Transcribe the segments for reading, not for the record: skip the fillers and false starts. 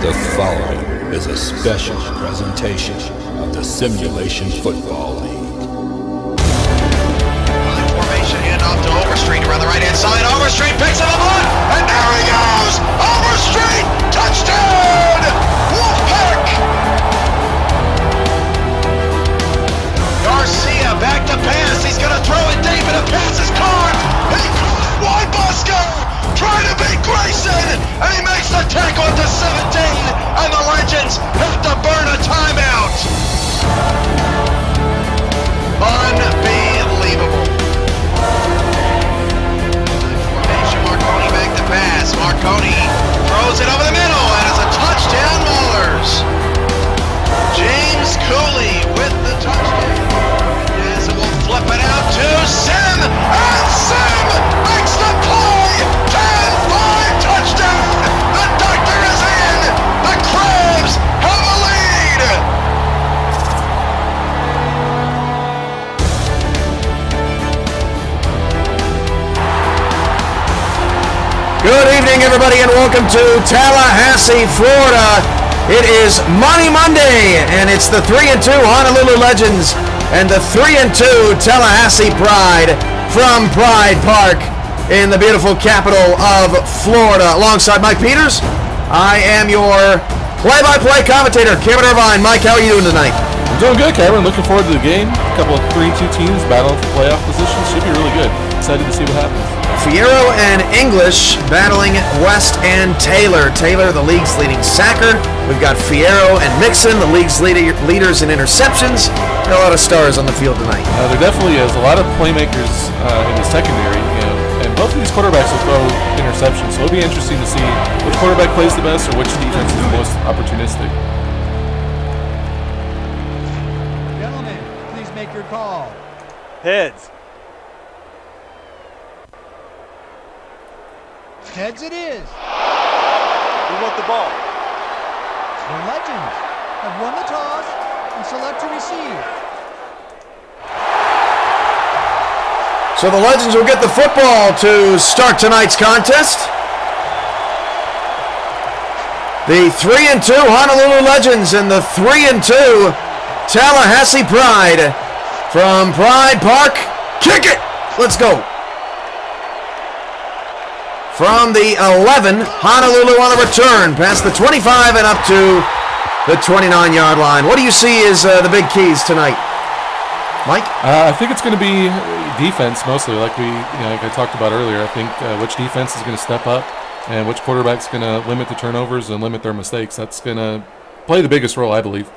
The following is a special presentation of the Simulation Football League. Formation handoff to Overstreet around the right-hand side. Overstreet picks it up on, and there he goes! Overstreet, touchdown! Wolfpack! Garcia back to pass. He's going to throw it deep, and a pass is caught. He caught Wybusker trying to beat Grayson, and he makes the tackle at the 17, and the Legends have to burn a timeout. Unbelievable. Formation, Marconi back to pass. Marconi throws it over the middle, and it's a touchdown, Maulers. James Cooley with the touchdown. As it will flip it out to Sim, and Sim makes the play. 10-5 touchdown. The doctor is in. The Crabs have a lead. Good evening, everybody, and welcome to Tallahassee, Florida. It is Money Monday, and it's the 3-2 Honolulu Legends and the 3-2 Tallahassee Pride from Pride Park in the beautiful capital of Florida. Alongside Mike Peters, I am your play-by-play commentator, Cameron Irvine. Mike, how are you doing tonight? I'm doing good, Cameron. Looking forward to the game. A couple of 3-2 teams battling for playoff positions. Should be really good. Excited to see what happens. Fierro and English battling West and Taylor. Taylor, the league's leading sacker. We've got Fierro and Mixon, the league's leaders in interceptions. Got a lot of stars on the field tonight. There definitely is a lot of playmakers in the secondary, and both of these quarterbacks will throw interceptions. So it'll be interesting to see which quarterback plays the best or which defense is the most opportunistic. Gentlemen, please make your call. Heads. Heads it is. We want the ball. The Legends have won the toss and select to receive. So the Legends will get the football to start tonight's contest. The 3-2 Honolulu Legends and the 3-2 Tallahassee Pride from Pride Park. Kick it! Let's go. From the 11, Honolulu on the return, past the 25 and up to the 29-yard line. What do you see as the big keys tonight, Mike? I think it's going to be defense mostly, like I talked about earlier. I think which defense is going to step up and which quarterback's going to limit the turnovers and limit their mistakes. That's going to play the biggest role, I believe.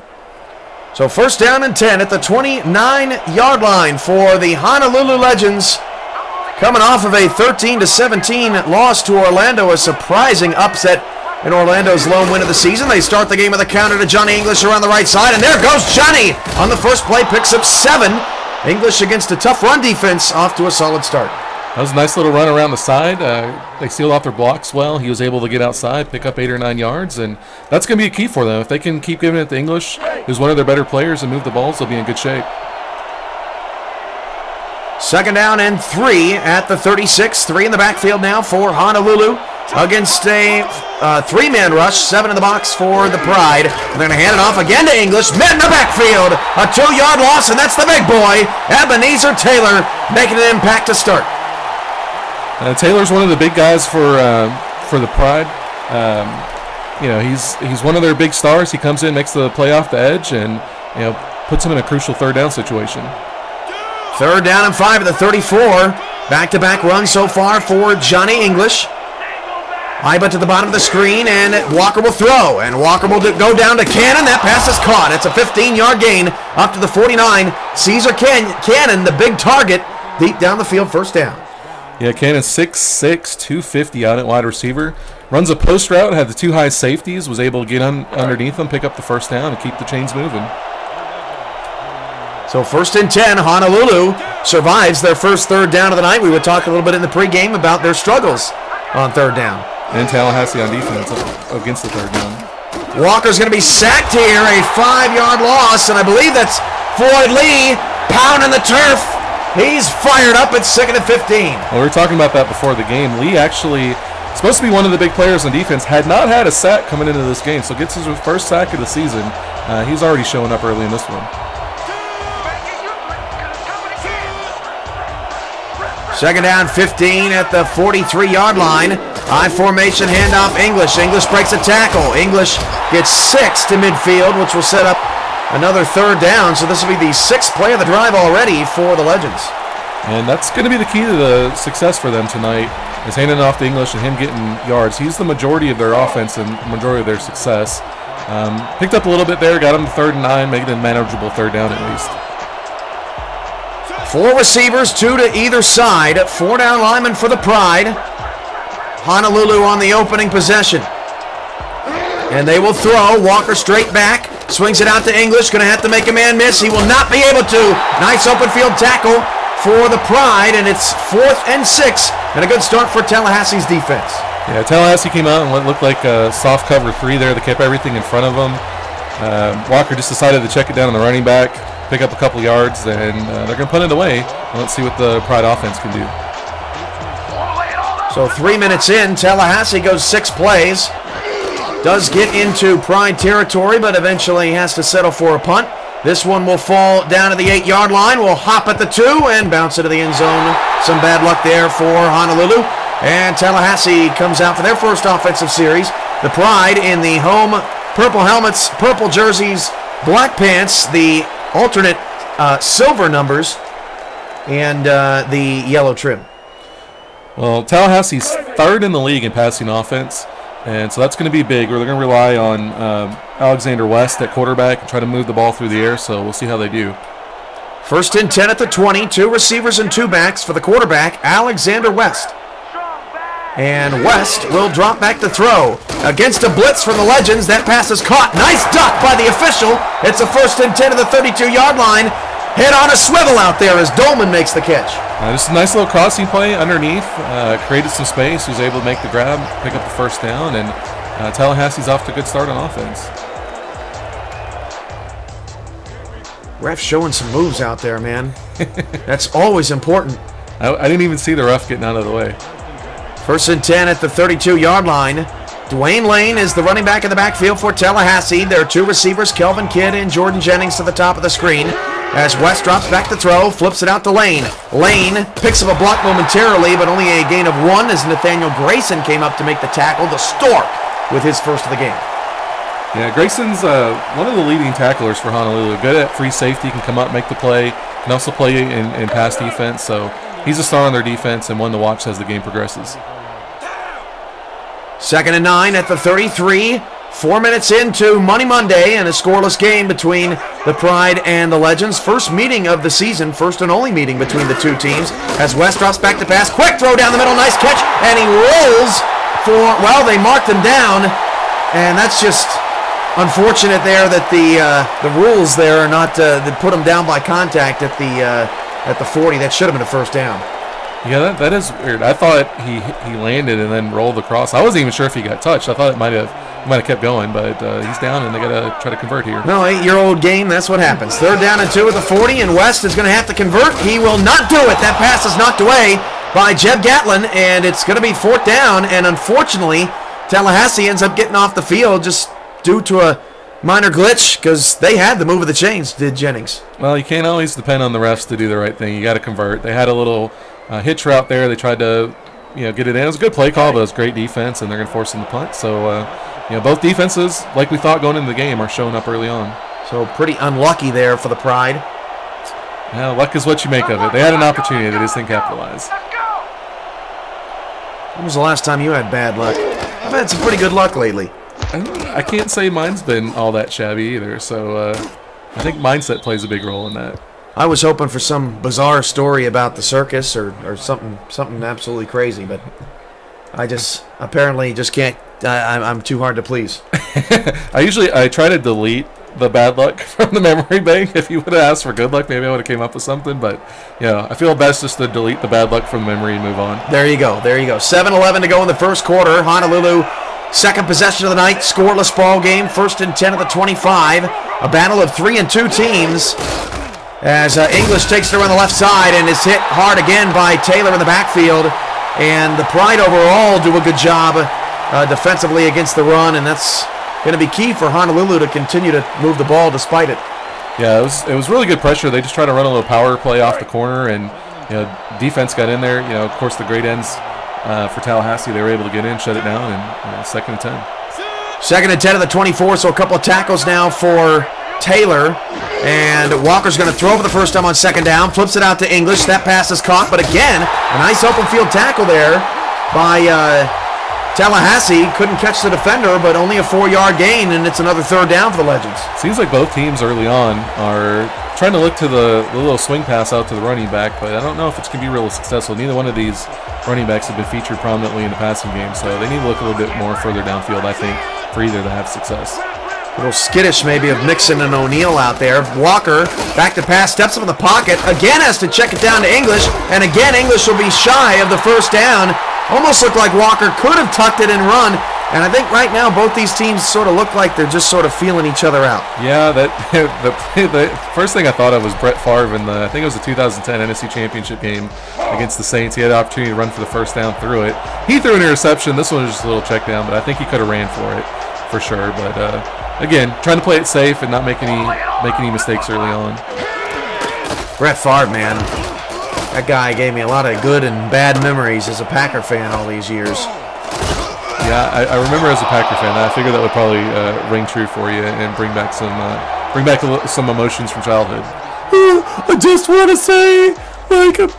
So first down and 10 at the 29-yard line for the Honolulu Legends. Coming off of a 13-17 loss to Orlando, a surprising upset in Orlando's lone win of the season. They start the game with a counter to Johnny English around the right side, and there goes Johnny on the first play, picks up 7. English against a tough run defense, off to a solid start. That was a nice little run around the side. They sealed off their blocks well. He was able to get outside, pick up 8 or 9 yards, and that's going to be a key for them. If they can keep giving it to English, who's one of their better players, and move the balls, they'll be in good shape. Second down and 3 at the 36. 3 in the backfield now for Honolulu against a 3-man rush. 7 in the box for the Pride. They're going to hand it off again to English. Met in the backfield. A 2-yard loss, and that's the big boy, Ebenezer Taylor, making an impact to start. Taylor's one of the big guys for the Pride. He's one of their big stars. He comes in, makes the play off the edge, and puts him in a crucial third down situation. Third down and 5 at the 34. Back-to-back run so far for Johnny English. Iba to the bottom of the screen, and Walker will throw. And Walker will go down to Cannon. That pass is caught. It's a 15-yard gain up to the 49. Caesar Cannon, the big target, deep down the field, first down. Yeah, Cannon's 6'6", 250 out at wide receiver. Runs a post route, had the 2 high safeties, was able to get underneath them, pick up the first down, and keep the chains moving. So first and 10, Honolulu survives their first third down of the night. We would talk a little bit in the pregame about their struggles on third down. And Tallahassee on defense against the third down. Walker's going to be sacked here, a 5-yard loss, and I believe that's Floyd Lee pounding the turf. He's fired up at 2nd and 15. Well, we were talking about that before the game. Lee actually supposed to be one of the big players on defense, had not had a sack coming into this game, so gets his first sack of the season. He's already showing up early in this one. Second down, 15 at the 43-yard line. High formation handoff, English. English breaks a tackle. English gets 6 to midfield, which will set up another third down. So this will be the 6th play of the drive already for the Legends. And that's going to be the key to the success for them tonight, is handing it off to English and him getting yards. He's the majority of their offense and the majority of their success. Picked up a little bit there, got him to 3rd and 9, making it a manageable third down at least. 4 receivers, 2 to either side. 4 down linemen for the Pride. Honolulu on the opening possession. And they will throw. Walker straight back. Swings it out to English. Going to have to make a man miss. He will not be able to. Nice open field tackle for the Pride. And it's 4th and 6. And a good start for Tallahassee's defense. Yeah, Tallahassee came out in what looked like a soft cover 3 there. They kept everything in front of them. Walker just decided to check it down on the running back, pick up a couple yards, and they're going to punt it away. Let's see what the Pride offense can do. So 3 minutes in, Tallahassee goes 6 plays. Does get into Pride territory, but eventually has to settle for a punt. This one will fall down to the 8-yard line. Will hop at the 2 and bounce into the end zone. Some bad luck there for Honolulu. And Tallahassee comes out for their first offensive series. The Pride in the home purple helmets, purple jerseys, black pants, the alternate silver numbers, and the yellow trim. Well, Tallahassee's 3rd in the league in passing offense, and so that's going to be big. They're going to rely on Alexander West at quarterback and try to move the ball through the air, so we'll see how they do. 1st and 10 at the 20, 2 receivers and 2 backs for the quarterback, Alexander West. And West will drop back to throw. Against a blitz from the Legends, that pass is caught. Nice duck by the official. It's a 1st and 10 at the 32-yard line. Head on a swivel out there as Dolman makes the catch. Just a nice little crossing play underneath. Created some space. He was able to make the grab, pick up the 1st down, and Tallahassee's off to a good start on offense. Ref showing some moves out there, man. That's always important. I didn't even see the ref getting out of the way. 1st and 10 at the 32-yard line. Dwayne Lane is the running back in the backfield for Tallahassee. There are 2 receivers, Kelvin Kidd and Jordan Jennings, to the top of the screen. As West drops back to throw, flips it out to Lane. Lane picks up a block momentarily, but only a gain of 1 as Nathaniel Grayson came up to make the tackle. The Stork with his first of the game. Yeah, Grayson's one of the leading tacklers for Honolulu. Good at free safety, can come up, make the play, can also play in pass defense. So he's a star on their defense and one to watch as the game progresses. 2nd and 9 at the 33. 4 minutes into Money Monday and a scoreless game between the Pride and the Legends. First meeting of the season, first and only meeting between the 2 teams. As West drops back to pass, quick throw down the middle, nice catch, and he rolls for, well, they marked him down, and that's just unfortunate there that the rules there are not, that put him down by contact at the 40. That should have been a 1st down. Yeah, that is weird. I thought he landed and then rolled across. I wasn't even sure if he got touched. I thought it might have kept going, but he's down and they got to try to convert here. No, 8-year-old game, that's what happens. 3rd down and 2 at the 40, and West is going to have to convert. He will not do it. That pass is knocked away by Jeb Gatlin, and it's going to be 4th down, and unfortunately, Tallahassee ends up getting off the field just due to a minor glitch because they had the move of the chains, did Jennings. Well, you can't always depend on the refs to do the right thing. You got to convert. They had a little hitch route there. They tried to get it in. It was a good play call, but it was great defense, and they're going to force them to punt. So, both defenses, like we thought going into the game, are showing up early on. So pretty unlucky there for the Pride. Yeah, luck is what you make of it. They had an opportunity. They just didn't capitalize. When was the last time you had bad luck? I've had some pretty good luck lately. I can't say mine's been all that shabby either, so I think mindset plays a big role in that. I was hoping for some bizarre story about the circus or something absolutely crazy, but I apparently just can't. I'm too hard to please. I try to delete the bad luck from the memory bank. If you would have asked for good luck, maybe I would have came up with something, but I feel best just to delete the bad luck from the memory and move on. There you go. 7-11 to go in the first quarter. Honolulu, second possession of the night, scoreless ball game. 1st and 10 at the 25. A battle of 3 and 2 teams. As English takes it around the left side and is hit hard again by Taylor in the backfield. And the Pride overall do a good job defensively against the run, and that's going to be key for Honolulu to continue to move the ball despite it. Yeah, it was really good pressure. They just tried to run a little power play off the corner, and defense got in there. Of course, the great ends for Tallahassee, they were able to get in, shut it down, and 2nd and 10. 2nd and 10 of the 24, so a couple of tackles now for Taylor. And Walker's going to throw for the first time on 2nd down, flips it out to English. That pass is caught, but again, a nice open field tackle there by Tallahassee. Couldn't catch the defender, but only a 4-yard gain, and it's another 3rd down for the Legends. Seems like both teams early on are trying to look to the little swing pass out to the running back, but I don't know if it's going to be really successful. Neither one of these running backs have been featured prominently in the passing game, so they need to look a little bit more further downfield, I think, for either to have success. A little skittish maybe of Mixon and O'Neal out there. Walker, back to pass, steps up in the pocket, again has to check it down to English, and again English will be shy of the 1st down. Almost looked like Walker could have tucked it and run, and I think right now both these teams sort of look like they're just sort of feeling each other out. Yeah, the first thing I thought of was Brett Favre in I think it was the 2010 NFC Championship game against the Saints. He had the opportunity to run for the 1st down, threw it. He threw an interception. This one was just a little check down, but I think he could have ran for it for sure. But again, trying to play it safe and not make any mistakes early on. Brett Favre, man. That guy gave me a lot of good and bad memories as a Packer fan all these years. Yeah, I remember as a Packer fan. I figured that would probably ring true for you and bring back some emotions from childhood. I just want to say, I'm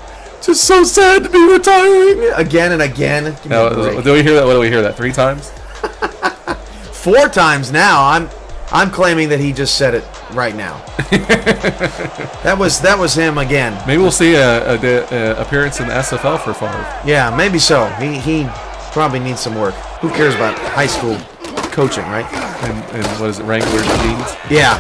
just so sad to be retiring again and again. Do we hear that? What do we hear that 3 times? 4 times now. I'm claiming that he just said it right now. That was him again. Maybe we'll see a appearance in the SFL for Favre. Yeah, maybe so. He probably needs some work. Who cares about high school coaching, right? And what is it, Wrangler jeans? Yeah,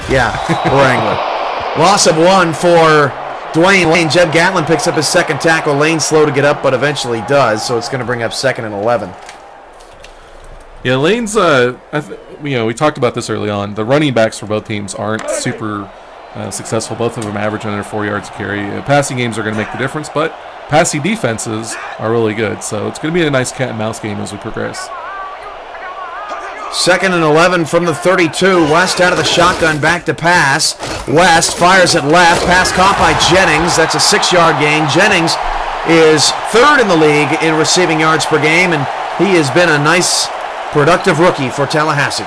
Wrangler. Loss of 1 for Dwayne Lane. Jeb Gatlin picks up his 2nd tackle. Lane's slow to get up, but eventually does, so it's going to bring up 2nd and 11. Yeah, Lane's, we talked about this early on. The running backs for both teams aren't super successful. Both of them average under 4 yards a carry. Passing games are going to make the difference, but passing defenses are really good. So it's going to be a nice cat and mouse game as we progress. 2nd and 11 from the 32. West out of the shotgun, back to pass. West fires it left. Pass caught by Jennings. That's a 6-yard gain. Jennings is 3rd in the league in receiving yards per game, and he has been a nice, productive rookie for Tallahassee.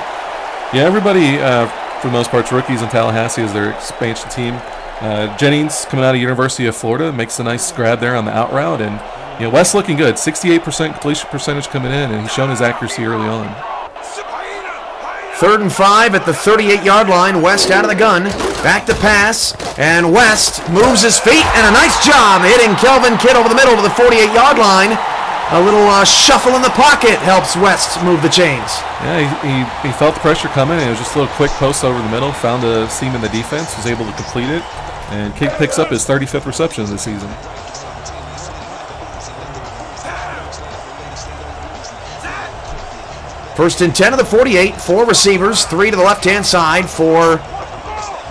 Yeah, everybody, for the most part, rookies in Tallahassee as their expansion team. Jennings, coming out of University of Florida, makes a nice grab there on the out route, and West looking good. 68% completion percentage coming in, and he's shown his accuracy early on. 3rd and 5 at the 38-yard line. West out of the gun, back to pass, and West moves his feet, and a nice job hitting Kelvin Kidd over the middle to the 48-yard line. A little shuffle in the pocket helps West move the chains. Yeah, he felt the pressure coming, and it was just a little quick post over the middle, found a seam in the defense, was able to complete it, and Kidd picks up his 35th reception of the season. First and 10 of the 48, 4 receivers, 3 to the left-hand side for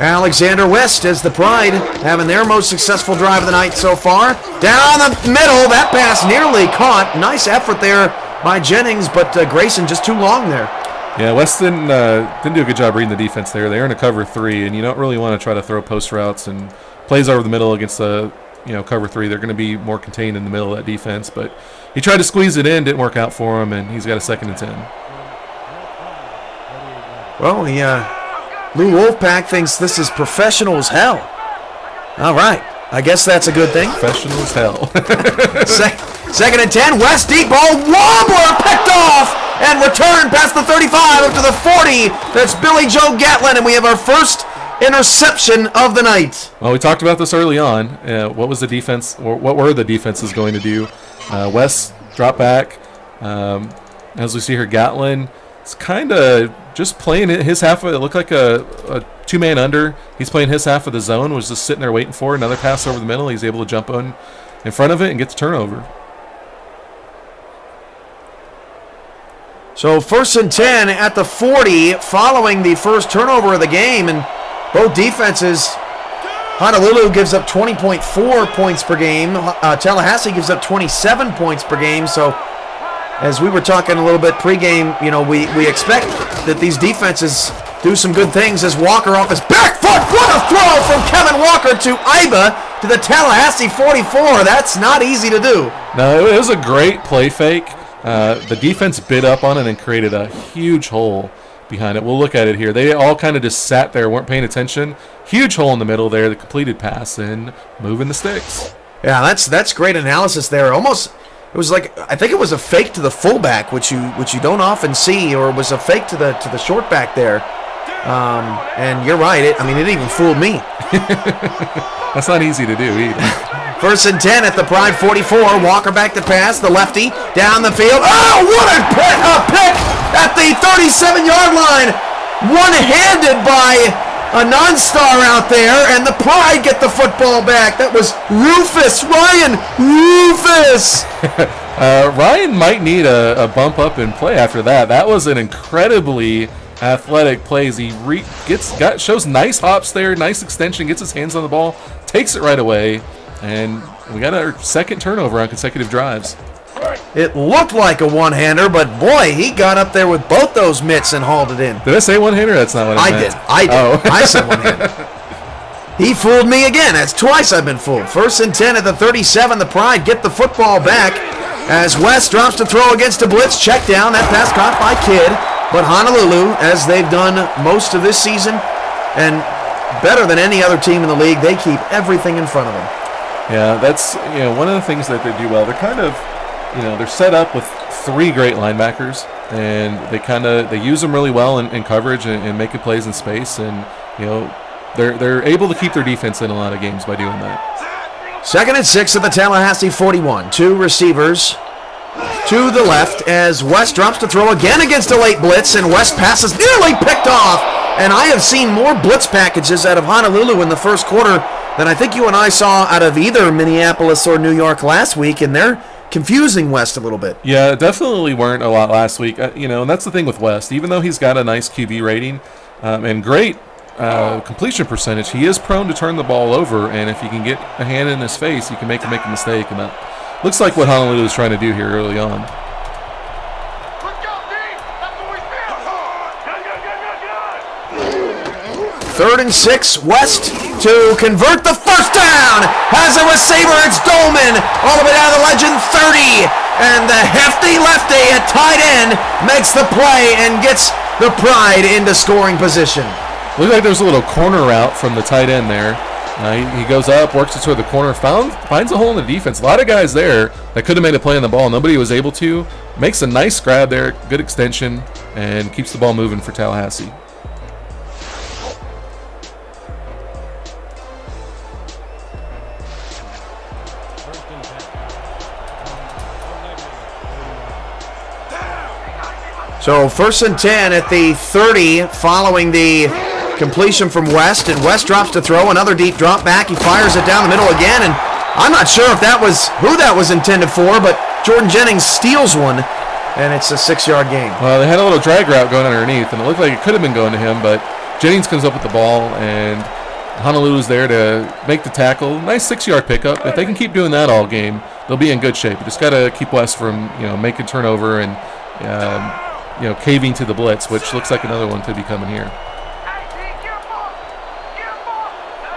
Alexander West as the Pride having their most successful drive of the night so far. Down the middle, that pass nearly caught. Nice effort there by Jennings, but Grayson just too long there. Yeah, West didn't do a good job reading the defense there. They're in a cover 3, and you don't really want to try to throw post routes and plays over the middle against the cover 3. They're going to be more contained in the middle of that defense, but he tried to squeeze it in, didn't work out for him, and he's got a 2nd and 10. Well, Lou Wolfpack thinks this is professional as hell. All right. I guess that's a good thing. Professional as hell. 2nd and 10. West deep ball. Wobbler picked off and returned past the 35 up to the 40. That's Billy Joe Gatlin, and we have our first interception of the night. Well, we talked about this early on. What was the defense, or what were the defenses going to do? West drop back. As we see here, Gatlin is kind of just playing his half of it. It looked like a 2-man under. He's playing his half of the zone, was just sitting there waiting for another pass over the middle. He's able to jump in front of it and get the turnover. So 1st and 10 at the 40 following the first turnover of the game, and both defenses Honolulu gives up 20.4 points per game. Tallahassee gives up 27 points per game. So, as we were talking a little bit pregame, we expect that these defenses do some good things as Walker off his back foot. What a throw from Kevin Walker to Iba to the Tallahassee 44. That's not easy to do. No, it was a great play fake. The defense bit up on it and created a huge hole behind it. We'll look at it here. They all kind of just sat there, weren't paying attention. Huge hole in the middle there, the completed pass, and moving the sticks. Yeah, that's great analysis there. Almost, it was like, I think it was a fake to the fullback, which you don't often see, or it was a fake to the short back there. And you're right. It even fooled me. That's not easy to do either. 1st and 10 at the Pride 44. Walker back to pass. The lefty down the field. Oh, what a pick at the 37-yard line. One-handed by a non-star out there, and the Pride get the football back. That was Ryan Rufus. Ryan might need a bump up in play after that. That was an incredibly athletic plays. He shows nice hops there, nice extension, gets his hands on the ball, takes it right away, and we got our second turnover on consecutive drives. It looked like a one-hander, but boy, he got up there with both those mitts and hauled it in. Did I say one-hander? That's not what I meant. I did. Oh. I said one-hander. He fooled me again. That's twice I've been fooled. 1st and 10 at the 37. The Pride get the football back as West drops to throw against a blitz. Check down. That pass caught by Kidd. But Honolulu, as they've done most of this season, and better than any other team in the league, they keep everything in front of them. Yeah, that's one of the things that they do well. They're kind of, they're set up with 3 great linebackers, and they use them really well in coverage and making plays in space, and they're able to keep their defense in a lot of games by doing that. 2nd and 6 at the Tallahassee 41. 2 receivers to the left as West drops to throw again against a late blitz, and West passes nearly picked off. And I have seen more blitz packages out of Honolulu in the first quarter than I think you and I saw out of either Minneapolis or New York last week, and they're confusing West a little bit. Yeah, definitely weren't a lot last week. And that's the thing with West. Even though he's got a nice QB rating and great completion percentage, he is prone to turn the ball over, and if you can get a hand in his face, you can make him make a mistake, and that looks like what Honolulu is trying to do here early on. 3rd and 6, West to convert the first down. Has a receiver, it's Dolman, all the way down to the legend 30. And the hefty lefty at tight end makes the play and gets the Pride into scoring position. Looks like there's a little corner route from the tight end there. He goes up, works it toward the corner, finds a hole in the defense. A lot of guys there that could have made a play on the ball. Nobody was able to. Makes a nice grab there, good extension, and keeps the ball moving for Tallahassee. So 1st and 10 at the 30 following the completion from West, and West drops to throw, another deep drop back. He fires it down the middle again, and I'm not sure if that was who that was intended for, but Jordan Jennings steals one, and it's a 6-yard gain. Well, they had a little drag route going underneath, and it looked like it could have been going to him, but Jennings comes up with the ball, and Honolulu's there to make the tackle. Nice 6-yard pickup. If they can keep doing that all game, they'll be in good shape. You just got to keep West from making turnover and caving to the blitz, which looks like another one could be coming here.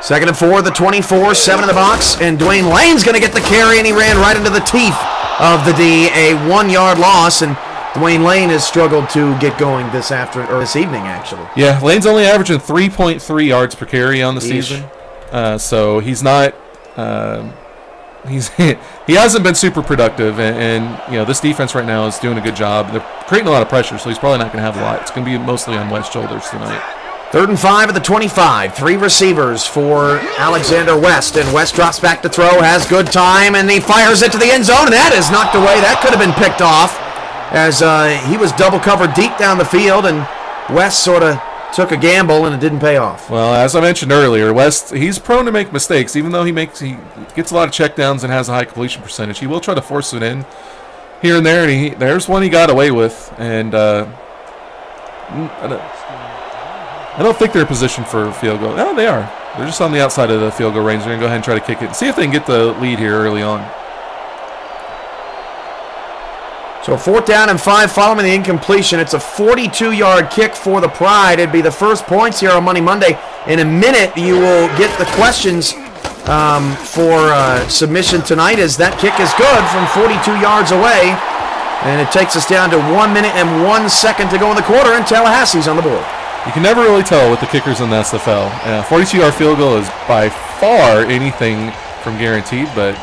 2nd and 4, the 24, 7 in the box, and Dwayne Lane's going to get the carry, and he ran right into the teeth of the D, a 1-yard loss, and Dwayne Lane has struggled to get going this evening, actually. Yeah, Lane's only averaging 3.3 yards per carry on the season, so he's not. He hasn't been super productive, and this defense right now is doing a good job. They're creating a lot of pressure, so he's probably not going to have a lot. It's going to be mostly on West's shoulders tonight. 3rd and 5 at the 25. 3 receivers for Alexander West, and West drops back to throw, has good time, and he fires it to the end zone, and that is knocked away. That could have been picked off as he was double covered deep down the field, and West sort of took a gamble, and it didn't pay off. Well, as I mentioned earlier, West, he's prone to make mistakes. Even though he gets a lot of checkdowns and has a high completion percentage, he will try to force it in here and there, and there's one he got away with, and I don't think they're positioned for a field goal. Oh, they are. They're just on the outside of the field goal range. They're going to go ahead and try to kick it and see if they can get the lead here early on. So 4th down and 5 following the incompletion. It's a 42-yard kick for the Pride. It'd be the first points here on Money Monday. In a minute, you will get the questions for submission tonight, as that kick is good from 42 yards away. And it takes us down to 1 minute and 1 second to go in the quarter, and Tallahassee's on the board. You can never really tell with the kickers in the SFL. 42-yard field goal is by far anything from guaranteed, but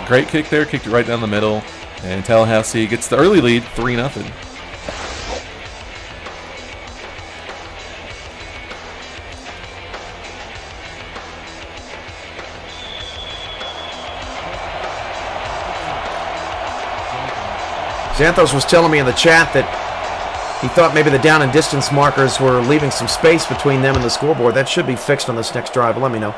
great kick there, kicked it right down the middle, and Tallahassee gets the early lead, 3-0. Xanthos was telling me in the chat that he thought maybe the down and distance markers were leaving some space between them and the scoreboard. That should be fixed on this next drive. Let me know.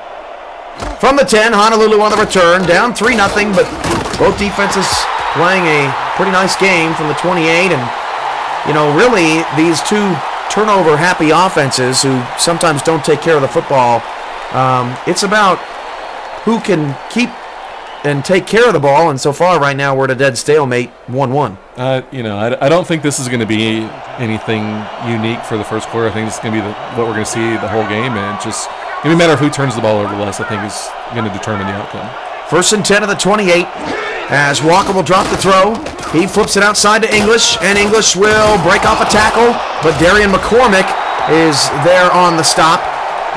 From the 10, Honolulu on the return. Down 3-0, but both defenses playing a pretty nice game from the 28. And, you know, really, these two turnover-happy offenses who sometimes don't take care of the football, it's about who can keep and take care of the ball, and so far right now we're at a dead stalemate, 1-1. You know, I don't think this is going to be anything unique for the first quarter. I think it's going to be what we're going to see the whole game, and it's just going to be a matter of who turns the ball over less, I think, is going to determine the outcome. 1st and 10 of the 28, as Walker will drop the throw. He flips it outside to English, and English will break off a tackle, but Darian McCormick is there on the stop.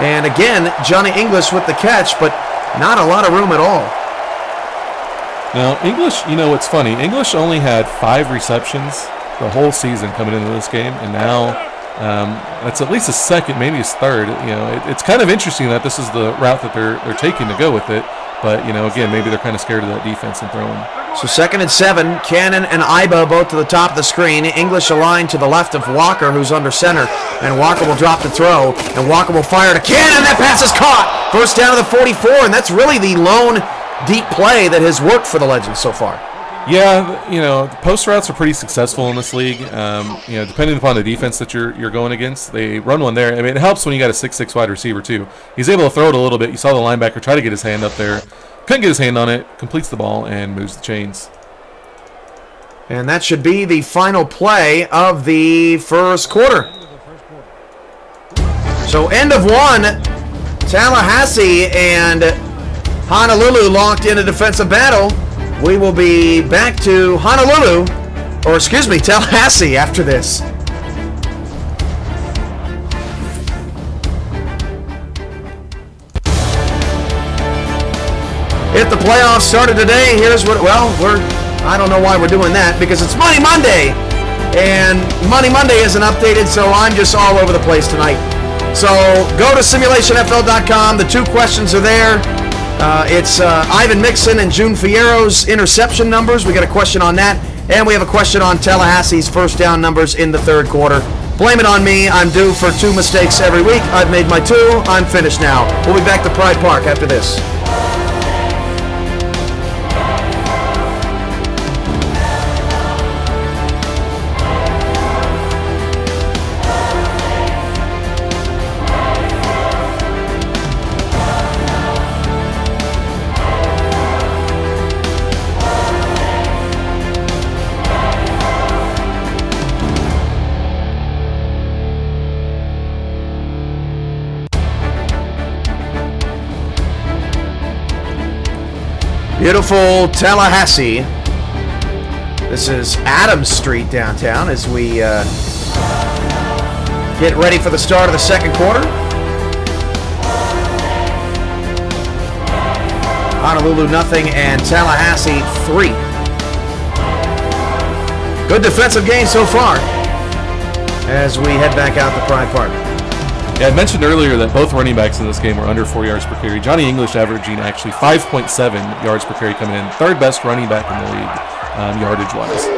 And again, Johnny English with the catch, but not a lot of room at all. Now, English, you know what's funny? English only had 5 receptions the whole season coming into this game, and now that's at least his second, maybe his third. You know, it's kind of interesting that this is the route that they're taking to go with it. But, you know, again, maybe they're kind of scared of that defense and throwing. So 2nd and 7, Cannon and Iba both to the top of the screen. English aligned to the left of Walker, who's under center. And Walker will drop the throw, and Walker will fire to Cannon. That pass is caught. 1st down to the 44, and that's really the lone deep play that has worked for the Legends so far. Yeah, you know, the post routes are pretty successful in this league. You know, depending upon the defense that you're going against, they run one there. I mean, it helps when you got a 6'6" wide receiver too. He's able to throw it a little bit. You saw the linebacker try to get his hand up there, couldn't get his hand on it, completes the ball and moves the chains. And that should be the final play of the first quarter. So end of 1, Tallahassee and Honolulu locked in a defensive battle. We will be back to Honolulu, or excuse me, Tallahassee after this. If the playoffs started today, here's what, well, I don't know why we're doing that, because it's Money Monday. And Money Monday isn't updated, so I'm just all over the place tonight. So go to simulationfl.com. The 2 questions are there. It's Ivan Mixon and June Fierro's interception numbers. We got a question on that. And we have a question on Tallahassee's first down numbers in the third quarter. Blame it on me. I'm due for 2 mistakes every week. I've made my 2. I'm finished now. We'll be back to Pride Park after this. Beautiful Tallahassee. This is Adams Street downtown as we get ready for the start of the second quarter. Honolulu nothing and Tallahassee 3. Good defensive game so far as we head back out to Pride Park. Yeah, I mentioned earlier that both running backs in this game were under 4 yards per carry. Johnny English averaging actually 5.7 yards per carry coming in. 3rd best running back in the league, yardage-wise.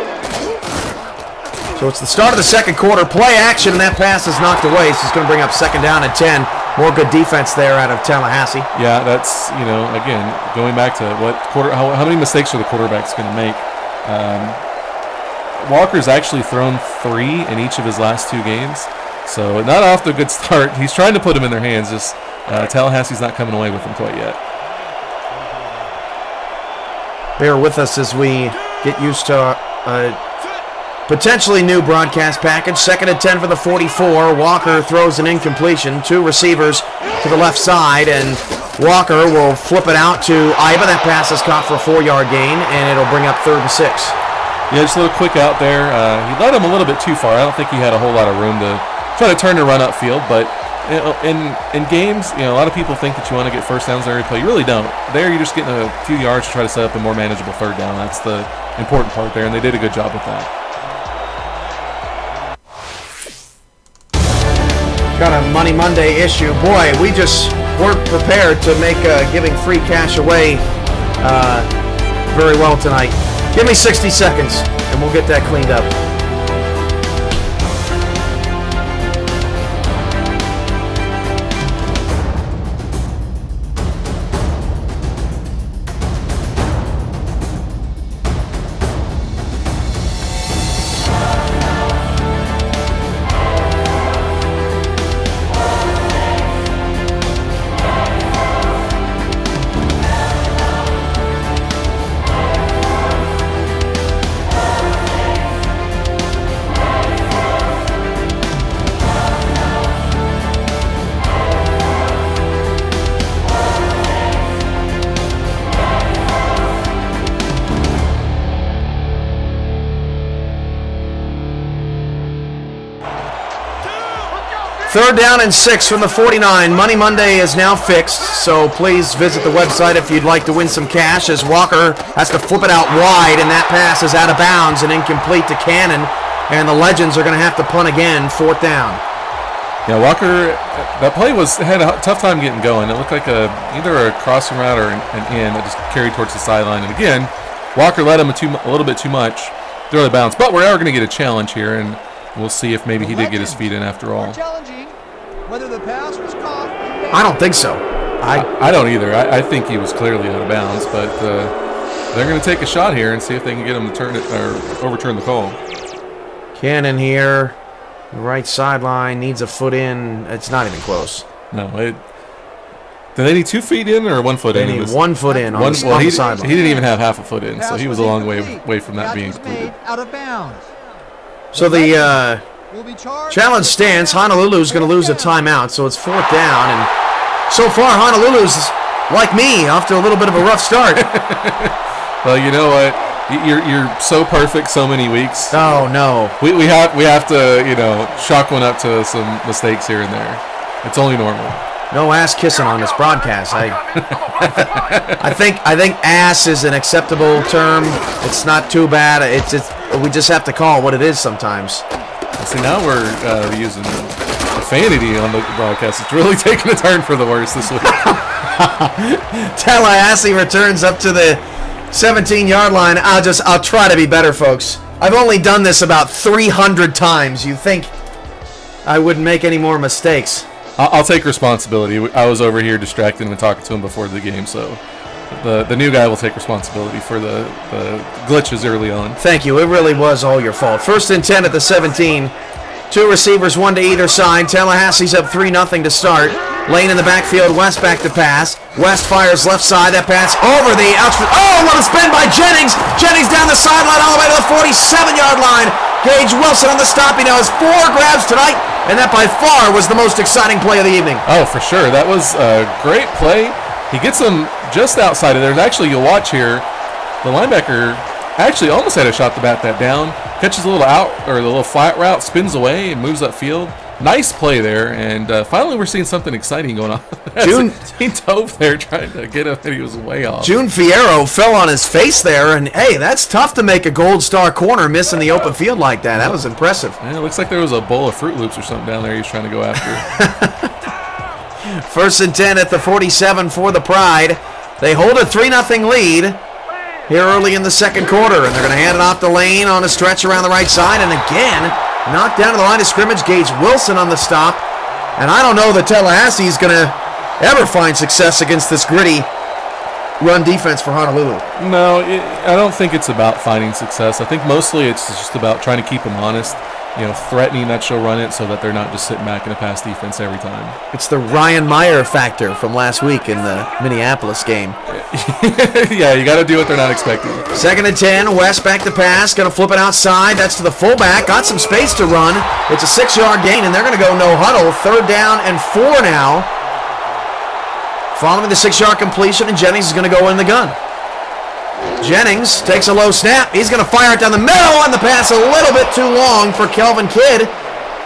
So it's the start of the second quarter. Play action, and that pass is knocked away. So it's going to bring up 2nd down and 10. More good defense there out of Tallahassee. Yeah, that's, you know, again, going back to how many mistakes are the quarterbacks going to make. Walker's actually thrown 3 in each of his last 2 games. So not off to a good start. He's trying to put them in their hands, just Tallahassee's not coming away with them quite yet. Bear with us as we get used to potentially new broadcast package. 2nd and 10 for the 44. Walker throws an incompletion. 2 receivers to the left side, and Walker will flip it out to Iba. That pass is caught for a 4-yard gain, and it'll bring up 3rd and 6. Yeah, just a little quick out there. He led him a little bit too far. I don't think he had a whole lot of room to try to turn the run upfield, but in games, a lot of people think that you want to get first downs every play. You really don't. There, you're just getting a few yards to try to set up a more manageable 3rd down. That's the important part there, and they did a good job with that. Got a Money Monday issue. Boy, we just weren't prepared to make giving free cash away very well tonight. Give me 60 seconds, and we'll get that cleaned up. Third down and 6 from the 49. Money Monday is now fixed, so please visit the website if you'd like to win some cash, as Walker has to flip it out wide, and that pass is out of bounds and incomplete to Cannon, and the Legends are going to have to punt again, 4th down. Yeah, Walker, that play had a tough time getting going. It looked like either a crossing route or an in that just carried towards the sideline. And again, Walker led him a little bit too much through the bounce. But we are going to get a challenge here, and we'll see if maybe he did get his feet in after all. Whether the pass was caught. I don't think so. I don't either. I think he was clearly out of bounds, but they're going to take a shot here and see if they can get him to turn it or overturn the call. Cannon here, the right sideline, needs a foot in. It's not even close. No, do they need 2 feet in or 1 foot in? They need 1 foot in on the sideline. He didn't even have half a foot in, so he was a long way away from that being completed. Out of bounds. So the challenge stands. Honolulu's going to lose a timeout, so it's 4th down. And so far, Honolulu's, like me, off to a little bit of a rough start. Well, you know what? You're so perfect so many weeks. Oh, no. We have to, chalk one up to some mistakes here and there. It's only normal. No ass kissing on this broadcast. I think ass is an acceptable term. It's not too bad. We just have to call it what it is sometimes. See, now we're using profanity on the broadcast. It's really taking a turn for the worse this week. Tallahassee returns up to the 17-yard line. I'll try to be better, folks. I've only done this about 300 times. You think I wouldn't make any more mistakes? I'll take responsibility. I was over here distracted and talking to him before the game, so the new guy will take responsibility for the glitches early on. Thank you. It really was all your fault. 1st and 10 at the 17. 2 receivers, 1 to either side. Tallahassee's up 3-0 to start. Lane in the backfield. West back to pass. West fires left side. That pass over the outside. Oh, what a spin by Jennings. Jennings down the sideline all the way to the 47-yard line. Gage Wilson on the stop. He now has 4 grabs tonight, and that by far was the most exciting play of the evening. Oh, for sure. That was a great play. He gets him just outside of there. Actually, you'll watch here, the linebacker actually almost had a shot to bat that down. Catches a little little flat route, spins away, and moves upfield. Nice play there, and finally we're seeing something exciting going on. He dove there trying to get him, and he was way off. June Fierro fell on his face there, and hey, that's tough to make a Gold Star corner miss in the open field like that. That was impressive. Yeah, it looks like there was a bowl of Fruit Loops or something down there he was trying to go after. 1st and 10 at the 47 for the Pride. They hold a 3-0 lead here early in the 2nd quarter, and they're going to hand it off to Lane on a stretch around the right side, and again, knocked down to the line of scrimmage. Gage Wilson on the stop, and I don't know that Tallahassee is going to ever find success against this gritty run defense for Honolulu. No, I don't think it's about finding success. I think mostly it's just about trying to keep them honest. threatening that she'll run it so that they're not just sitting back in a pass defense every time. It's the Ryan Meyer factor from last week in the Minneapolis game. Yeah, you got to do what they're not expecting. 2nd and 10, West back to pass, going to flip it outside. That's to the fullback, got some space to run. It's a 6-yard gain, and they're going to go no huddle. 3rd down and 4 now. Following the 6-yard completion, and Jennings is going to go in the gun. Jennings takes a low snap. He's going to fire it down the middle, and the pass a little bit too long for Kelvin Kidd.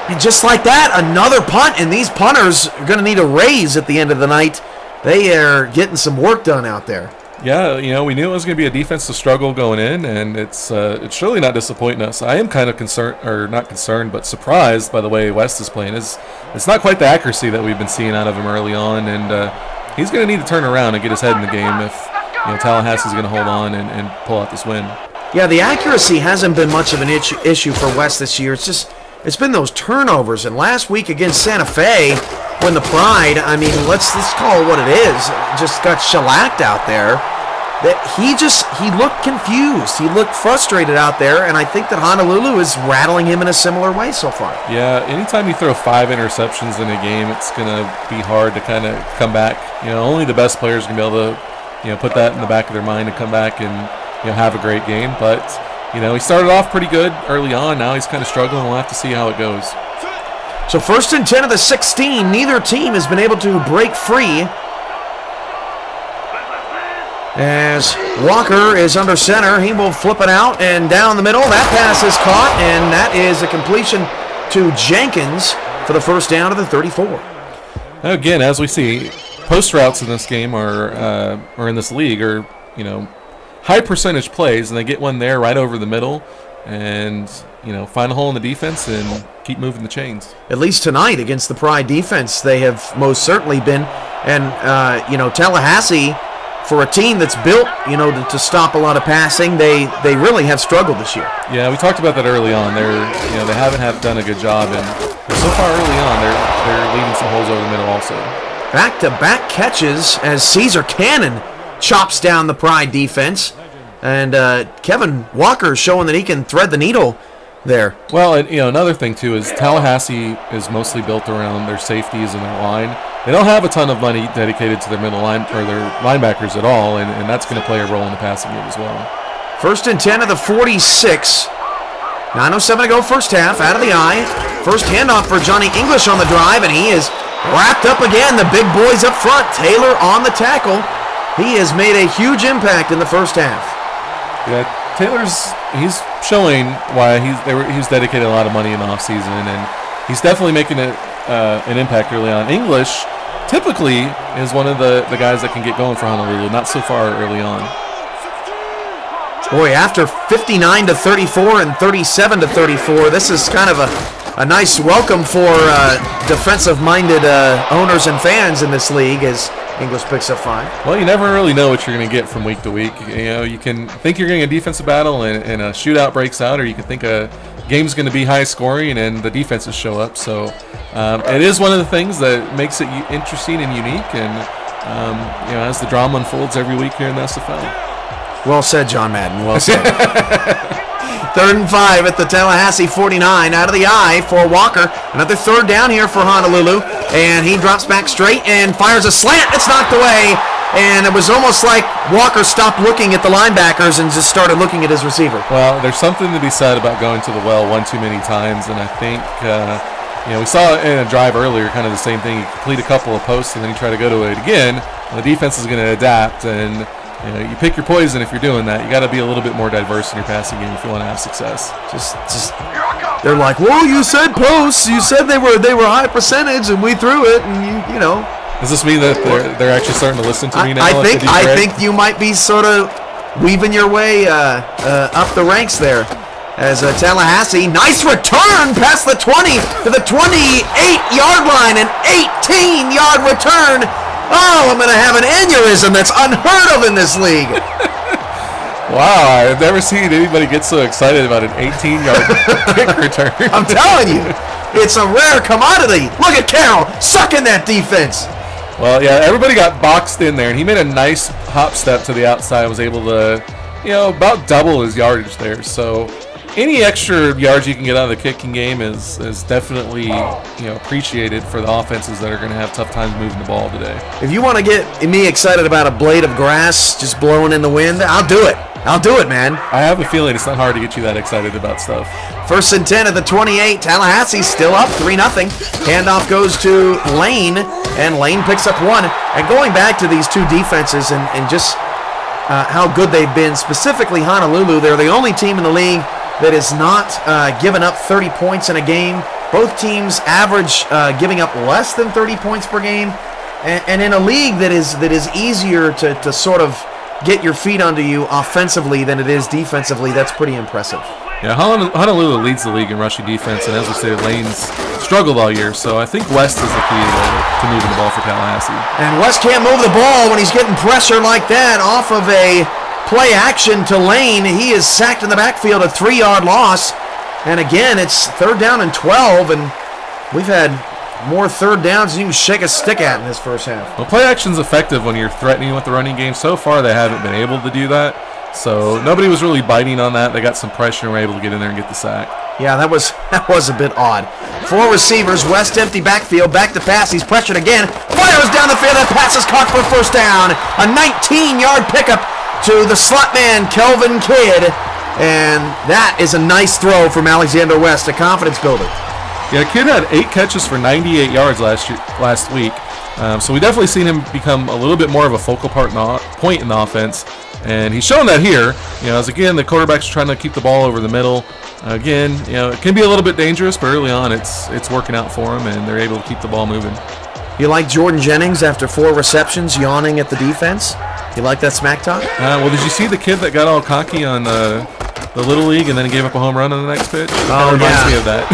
And just like that, another punt, and these punters are going to need a raise at the end of the night. They are getting some work done out there. Yeah, we knew it was going to be a defensive struggle going in, and it's surely not disappointing us. I am kind of concerned, or not concerned, but surprised by the way West is playing. It's not quite the accuracy that we've been seeing out of him early on, and he's going to need to turn around and get his head in the game if Tallahassee's going to hold on and pull out this win. Yeah, the accuracy hasn't been much of an issue for West this year. It's been those turnovers. And last week against Santa Fe, when the Pride, I mean, let's call it what it is, just got shellacked out there. That he looked confused. He looked frustrated out there, and I think that Honolulu is rattling him in a similar way so far. Yeah, anytime you throw 5 interceptions in a game, it's going to be hard to kind of come back. Only the best players can be able to put that in the back of their mind and come back and, have a great game. But, he started off pretty good early on. Now he's kind of struggling. We'll have to see how it goes. So 1st and 10 of the 16. Neither team has been able to break free. As Walker is under center, he will flip it out and down the middle. That pass is caught, and that is a completion to Jenkins for the 1st down of the 34. Now again, as we see, post routes in this game or in this league are, high percentage plays, and they get one there right over the middle and, find a hole in the defense and keep moving the chains. At least tonight against the Pride defense, they have most certainly been. And, Tallahassee, for a team that's built, to stop a lot of passing, they really have struggled this year. Yeah, we talked about that early on. They haven't done a good job, and so far early on, they're leaving some holes over the middle also. Back-to-back catches as Caesar Cannon chops down the Pride defense, and Kevin Walker showing that he can thread the needle there. Well, and, another thing too is Tallahassee is mostly built around their safeties and their line. They don't have a ton of money dedicated to their middle line or their linebackers at all, and that's going to play a role in the passing game as well. 1st and 10 of the 46. 9:07 to go first half. Out of the eye. First handoff for Johnny English on the drive, and he is wrapped up again. The big boys up front. Taylor on the tackle. He has made a huge impact in the first half. Yeah, he's showing why he's dedicated a lot of money in the offseason, and he's definitely making an impact early on. English typically is one of the guys that can get going for Honolulu, not so far early on. Boy, after 59-34 and 37-34, this is kind of a nice welcome for defensive-minded owners and fans in this league as English picks up 5. Well, you never really know what you're going to get from week to week. You can think you're getting a defensive battle and a shootout breaks out, or you can think a game's going to be high scoring and the defenses show up. So it is one of the things that makes it interesting and unique, and as the drama unfolds every week here in the SFL. Well said, John Madden. Well said. 3rd and 5 at the Tallahassee 49. Out of the eye for Walker. Another 3rd down here for Honolulu. And he drops back straight and fires a slant. It's knocked away. And it was almost like Walker stopped looking at the linebackers and just started looking at his receiver. Well, there's something to be said about going to the well one too many times. And I think, we saw in a drive earlier kind of the same thing. You complete a couple of posts and then you try to go to it again. And the defense is going to adapt, and you pick your poison if you're doing that. You got to be a little bit more diverse in your passing game if you want to have success. They're like, well, you said posts. You said they were high percentage, and we threw it, and you know. Does this mean that they're actually starting to listen to me now? I think you might be sort of weaving your way up the ranks there. As Tallahassee, nice return past the 20 to the 28-yard line, an 18-yard return. Oh, I'm going to have an aneurysm that's unheard of in this league. Wow, I've never seen anybody get so excited about an 18-yard kick return. I'm telling you, it's a rare commodity. Look at Carroll sucking that defense. Well, yeah, everybody got boxed in there, and he made a nice hop step to the outside, was able to, about double his yardage there. So, any extra yards you can get out of the kicking game is definitely appreciated for the offenses that are going to have tough times moving the ball today. If you want to get me excited about a blade of grass just blowing in the wind, I'll do it. I'll do it, man. I have a feeling it's not hard to get you that excited about stuff. 1st and 10 at the 28. Tallahassee still up 3-0. Handoff goes to Lane, and Lane picks up 1. And going back to these two defenses and just how good they've been, specifically Honolulu, they're the only team in the league that has not given up 30 points in a game. Both teams average giving up less than 30 points per game. And in a league that is easier to sort of get your feet under you offensively than it is defensively, that's pretty impressive. Yeah, Honolulu leads the league in rushing defense, and as we said, Lane's struggled all year, so I think West is the key to moving the ball for Tallahassee. And West can't move the ball when he's getting pressure like that off of a play action to Lane. He is sacked in the backfield, a 3-yard loss. And again, it's 3rd down and 12, and we've had more 3rd downs than you can shake a stick at in this first half. Well, play action's effective when you're threatening with the running game. So far, they haven't been able to do that. So nobody was really biting on that. They got some pressure and were able to get in there and get the sack. Yeah, that was a bit odd. 4 receivers, West empty backfield, back to pass. He's pressured again. Fires down the field. That pass is caught for a 1st down. A 19-yard pickup to the slot man, Kelvin Kidd. And that is a nice throw from Alexander West, a confidence builder. Yeah, Kidd had 8 catches for 98 yards last week. So we definitely seen him become a little bit more of a focal point in the offense. And he's shown that here. As again, the quarterback's trying to keep the ball over the middle. Again, it can be a little bit dangerous, but early on it's working out for him, and they're able to keep the ball moving. You like Jordan Jennings after 4 receptions yawning at the defense? You like that smack talk? Well, did you see the kid that got all cocky on the Little League and then gave up a home run on the next pitch? Oh, reminds me of that.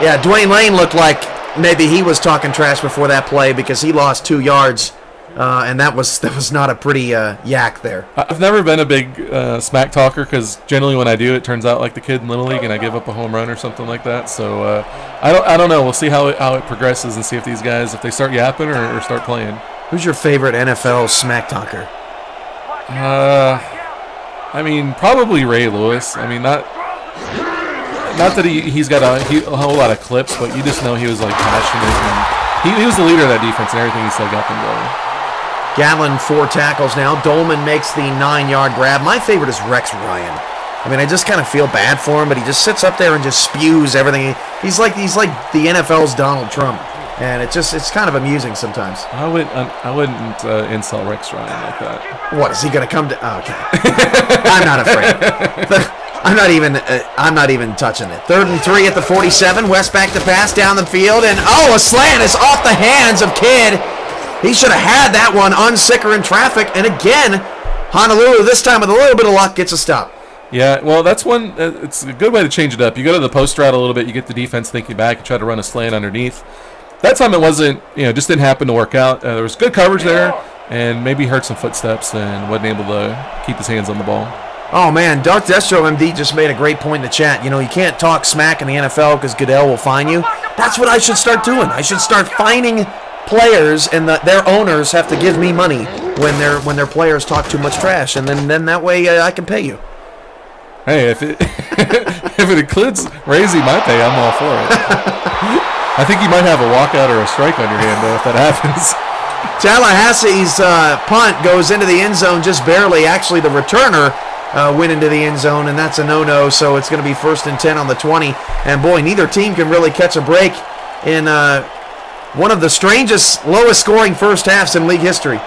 Yeah, Dwayne Lane looked like maybe he was talking trash before that play because he lost 2 yards, and that was not a pretty yak there. I've never been a big smack talker because generally when I do, it turns out like the kid in Little League and I give up a home run or something like that. So I don't know. We'll see how it progresses and see if these guys, if they start yapping or start playing. Who's your favorite NFL smack talker? I mean, probably Ray Lewis. I mean, not that he's got a whole lot of clips, but you just know he was like passionate. And he was the leader of that defense, and everything he said got them going. Gallon 4 tackles now. Dolman makes the 9-yard grab. My favorite is Rex Ryan. I mean, I just kind of feel bad for him, but he just sits up there and just spews everything. He's like the NFL's Donald Trump, and it's kind of amusing sometimes. I wouldn't insult Rex Ryan like that. What is he going to come to? Oh, okay, I'm not afraid. I'm not even touching it. 3rd and 3 at the 47. West back to pass down the field, and a slant is off the hands of Kidd. He should have had that one unsicker in traffic, and again, Honolulu this time with a little bit of luck gets a stop. Yeah, well, that's one. It's a good way to change it up. You go to the post route a little bit. You get the defense thinking back and try to run a slant underneath. That time it wasn't, just didn't happen to work out. There was good coverage there, and maybe heard some footsteps and wasn't able to keep his hands on the ball. Oh, man, Dark Destro MD just made a great point in the chat. You can't talk smack in the NFL because Goodell will fine you. That's what I should start doing. I should start fining players, and their owners have to give me money when their players talk too much trash, and then that way I can pay you. Hey, if it if it includes raising my pay, I'm all for it. I think you might have a walkout or a strike on your hand, though, if that happens. Tallahassee's punt goes into the end zone just barely. Actually, the returner went into the end zone, and that's a no-no, so it's going to be 1st and 10 on the 20. And, boy, neither team can really catch a break in one of the strangest, lowest-scoring first halves in league history.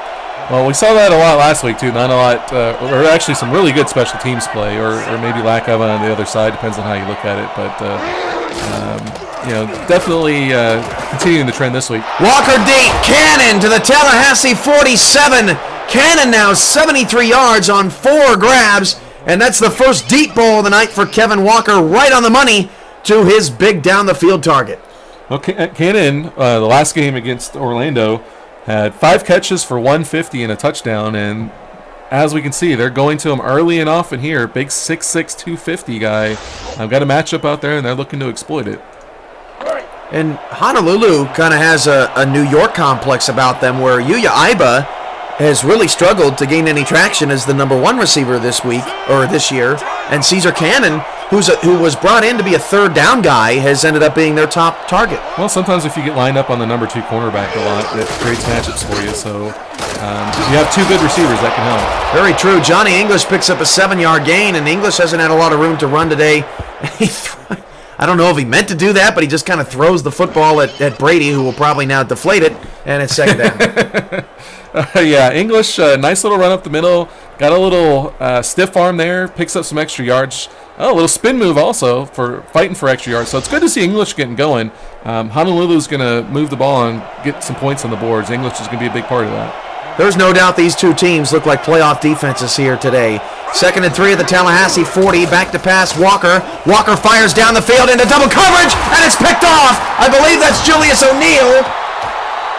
Well, we saw that a lot last week, too. Not a lot, or actually some really good special teams play, or maybe lack of on the other side. Depends on how you look at it. But, definitely continuing the trend this week. Walker deep. Cannon to the Tallahassee 47. Cannon now 73 yards on 4 grabs. And that's the first deep ball of the night for Kevin Walker, right on the money to his big down-the-field target. Well, Cannon, the last game against Orlando, had 5 catches for 150 and a touchdown, and as we can see, they're going to him early and often here. Big 6'6", 250 guy. I've got a matchup out there, and they're looking to exploit it. And Honolulu kind of has a New York complex about them, where Yuya Iba has really struggled to gain any traction as the #1 receiver this week, or this year. And Caesar Cannon, who was brought in to be a third down guy, has ended up being their top target. Well, sometimes if you get lined up on the number 2 cornerback a lot, it creates matchups for you. So if you have 2 good receivers, that can help. Very true. Johnny English picks up a 7-yard gain, and English hasn't had a lot of room to run today. I don't know if he meant to do that, but he just kind of throws the football at Brady, who will probably now deflate it, and it's second down. Yeah, English, nice little run up the middle. Got a little stiff arm there, picks up some extra yards. Oh, a little spin move also for fighting for extra yards. So it's good to see English getting going. Honolulu's going to move the ball and get some points on the boards. English is going to be a big part of that. There's no doubt these two teams look like playoff defenses here today. 2nd and 3 at the Tallahassee 40. Back to pass, Walker. Walker fires down the field into double coverage, and it's picked off. I believe that's Julius O'Neill.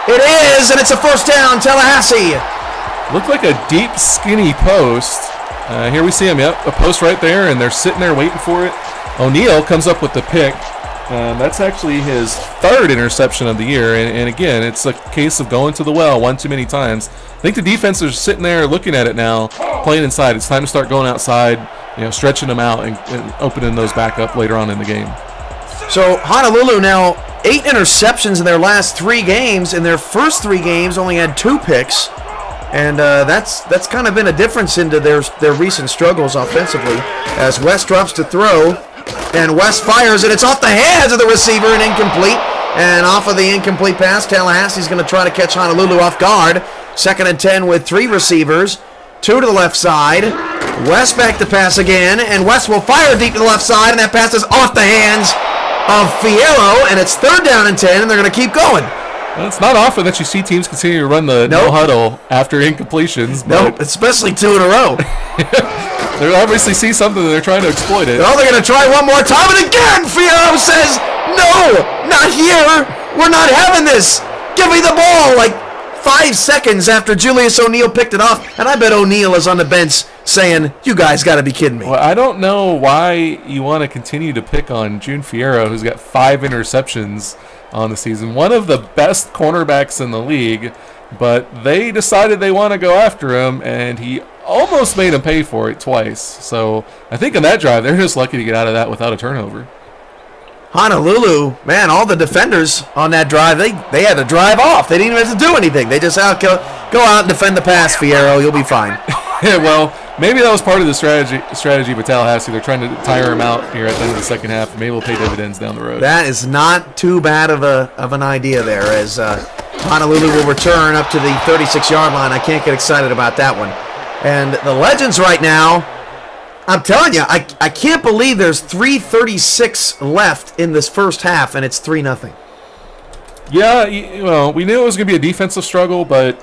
It is, and it's a first down, Tallahassee. Looked like a deep, skinny post. Here we see him, yep, a post right there, and they're sitting there waiting for it. O'Neill comes up with the pick. That's actually his 3rd interception of the year, and again, it's a case of going to the well one too many times. I think the defense is sitting there looking at it now, playing inside. It's time to start going outside, stretching them out and opening those back up later on in the game. So Honolulu now 8 interceptions in their last 3 games. In their first 3 games, only had 2 picks. And that's kind of been a difference into their recent struggles offensively. As West drops to throw, and West fires, and it's off the hands of the receiver and incomplete. And off of the incomplete pass, Tallahassee's going to try to catch Honolulu off guard. 2nd and 10 with 3 receivers, 2 to the left side. West back to pass again, and West will fire deep to the left side, and that pass is off the hands of Fierro, and it's 3rd down and 10, and they're going to keep going. Well, it's not often that you see teams continue to run the no huddle after incompletions. Nope, especially 2 in a row. They obviously see something and they're trying to exploit it. Oh, they're going to try one more time, and again, Fierro says, no, not here. We're not having this. Give me the ball. Like 5 seconds after Julius O'Neill picked it off, and I bet O'Neill is on the bench saying, you guys got to be kidding me. Well, I don't know why you want to continue to pick on June Fierro, who's got 5 interceptions on the season, one of the best cornerbacks in the league, but they decided they want to go after him, and he almost made him pay for it twice. So I think on that drive, they're just lucky to get out of that without a turnover. Honolulu, man, all the defenders on that drive, they had to drive off. They didn't even have to do anything. They just go out and defend the pass, Fierro. You'll be fine. Yeah, well, maybe that was part of the strategy with Tallahassee. They're trying to tire him out here at the end of the second half. Maybe we'll pay dividends down the road. That is not too bad of an idea there, as Honolulu will return up to the 36-yard line. I can't get excited about that one. And the Legends right now, I'm telling you, I can't believe there's 3:36 left in this first half, and it's 3-0. Yeah, well, we knew it was going to be a defensive struggle, but,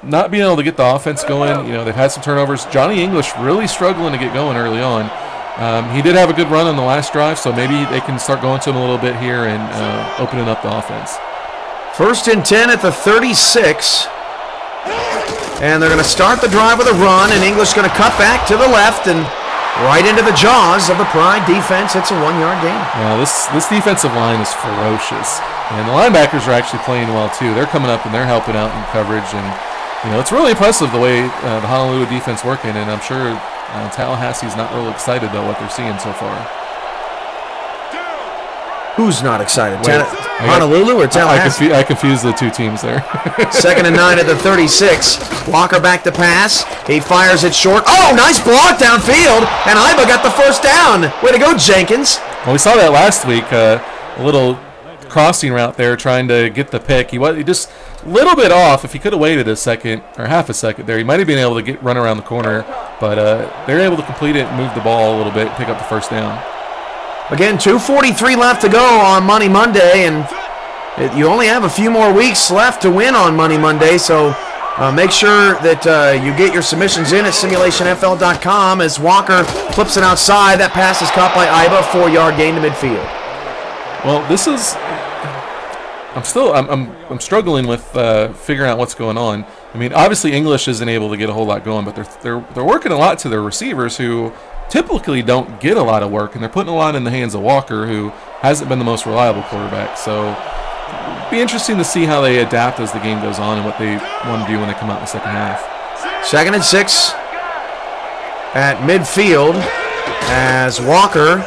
not being able to get the offense going, they've had some turnovers. Johnny English really struggling to get going early on. He did have a good run on the last drive, so maybe they can start going to him a little bit here and opening up the offense. 1st and 10 at the 36. And they're going to start the drive with a run, and English going to cut back to the left and right into the jaws of the Pride defense. It's a 1-yard gain. Yeah, this defensive line is ferocious. And the linebackers are actually playing well, too. They're coming up and they're helping out in coverage. And, it's really impressive the way the Honolulu defense working. And I'm sure Tallahassee's not real excited about what they're seeing so far. Who's not excited? Honolulu or Tallahassee? I confused the two teams there. 2nd and 9 at the 36. Walker back to pass. He fires it short. Oh, nice block downfield. And Iba got the first down. Way to go, Jenkins. Well, we saw that last week. A little crossing route there trying to get the pick. He just a little bit off. If he could have waited a second or half a second there, he might have been able to run around the corner. But they're able to complete it and move the ball a little bit, pick up the first down. Again, 2:43 left to go on Money Monday, and you only have a few more weeks left to win on Money Monday, so make sure that you get your submissions in at simulationfl.com as Walker flips it outside. That pass is caught by Iba, 4-yard gain to midfield. Well, this is I'm struggling with figuring out what's going on. I mean, obviously English isn't able to get a whole lot going, but they're working a lot to their receivers who typically don't get a lot of work, and they're putting a lot in the hands of Walker, who hasn't been the most reliable quarterback. So it'll be interesting to see how they adapt as the game goes on and what they want to do when they come out in the second half. 2nd and 6 at midfield. as Walker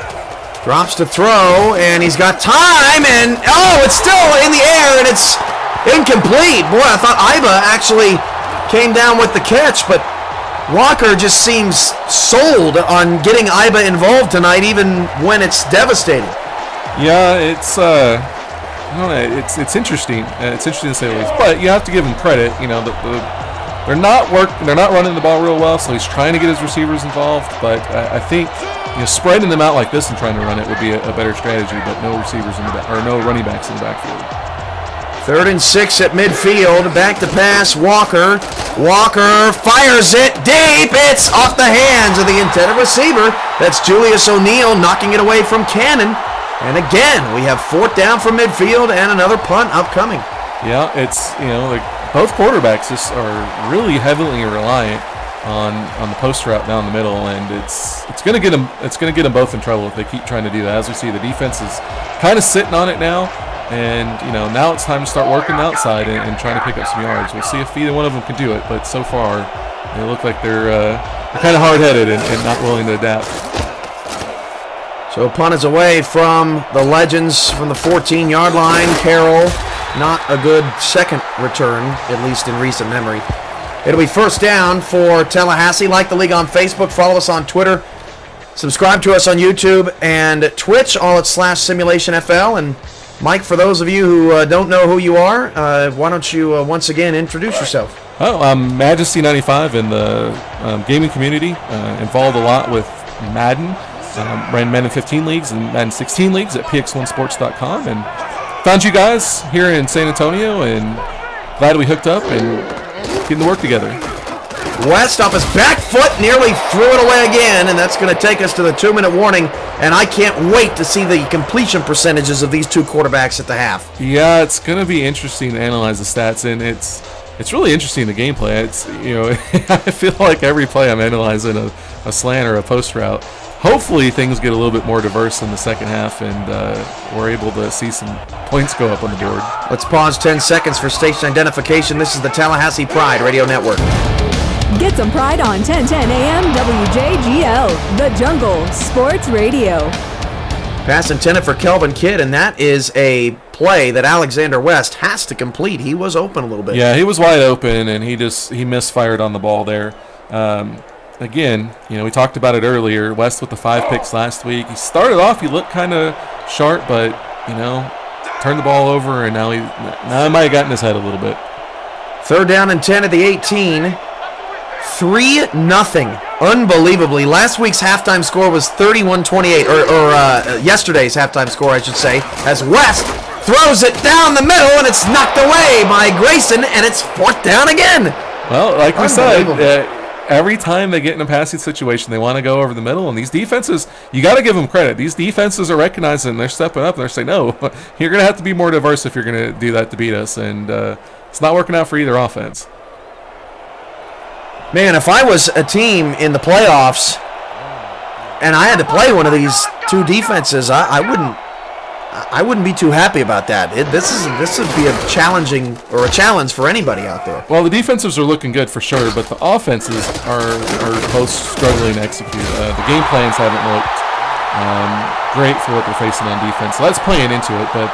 drops to throw, and he's got time, and oh, it's still in the air, and it's incomplete. Boy, I thought Iba actually came down with the catch, but Walker just seems sold on getting Iba involved tonight, even when it's devastating. Yeah, it's I don't know, it's interesting. It's interesting to say the least. But you have to give him credit. You know, they're not running the ball real well, so he's trying to get his receivers involved. But I think spreading them out like this and trying to run it would be a better strategy. But no receivers in the back, or no running backs in the backfield. 3rd and 6 at midfield. Back to pass. Walker. Walker fires it deep. It's off the hands of the intended receiver. That's Julius O'Neal knocking it away from Cannon. And again, we have 4th down from midfield and another punt upcoming. Yeah, it's like both quarterbacks just are really heavily reliant on the post route down the middle, and it's going to get them. It's going to get them both in trouble if they keep trying to do that. As we see, the defense is kind of sitting on it now. And, now it's time to start working outside and trying to pick up some yards. We'll see if either one of them can do it. But so far, they look like they're kind of hard-headed and not willing to adapt. So punt is away from the Legends from the 14-yard line. Carroll, not a good second return, at least in recent memory. It'll be 1st down for Tallahassee. Like the league on Facebook. Follow us on Twitter. Subscribe to us on YouTube and Twitch, all at /SimulationFL. And Mike, for those of you who don't know who you are, why don't you once again introduce yourself? Oh, I'm Majesty95 in the gaming community. Involved a lot with Madden. Ran Madden 15 leagues and Madden 16 leagues at px1sports.com. And found you guys here in San Antonio, and glad we hooked up and getting to work together. West off his back foot, nearly threw it away again, and that's going to take us to the 2-minute warning, and I can't wait to see the completion percentages of these two quarterbacks at the half. Yeah, it's going to be interesting to analyze the stats, and it's really interesting, the gameplay. It's I feel like every play I'm analyzing a slant or a post route. Hopefully things get a little bit more diverse in the second half, and we're able to see some points go up on the board. Let's pause 10 seconds for station identification. This is the Tallahassee Pride Radio Network. Get some pride on 1010 AM WJGL, The Jungle Sports Radio. Pass intended for Kelvin Kidd, and that is a play that Alexander West has to complete. He was open a little bit. Yeah, he was wide open, and he misfired on the ball there. Again, we talked about it earlier. West with the 5 picks last week. He started off, he looked kind of sharp, but turned the ball over, and now he might have gotten his head a little bit. 3rd down and 10 at the 18. 3-0. Unbelievably. Last week's halftime score was 31-28, or yesterday's halftime score, I should say, as West throws it down the middle, and it's knocked away by Grayson, and it's 4th down again. Well, like we said, every time they get in a passing situation, they want to go over the middle, and these defenses, you got to give them credit. These defenses are recognizing, they're stepping up, and they're saying, no, you're going to have to be more diverse if you're going to do that to beat us, and it's not working out for either offense. Man, if I was a team in the playoffs and I had to play one of these two defenses, I wouldn't be too happy about that. This would be a challenge for anybody out there. Well, the defensives are looking good for sure, but the offenses are both struggling to execute. The game plans haven't looked great for what they're facing on defense. So that's playing into it, but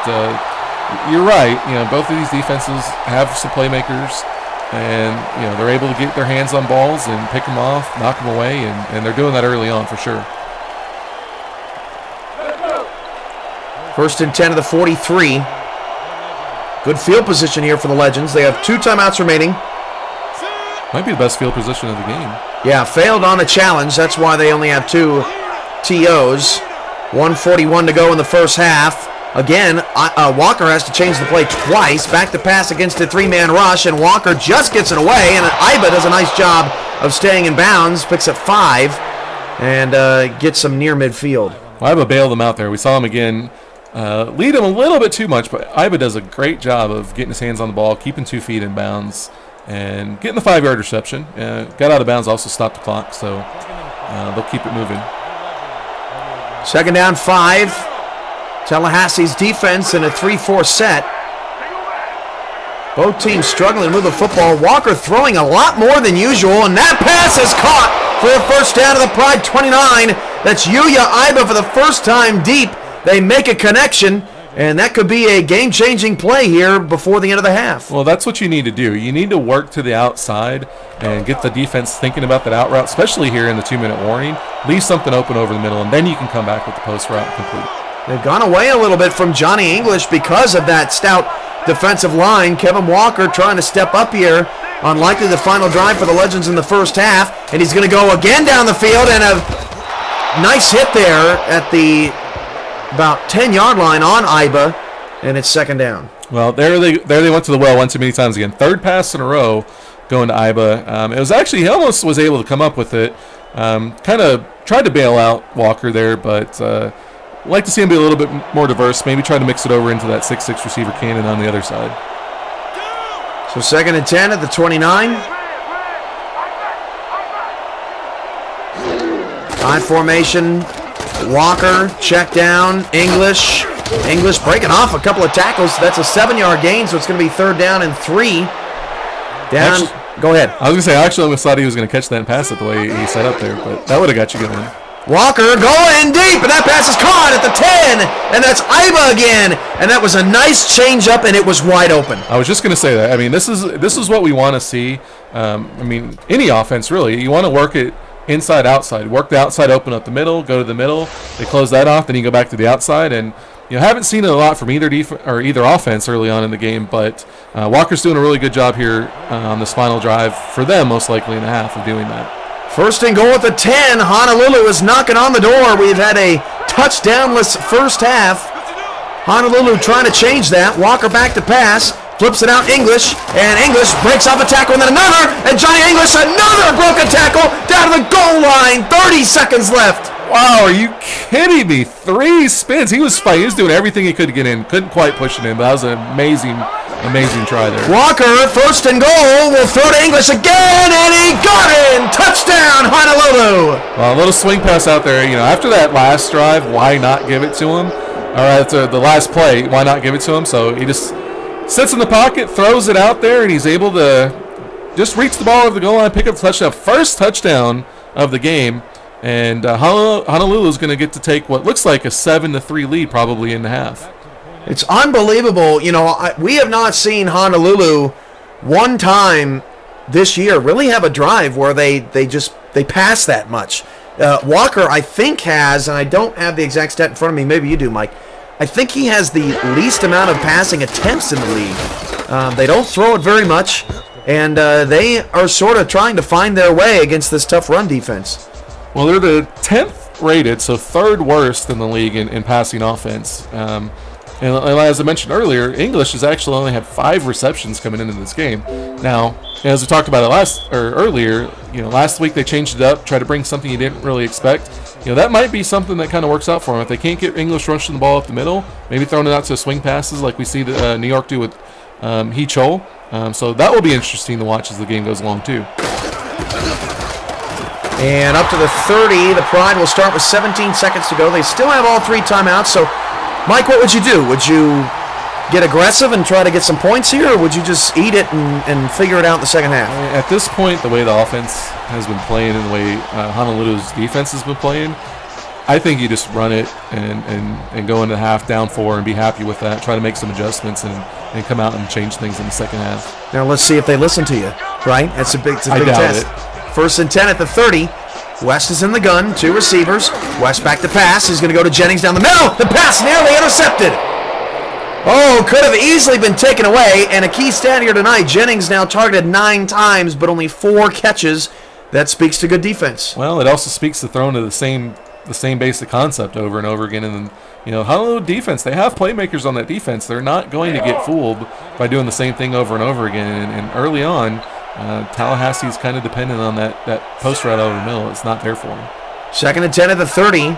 you're right. Both of these defenses have some playmakers. And, they're able to get their hands on balls and pick them off, knock them away, and they're doing that early on for sure. 1st and 10 of the 43. Good field position here for the Legends. They have 2 timeouts remaining. Might be the best field position of the game. Yeah, failed on a challenge. That's why they only have 2 TOs. 1:41 to go in the first half. Again, Walker has to change the play twice. Back to pass against a 3-man rush, and Walker just gets it away, and Iba does a nice job of staying in bounds, picks up 5, and gets some near midfield. Well, Iba bailed him out there. We saw him again lead him a little bit too much, but Iba does a great job of getting his hands on the ball, keeping 2 feet in bounds, and getting the 5-yard reception. Got out of bounds, also stopped the clock, so they'll keep it moving. 2nd down, 5. Tallahassee's defense in a 3-4 set. Both teams struggling with the football. Walker throwing a lot more than usual, and that pass is caught for a 1st down to the Pride 29, That's Yuya Iba for the first time deep. They make a connection, and that could be a game-changing play here before the end of the half. Well, that's what you need to do. You need to work to the outside and get the defense thinking about that out route, especially here in the 2-minute warning. Leave something open over the middle, and then you can come back with the post route complete. They've gone away a little bit from Johnny English because of that stout defensive line. Kevin Walker trying to step up here on likely the final drive for the Legends in the first half, and he's going to go again down the field, and a nice hit there at the about 10-yard line on Iba, and it's second down. Well, there they went to the well one too many times again. Third pass in a row going to Iba. It was actually, he almost was able to come up with it. Kind of tried to bail out Walker there, but like to see him be a little bit more diverse. Maybe try to mix it over into that 6'6" receiver cannon on the other side. So second and 10 at the 29. I formation. Walker, check down. English breaking off a couple of tackles. That's a 7-yard gain, so it's going to be third down and 3. Down. Go ahead. I was going to say, I actually almost thought he was going to catch that and pass it the way he set up there, but that would have got you going. Walker going deep, and that pass is caught at the 10, and that's Iba again, and that was a nice change up, and it was wide open. I was just going to say that. I mean, this is what we want to see. I mean, any offense really. You want to work it inside, outside. Work the outside, open up the middle, go to the middle. They close that off, then you go back to the outside, and haven't seen it a lot from either offense early on in the game, but Walker's doing a really good job here on this final drive for them, most likely in the half, of doing that. First and goal at the 10. Honolulu is knocking on the door. We've had a touchdownless first half. Honolulu trying to change that. Walker back to pass. Flips it out English. And English breaks off a tackle and then another. And Johnny English, another broken tackle down to the goal line. 30 seconds left. Wow, are you kidding me? 3 spins. He was fighting. He was doing everything he could to get in. Couldn't quite push it in, but that was an amazing try there. Walker, first and goal, will throw to English again, and he got in! Touchdown, Honolulu! Well, a little swing pass out there. After that last drive, why not give it to him? All right, the last play, why not give it to him? So he just sits in the pocket, throws it out there, and he's able to just reach the ball over the goal line, pick up the touchdown. First touchdown of the game, and Honolulu is going to get to take what looks like a 7-3 lead probably in the half. It's unbelievable. We have not seen Honolulu one time this year really have a drive where they pass that much. Walker, I think, has, and I don't have the exact stat in front of me. Maybe you do, Mike. I think he has the least amount of passing attempts in the league. They don't throw it very much, and they are sort of trying to find their way against this tough run defense. Well, they're the 10th rated, so 3rd worst in the league in passing offense. And as I mentioned earlier, English has actually only had 5 receptions coming into this game. Now, as we talked about it earlier, last week they changed it up, tried to bring something you didn't really expect. That might be something that kind of works out for them. If they can't get English rushing the ball up the middle, maybe throwing it out to swing passes like we see New York do with Hee Chol. So that will be interesting to watch as the game goes along too. And up to the 30, the Pride will start with 17 seconds to go. They still have all 3 timeouts, so Mike, what would you do? Would you get aggressive and try to get some points here, or would you just eat it and figure it out in the second half? At this point, the way the offense has been playing and the way Honolulu's defense has been playing, I think you just run it and go into half down 4 and be happy with that. Try to make some adjustments and come out and change things in the second half. Now let's see if they listen to you, right? That's a big test. I doubt it. First and 10 at the 30. West is in the gun, 2 receivers. West back to pass. He's going to go to Jennings down the middle. The pass nearly intercepted. Oh, could have easily been taken away. And a key stat here tonight, Jennings now targeted 9 times, but only 4 catches. That speaks to good defense. Well, it also speaks to throwing to the same basic concept over and over again. And Honolulu defense, they have playmakers on that defense. They're not going to get fooled by doing the same thing over and over again. And early on, Tallahassee's kind of dependent on that post route over the middle. It's not there for him. Second and 10 at the 30.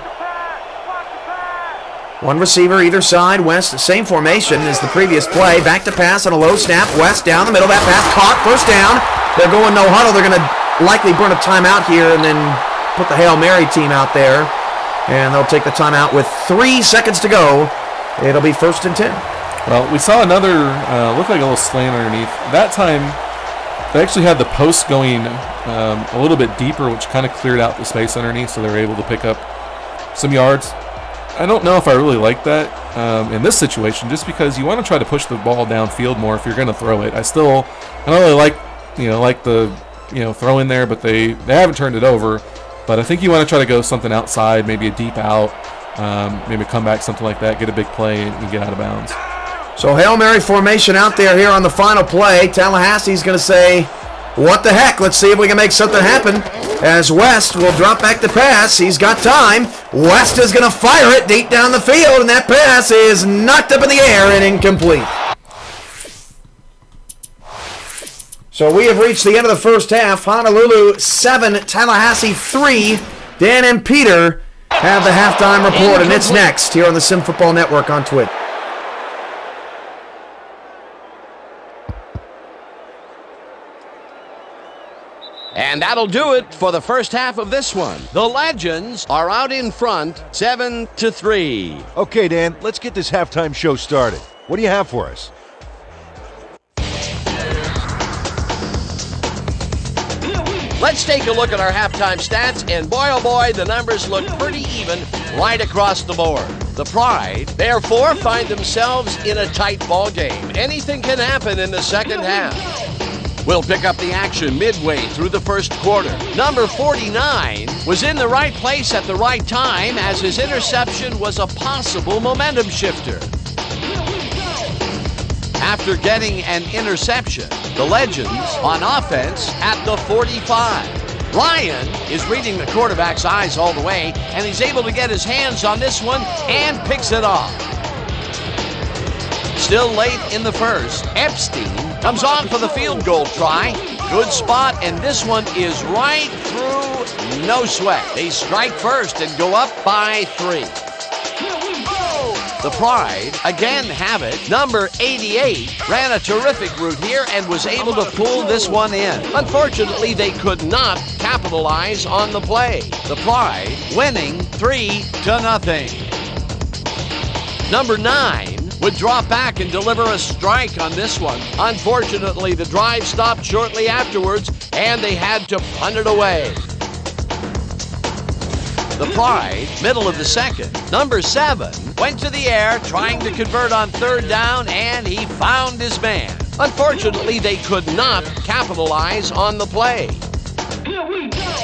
1 receiver either side. West, same formation as the previous play. Back to pass on a low snap. West down the middle. That pass caught. First down. They're going no huddle. They're going to likely burn a timeout here and then put the Hail Mary team out there. And they'll take the timeout with 3 seconds to go. It'll be first and 10. Well, we saw another, looked like a little slant underneath. That time, they actually had the post going a little bit deeper, which kind of cleared out the space underneath, so they were able to pick up some yards. I don't know if I really like that in this situation, just because you want to try to push the ball downfield more if you're going to throw it. I don't really like the throw in there, but they haven't turned it over. But I think you want to try to go something outside, maybe a deep out, maybe a comeback, something like that, get a big play and get out of bounds. So Hail Mary formation out there here on the final play. Tallahassee's going to say, what the heck? Let's see if we can make something happen. As West will drop back the pass. He's got time. West is going to fire it deep down the field, and that pass is knocked up in the air and incomplete. So we have reached the end of the first half. Honolulu 7, Tallahassee 3. Dan and Peter have the halftime report, and it's next here on the Sim Football Network on Twitch. And that'll do it for the first half of this one. The Legends are out in front, 7-3. Okay, Dan, let's get this halftime show started. What do you have for us? Let's take a look at our halftime stats, and boy oh boy, the numbers look pretty even right across the board. The Pride, therefore, find themselves in a tight ball game. Anything can happen in the second half. We'll pick up the action midway through the first quarter. Number 49 was in the right place at the right time, as his interception was a possible momentum shifter. After getting an interception, the Legends on offense at the 45. Ryan is reading the quarterback's eyes all the way, and he's able to get his hands on this one and picks it off. Still late in the first, Epstein comes on for the field goal try. Good spot, and this one is right through, no sweat. They strike first and go up by 3. The Pride again have it. Number 88 ran a terrific route here and was able to pull this one in. Unfortunately, they could not capitalize on the play. The Pride winning 3-0. Number 9 would drop back and deliver a strike on this one. Unfortunately, the drive stopped shortly afterwards, and they had to punt it away. The Pride, middle of the second. Number 7 went to the air trying to convert on third down, and he found his man. Unfortunately, they could not capitalize on the play.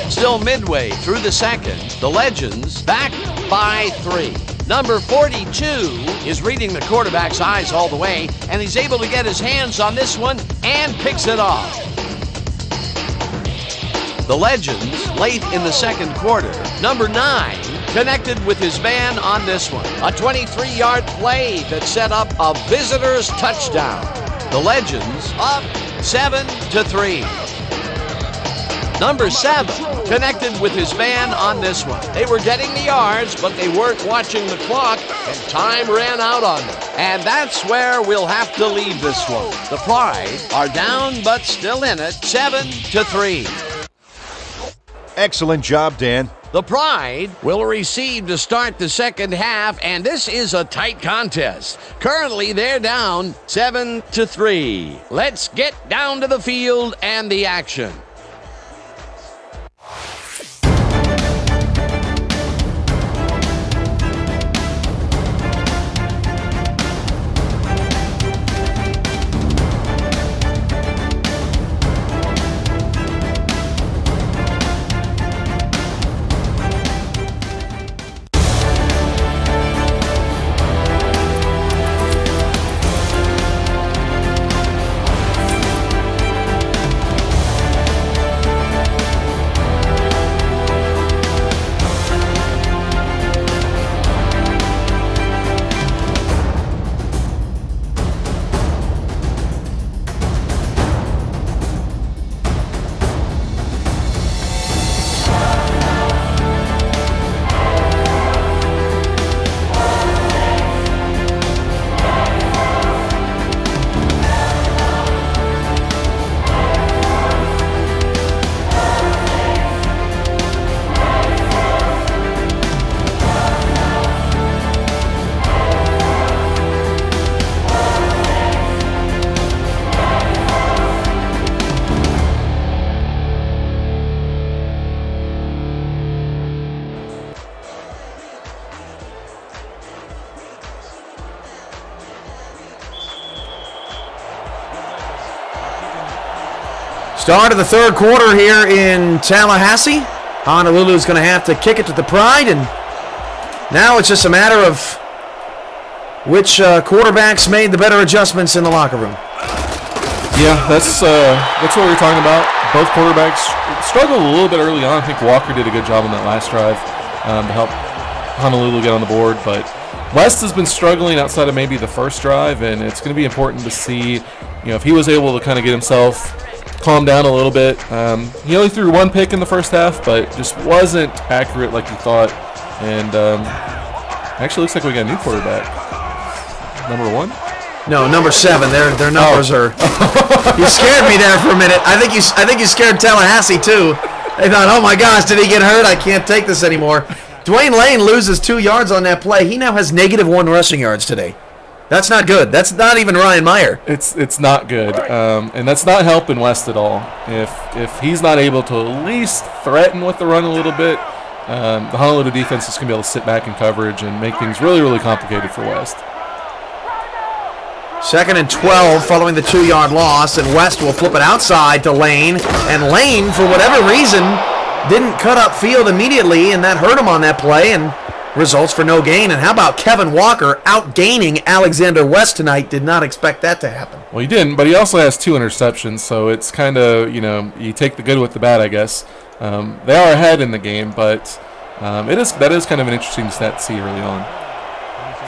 Still midway through the second, the Legends back by 3. Number 42 is reading the quarterback's eyes all the way, and he's able to get his hands on this one and picks it off. The Legends, late in the second quarter, number 9 connected with his man on this one. A 23-yard play that set up a visitor's touchdown. The Legends up 7-3. Number 7 connected with his man on this one. They were getting the yards, but they weren't watching the clock, and time ran out on them. And that's where we'll have to leave this one. The Pride are down, but still in it, 7-3. Excellent job, Dan. The Pride will receive to start the second half, and this is a tight contest. Currently, they're down 7-3. Let's get down to the field and the action. Start of the third quarter here in Tallahassee. Honolulu's going to have to kick it to the Pride, and now it's just a matter of which quarterbacks made the better adjustments in the locker room. Yeah, that's what we were talking about. Both quarterbacks struggled a little bit early on. I think Walker did a good job on that last drive to help Honolulu get on the board, but West has been struggling outside of maybe the first drive, and it's going to be important to see, if he was able to kind of get himself calmed down a little bit. He only threw one pick in the first half, but just wasn't accurate like he thought. And actually, looks like we got a new quarterback. Number 1. No, number 7. Their numbers are. You scared me there for a minute. I think you scared Tallahassee too. They thought, oh my gosh, did he get hurt? I can't take this anymore. Dwayne Lane loses 2 yards on that play. He now has -1 rushing yards today. That's not good. That's not even Ryan Meyer. It's not good, and that's not helping West at all. If he's not able to at least threaten with the run a little bit, the Honolulu defense is going to be able to sit back in coverage and make things really, really complicated for West. 2nd and 12 following the 2-yard loss, and West will flip it outside to Lane. And Lane, for whatever reason, didn't cut up field immediately, and that hurt him on that play, and results for no gain. And how about Kevin Walker outgaining Alexander West tonight? Did not expect that to happen. Well, he didn't, but he also has 2 interceptions, so it's kind of, you take the good with the bad, I guess. They are ahead in the game, but that is kind of an interesting stat to see early on.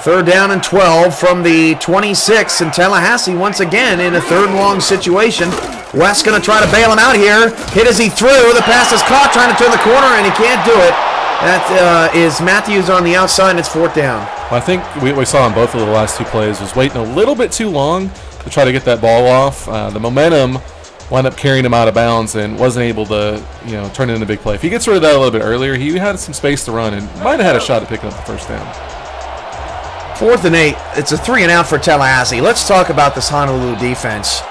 3rd down and 12 from the 26, and Tallahassee once again in a 3rd and long situation. West going to try to bail him out here. Hit as he threw. The pass is caught, trying to turn the corner, and he can't do it. That is Matthews on the outside, and it's 4th down. Well, I think we saw in both of the last 2 plays was waiting a little bit too long to try to get that ball off. The momentum wound up carrying him out of bounds and wasn't able to turn it into a big play. If he gets rid of that a little bit earlier, he had some space to run and might have had a shot at picking up the 1st down. 4th and 8. It's a 3 and out for Tallahassee. Let's talk about this Honolulu defense.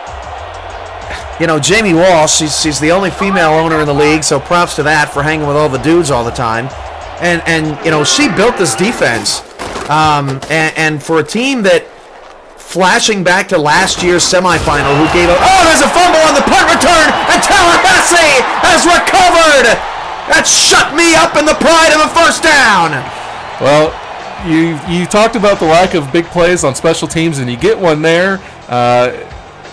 Jamie Walsh, she's the only female owner in the league, so props to that for hanging with all the dudes all the time. And she built this defense. And for a team that, flashing back to last year's semifinal, who gave up, there's a fumble on the punt return, and Tallahassee has recovered. That shut me up in the pride of a 1st down. Well, you talked about the lack of big plays on special teams, and you get one there.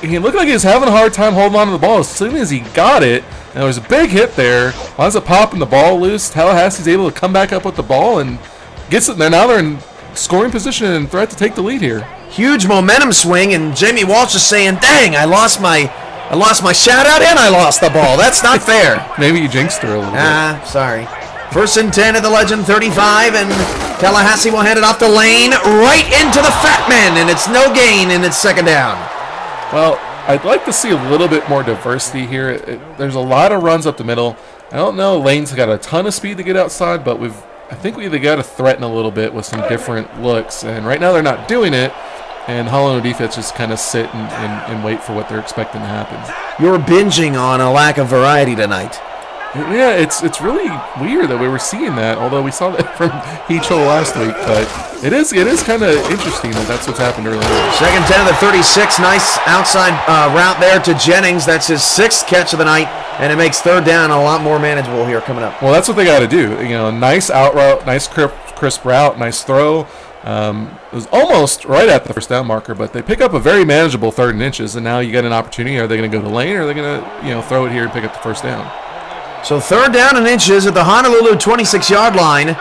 He looked like he was having a hard time holding on to the ball. As soon as he got it, and there was a big hit there, winds up popping the ball loose. Tallahassee's able to come back up with the ball and gets it there. Now they're in scoring position and threat to take the lead here. Huge momentum swing, and Jamie Walsh is saying, dang, I lost my shout-out and I lost the ball. That's not fair. Maybe you jinxed her a little bit. Sorry. 1st and 10 at the Legend 35, and Tallahassee will hand it off to Lane right into the Fat Man, and it's no gain, and it's 2nd down. Well, I'd like to see a little bit more diversity here. There's a lot of runs up the middle. I don't know, Lane's got a ton of speed to get outside, but I think we either got to threaten a little bit with some different looks, and right now they're not doing it, and Honolulu defense just kind of sit and wait for what they're expecting to happen. You're binging on a lack of variety tonight. Yeah, it's really weird that we were seeing that, although we saw that from Heechul last week, but it is kind of interesting that that's what's happened earlier. 2nd 10 of the 36, nice outside route there to Jennings. That's his 6th catch of the night, and it makes 3rd down a lot more manageable here coming up. Well, that's what they got to do. Nice out route, nice crisp route, nice throw. It was almost right at the 1st down marker, but they pick up a very manageable 3rd and inches, and now you get an opportunity. Are they going to go to Lane, or are they going to throw it here and pick up the 1st down? So 3rd down and inches at the Honolulu 26-yard line.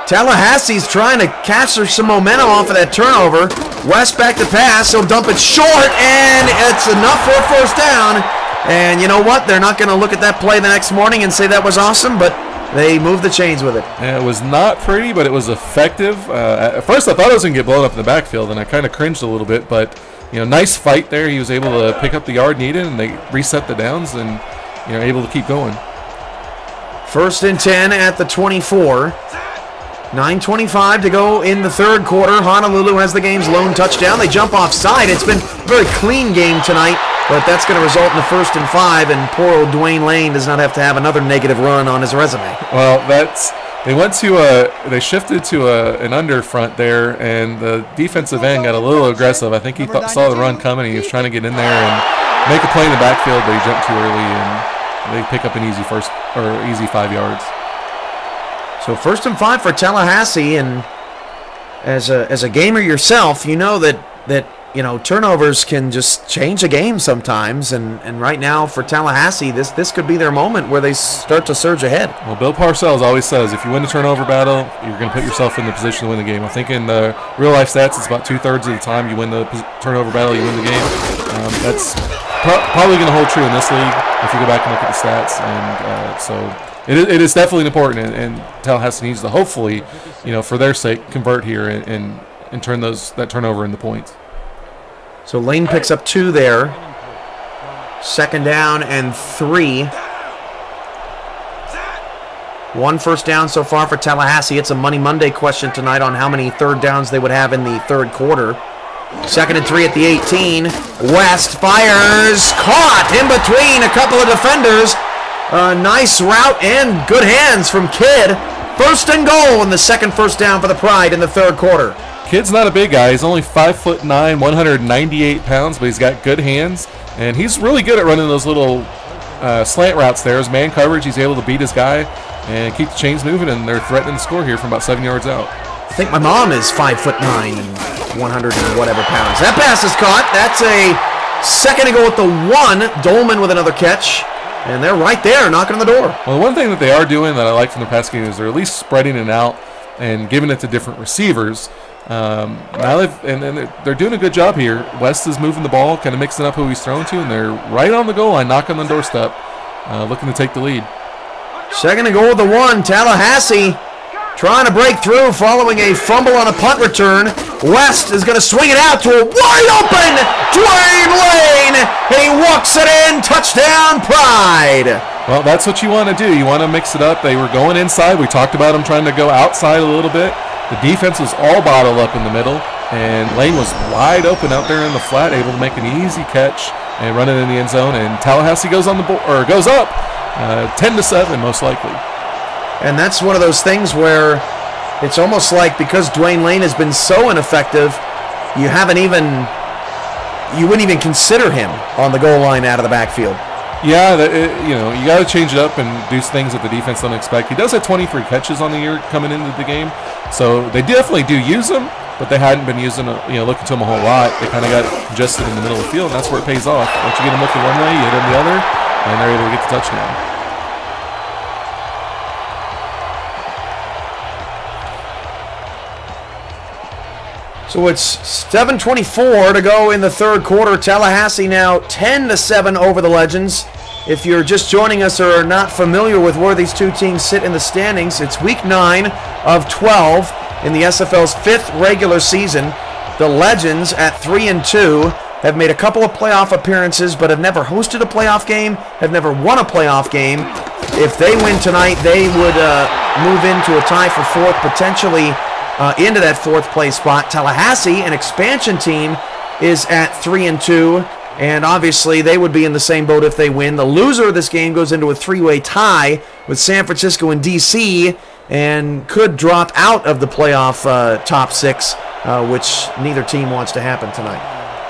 Tallahassee's trying to capture some momentum off of that turnover. West back to pass. He'll dump it short, and it's enough for a 1st down. And you know what? They're not going to look at that play the next morning and say that was awesome, but they moved the chains with it. And it was not pretty, but it was effective. At first, I thought it was going to get blown up in the backfield, and I kind of cringed a little bit. But nice fight there. He was able to pick up the yard needed, and they reset the downs and able to keep going. 1st and 10 at the 24. 9:25 to go in the 3rd quarter. Honolulu has the game's lone touchdown. They jump offside. It's been a very clean game tonight, but that's going to result in a 1st and 5, and poor old Dwayne Lane does not have to have another negative run on his resume. Well, they shifted to an under front there, and the defensive end got a little aggressive. I think he saw the run coming, and he was trying to get in there, and make a play in the backfield, they jump too early and they pick up an easy 5 yards. So 1st and 5 for Tallahassee, and as a gamer yourself, you know that turnovers can just change a game sometimes, and right now for Tallahassee, this could be their moment where they start to surge ahead. Well, Bill Parcells always says if you win the turnover battle, you're going to put yourself in the position to win the game. I think in the real life stats, it's about 2/3 of the time you win the turnover battle, you win the game. That's probably going to hold true in this league if you go back and look at the stats, and so it is definitely important, and Tallahassee needs to hopefully, for their sake, convert here and turn that turnover into points. So Lane picks up 2 there. 2nd down and 3. 1 first down so far for Tallahassee. It's a Money Monday question tonight on how many 3rd downs they would have in the 3rd quarter. 2nd and 3 at the 18. West fires. Caught in between a couple of defenders. Nice route and good hands from Kidd. 1st and goal in the 2nd first down for the Pride in the 3rd quarter. Kidd's not a big guy. He's only 5'9", 198 pounds, but he's got good hands, and he's really good at running those little slant routes there. His man coverage, he's able to beat his guy and keep the chains moving, and they're threatening to score here from about 7 yards out. I think my mom is 5'9" and 100 and whatever pounds. That pass is caught. That's a 2nd and goal at the 1. Dolman with another catch. And they're right there, knocking on the door. Well, one thing that they are doing that I like from the pass game is they're at least spreading it out and giving it to different receivers. Now they're doing a good job here. West is moving the ball, kind of mixing up who he's thrown to, and they're right on the goal line, knocking on the doorstep, looking to take the lead. 2nd and goal at the 1. Tallahassee trying to break through following a fumble on a punt return. West is going to swing it out to a wide open Dwayne Lane. He walks it in. Touchdown, Pride. Well, that's what you want to do. You want to mix it up. They were going inside. We talked about them trying to go outside a little bit. The defense was all bottled up in the middle, and Lane was wide open out there in the flat, able to make an easy catch and run it in the end zone. And Tallahassee goes on the goes up 10-7, most likely. And that's one of those things where it's almost like because Dwayne Lane has been so ineffective, you wouldn't even consider him on the goal line out of the backfield. Yeah, you got to change it up and do things that the defense don't expect. He does have 23 catches on the year coming into the game, so they definitely do use him, but they hadn't been using, looking to him a whole lot. They kind of got congested in the middle of the field, and that's where it pays off. Once you get him looking one way, you hit him the other, and they're able to get the touchdown. So it's 7:24 to go in the 3rd quarter. Tallahassee now 10-7 over the Legends. If you're just joining us or are not familiar with where these two teams sit in the standings, it's week 9 of 12 in the SFL's 5th regular season. The Legends at 3-2 have made a couple of playoff appearances but have never hosted a playoff game, have never won a playoff game. If they win tonight, they would move into a tie for 4th, potentially into that 4th place spot. Tallahassee, an expansion team, is at 3-2, and obviously they would be in the same boat if they win. The loser of this game goes into a 3-way tie with San Francisco and DC, and could drop out of the playoff top 6, which neither team wants to happen tonight.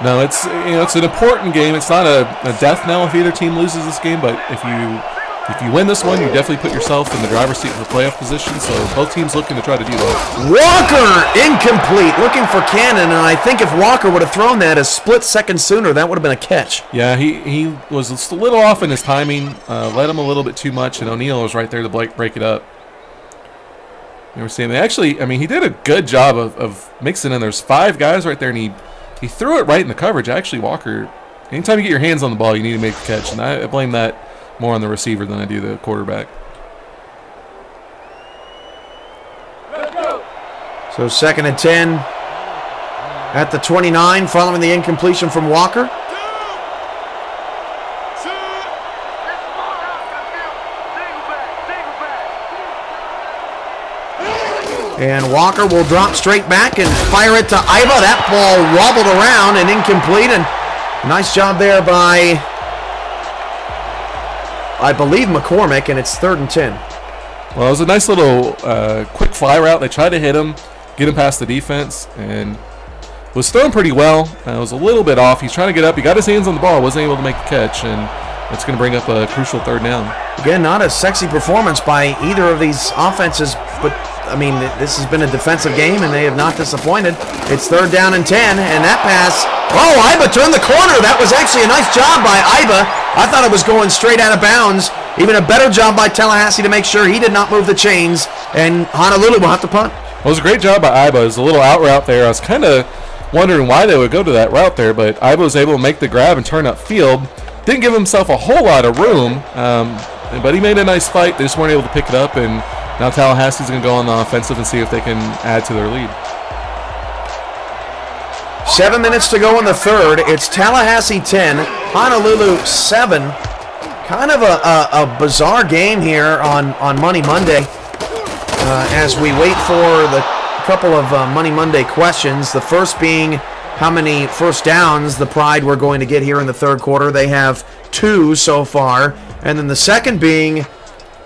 No, it's an important game. It's not a death knell if either team loses this game, but if you win this one, you definitely put yourself in the driver's seat for playoff position, so both teams looking to try to do that. Walker, incomplete, looking for Cannon, and I think if Walker would have thrown that a split second sooner, that would have been a catch. Yeah, he was just a little off in his timing, led him a little bit too much, and O'Neal was right there to break it up. You were seeing, he did a good job of mixing in. There's 5 guys right there, and he threw it right in the coverage. Actually, Walker, anytime you get your hands on the ball, you need to make the catch, and I blame that more on the receiver than I do the quarterback. So 2nd and 10 at the 29 following the incompletion from Walker. And Walker will drop straight back and fire it to Iva. That ball wobbled around and incomplete. And nice job there by, I believe, McCormick, and it's 3rd and 10. Well, it was a nice little quick fly route. They tried to hit him, get him past the defense, and was throwing pretty well. Was a little bit off. He's trying to get up. He got his hands on the ball. Wasn't able to make the catch, and that's going to bring up a crucial third down. Again, not a sexy performance by either of these offenses, but, I mean, this has been a defensive game, and they have not disappointed. It's 3rd down and 10, and that pass, oh, Iba turned the corner. That was actually a nice job by Iba. I thought it was going straight out of bounds. Even a better job by Tallahassee to make sure he did not move the chains, and Honolulu will have to punt. Well, it was a great job by Iba. It was a little out route there. I was kind of wondering why they would go to that route there, but Iba was able to make the grab and turn upfield. Didn't give himself a whole lot of room, but he made a nice fight. They just weren't able to pick it up, and now Tallahassee's going to go on the offensive and see if they can add to their lead. 7 minutes to go in the third. It's Tallahassee 10, Honolulu 7. Kind of a bizarre game here on Money Monday as we wait for the couple of Money Monday questions. The first being how many first downs the Pride were going to get here in the third quarter. They have 2 so far. And then the second being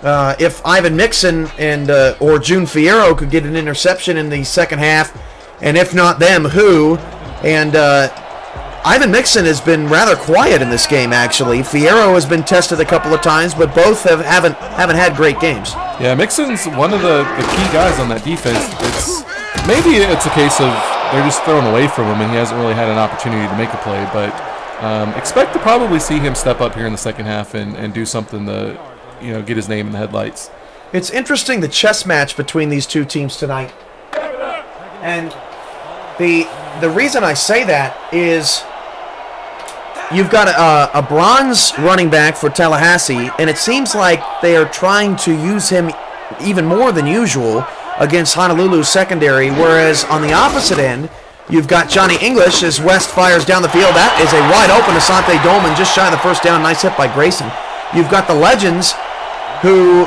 if Ivan Mixon and or June Fierro could get an interception in the second half, and if not them, who? And Ivan Mixon has been rather quiet in this game, actually. Fierro has been tested a couple of times, but both haven't had great games. Yeah, Mixon's one of the key guys on that defense. Maybe it's a case of they're just throwing away from him, and he hasn't really had an opportunity to make a play. But expect to probably see him step up here in the second half and do something to, get his name in the headlights. It's interesting, the chess match between these two teams tonight. And the reason I say that is you've got a bronze running back for Tallahassee, and it seems like they are trying to use him even more than usual against Honolulu's secondary, whereas on the opposite end, you've got Johnny English as West fires down the field. That is a wide open Asante Dolman, just shy of the first down. Nice hit by Grayson. You've got the Legends, who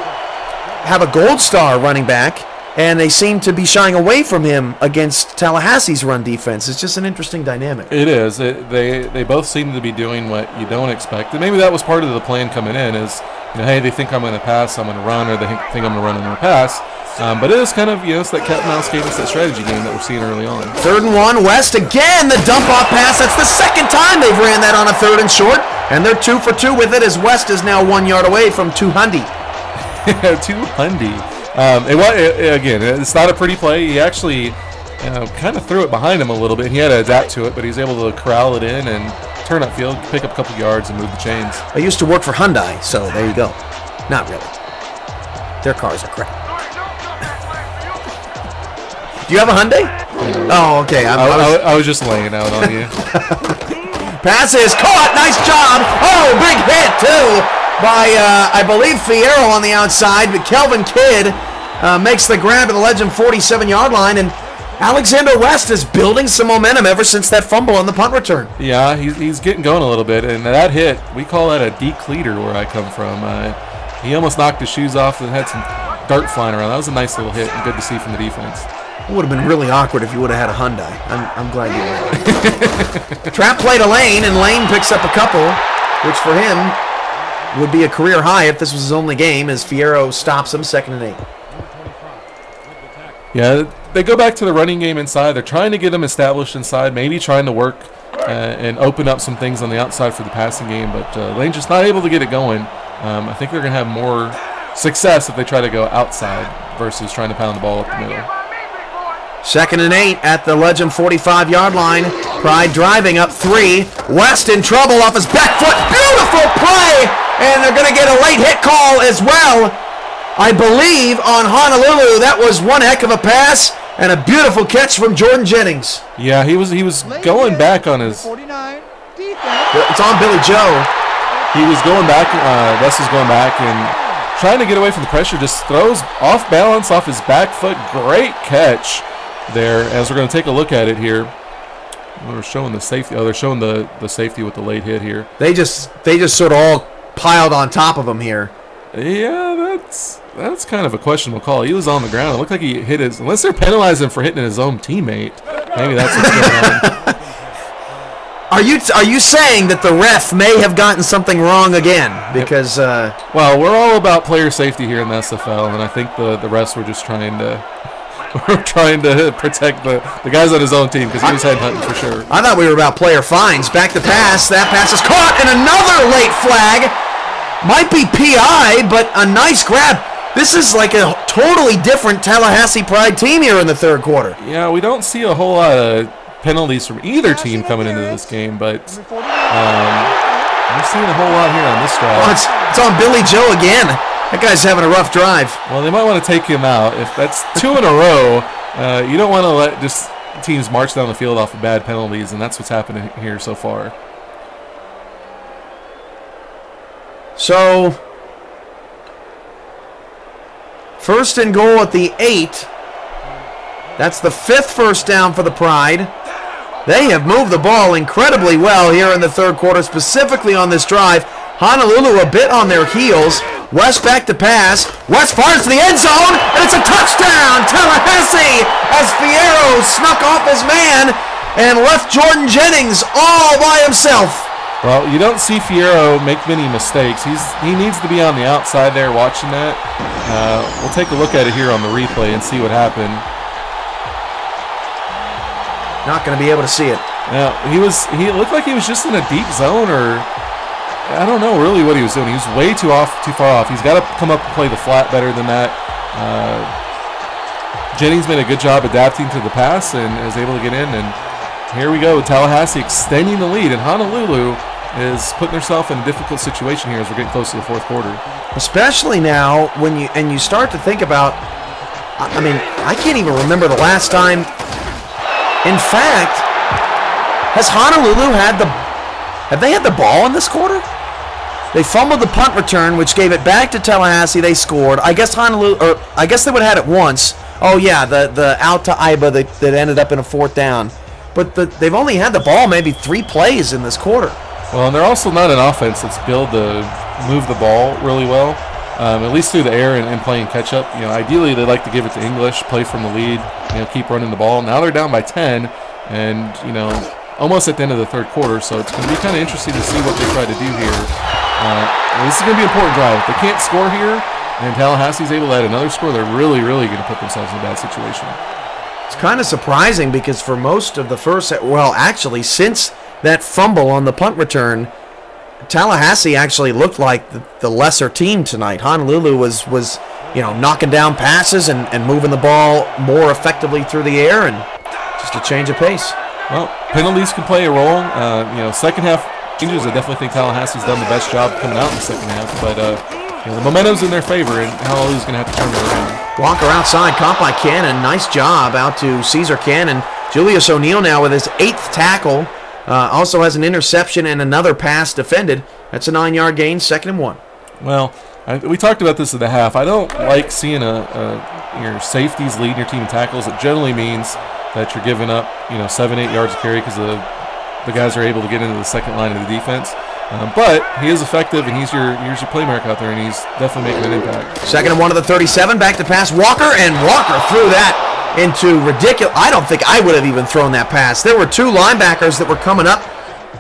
have a gold star running back, and they seem to be shying away from him against Tallahassee's run defense. It's just an interesting dynamic. It is. They both seem to be doing what you don't expect. And maybe that was part of the plan coming in is, hey, they think I'm going to pass, I'm going to run, or they think I'm going to run and going to pass. But it is kind of, it's that cat and mouse game, it's that strategy game that we're seeing early on. 3rd and 1, West again, the dump-off pass. That's the second time they've ran that on a 3rd and short, and they're 2 for 2 with it as West is now 1 yard away from 200. 200. Again, it's not a pretty play. He actually kind of threw it behind him a little bit. He had to adapt to it, but he's able to corral it in and turn upfield, pick up a couple yards, and move the chains. I used to work for Hyundai, so there you go. Not really. Their cars are crap. Do you have a Hyundai? Oh, okay. I was just laying out on you. Pass is caught. Nice job. Oh, big hit, too, by, I believe, Fierro on the outside. But Kelvin Kidd makes the grab at the Legend 47-yard line. And Alexander West is building some momentum ever since that fumble on the punt return. Yeah, he's getting going a little bit. And that hit, we call that a decleater where I come from. He almost knocked his shoes off and had some dirt flying around. That was a nice little hit and good to see from the defense. It would have been really awkward if you would have had a Hyundai. I'm glad you did. Trap play to Lane, and Lane picks up a couple, which for him would be a career high if this was his only game, as Fierro stops him 2nd and 8. Yeah, they go back to the running game inside. They're trying to get them established inside, maybe trying to work and open up some things on the outside for the passing game, but Lane's just not able to get it going. I think they're going to have more success if they try to go outside versus trying to pound the ball up the middle. 2nd and 8 at the Legend 45-yard line. Pride driving up 3. West in trouble off his back foot. Beautiful play! And they're going to get a late hit call as well. I believe on Honolulu, that was one heck of a pass and a beautiful catch from Jordan Jennings. Yeah, he was going back on his... 49 defense. It's on Billy Joe. He was going back, West was going back and trying to get away from the pressure, just throws off balance off his back foot. Great catch there, as we're going to take a look at it here. We're showing the safety. Oh, they're showing the safety with the late hit here. They just sort of all piled on top of him here. Yeah, that's kind of a questionable call. He was on the ground. It looked like he hit his. Unless they're penalizing him for hitting his own teammate, maybe that's what's going on. Are you saying that the ref may have gotten something wrong again? Because well, we're all about player safety here in the SFL, and I think the refs were just trying to trying to protect the guys on his own team because he was headhunting for sure. I thought we were about player fines. Back to pass. That pass is caught, and another late flag. Might be PI, but a nice grab. This is like a totally different Tallahassee Pride team here in the third quarter. Yeah, we don't see a whole lot of penalties from either team coming into this game, but we're seeing a whole lot here on this drive. Oh, it's on Billy Joe again. That guy's having a rough drive. Well, they might want to take him out. If that's 2 in a row, you don't want to let just teams march down the field off of bad penalties, and that's what's happening here so far. So, first and goal at the 8. That's the 5th first down for the Pride. They have moved the ball incredibly well here in the third quarter, specifically on this drive. Honolulu a bit on their heels. West back to pass. West fires to the end zone, and it's a touchdown! Tallahassee as Fierro snuck off his man and left Jordan Jennings all by himself. Well, you don't see Fierro make many mistakes. He needs to be on the outside there watching that. We'll take a look at it here on the replay and see what happened. Not going to be able to see it. Yeah, he looked like he was just in a deep zone, or I don't know really what he was doing. He was way too far off. He's got to come up and play the flat better than that. Jennings made a good job adapting to the pass and is able to get in. And here we go, Tallahassee extending the lead, and Honolulu is putting herself in a difficult situation here as we're getting close to the fourth quarter. Especially now when you start to think about, I mean, I can't even remember the last time. In fact, has Honolulu have they had the ball in this quarter? They fumbled the punt return, which gave it back to Tallahassee. They scored. I guess I guess they would have had it once. Oh yeah, the out to Iba that ended up in a 4th down. But they've only had the ball maybe 3 plays in this quarter. Well, and they're also not an offense that's built to move the ball really well, at least through the air and playing catch-up. You know, ideally they like to give it to English, play from the lead, keep running the ball. Now they're down by 10, and almost at the end of the third quarter, so it's going to be kind of interesting to see what they try to do here. This is going to be an important drive. If they can't score here, and Tallahassee's able to add another score, they're really, really going to put themselves in a bad situation. It's kind of surprising because for most of the first, well, actually, since that fumble on the punt return, Tallahassee actually looked like the lesser team tonight. Honolulu was knocking down passes and moving the ball more effectively through the air, and just a change of pace. Well, penalties can play a role. Second half changes. I definitely think Tallahassee's done the best job coming out in the second half, but the momentum's in their favor, and Honolulu's going to have to turn it around. Walker outside, caught by Cannon. Nice job out to Caesar Cannon. Julius O'Neill now with his 8th tackle. Also has an interception and another pass defended. That's a 9-yard gain, 2nd and 1. Well, we talked about this at the half. I don't like seeing your safeties leading your team in tackles. It generally means that you're giving up 7-8 yards of carry because the guys are able to get into the second line of the defense. But he is effective, and he's your playmaker out there, and he's definitely making an impact. 2nd and 1 to the 37, back to pass Walker, and Walker threw that into ridiculous. I don't think I would have even thrown that pass. There were 2 linebackers that were coming up.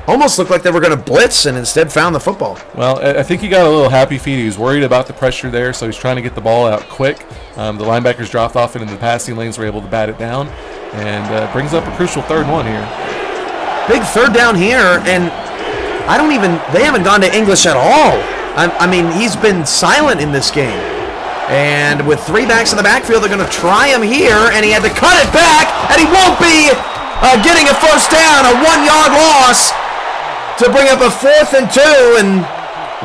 Almost looked like they were going to blitz and instead found the football. Well, I think he got a little happy feet. He was worried about the pressure there, so he's trying to get the ball out quick. The linebackers dropped off into the passing lanes, were able to bat it down, and brings up a crucial 3rd and 1 here. Big 3rd down here, and they haven't gone to English at all. I mean, he's been silent in this game. And with 3 backs in the backfield, they're going to try him here, and he had to cut it back, and he won't be getting a first down, a 1-yard loss to bring up a 4th and 2, and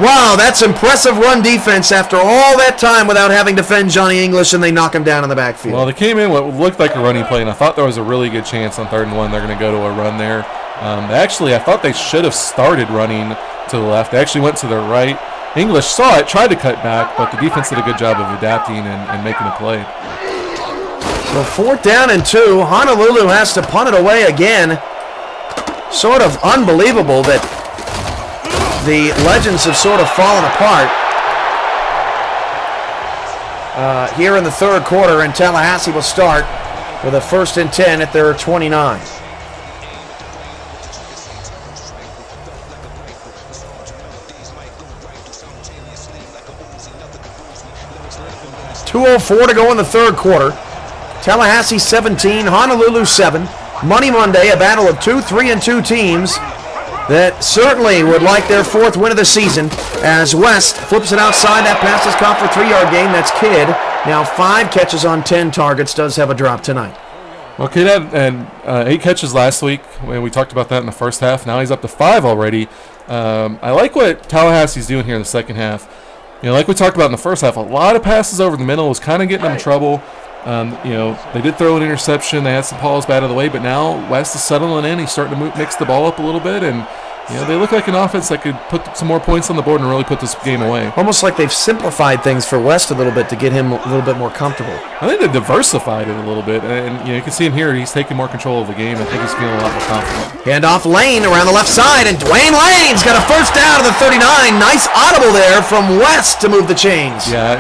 wow, that's impressive run defense after all that time without having to defend Johnny English, and they knock him down in the backfield. Well, they came in what looked like a running play, and I thought there was a really good chance on 3rd and 1 they're going to go to a run there. Actually, I thought they should have started running to the left. They actually went to the right. English saw it, tried to cut back, but the defense did a good job of adapting and making a play. So 4th down and 2. Honolulu has to punt it away again. Sort of unbelievable that the Legends have sort of fallen apart here in the third quarter, and Tallahassee will start with a 1st and 10 at their 29. .204 to go in the third quarter. Tallahassee 17, Honolulu 7. Money Monday, a battle of 2 3-2 teams that certainly would like their 4th win of the season as West flips it outside. That pass is caught for a 3-yard gain. That's Kidd. Now 5 catches on 10 targets. Does have a drop tonight. Well, Kidd had 8 catches last week. We talked about that in the first half. Now he's up to 5 already. I like what Tallahassee's doing here in the second half. Like we talked about in the first half, a lot of passes over the middle was kind of getting them in trouble. They did throw an interception. They had some balls bat out of the way, but now West is settling in. He's starting to mix the ball up a little bit, and they look like an offense that could put some more points on the board and really put this game away. Almost like they've simplified things for West a little bit to get him a little bit more comfortable. I think they've diversified it a little bit, and you can see him here. He's taking more control of the game. I think he's feeling a lot more confident. Hand off Lane around the left side, and Dwayne Lane's got a first down to the 39. Nice audible there from West to move the chains. Yeah,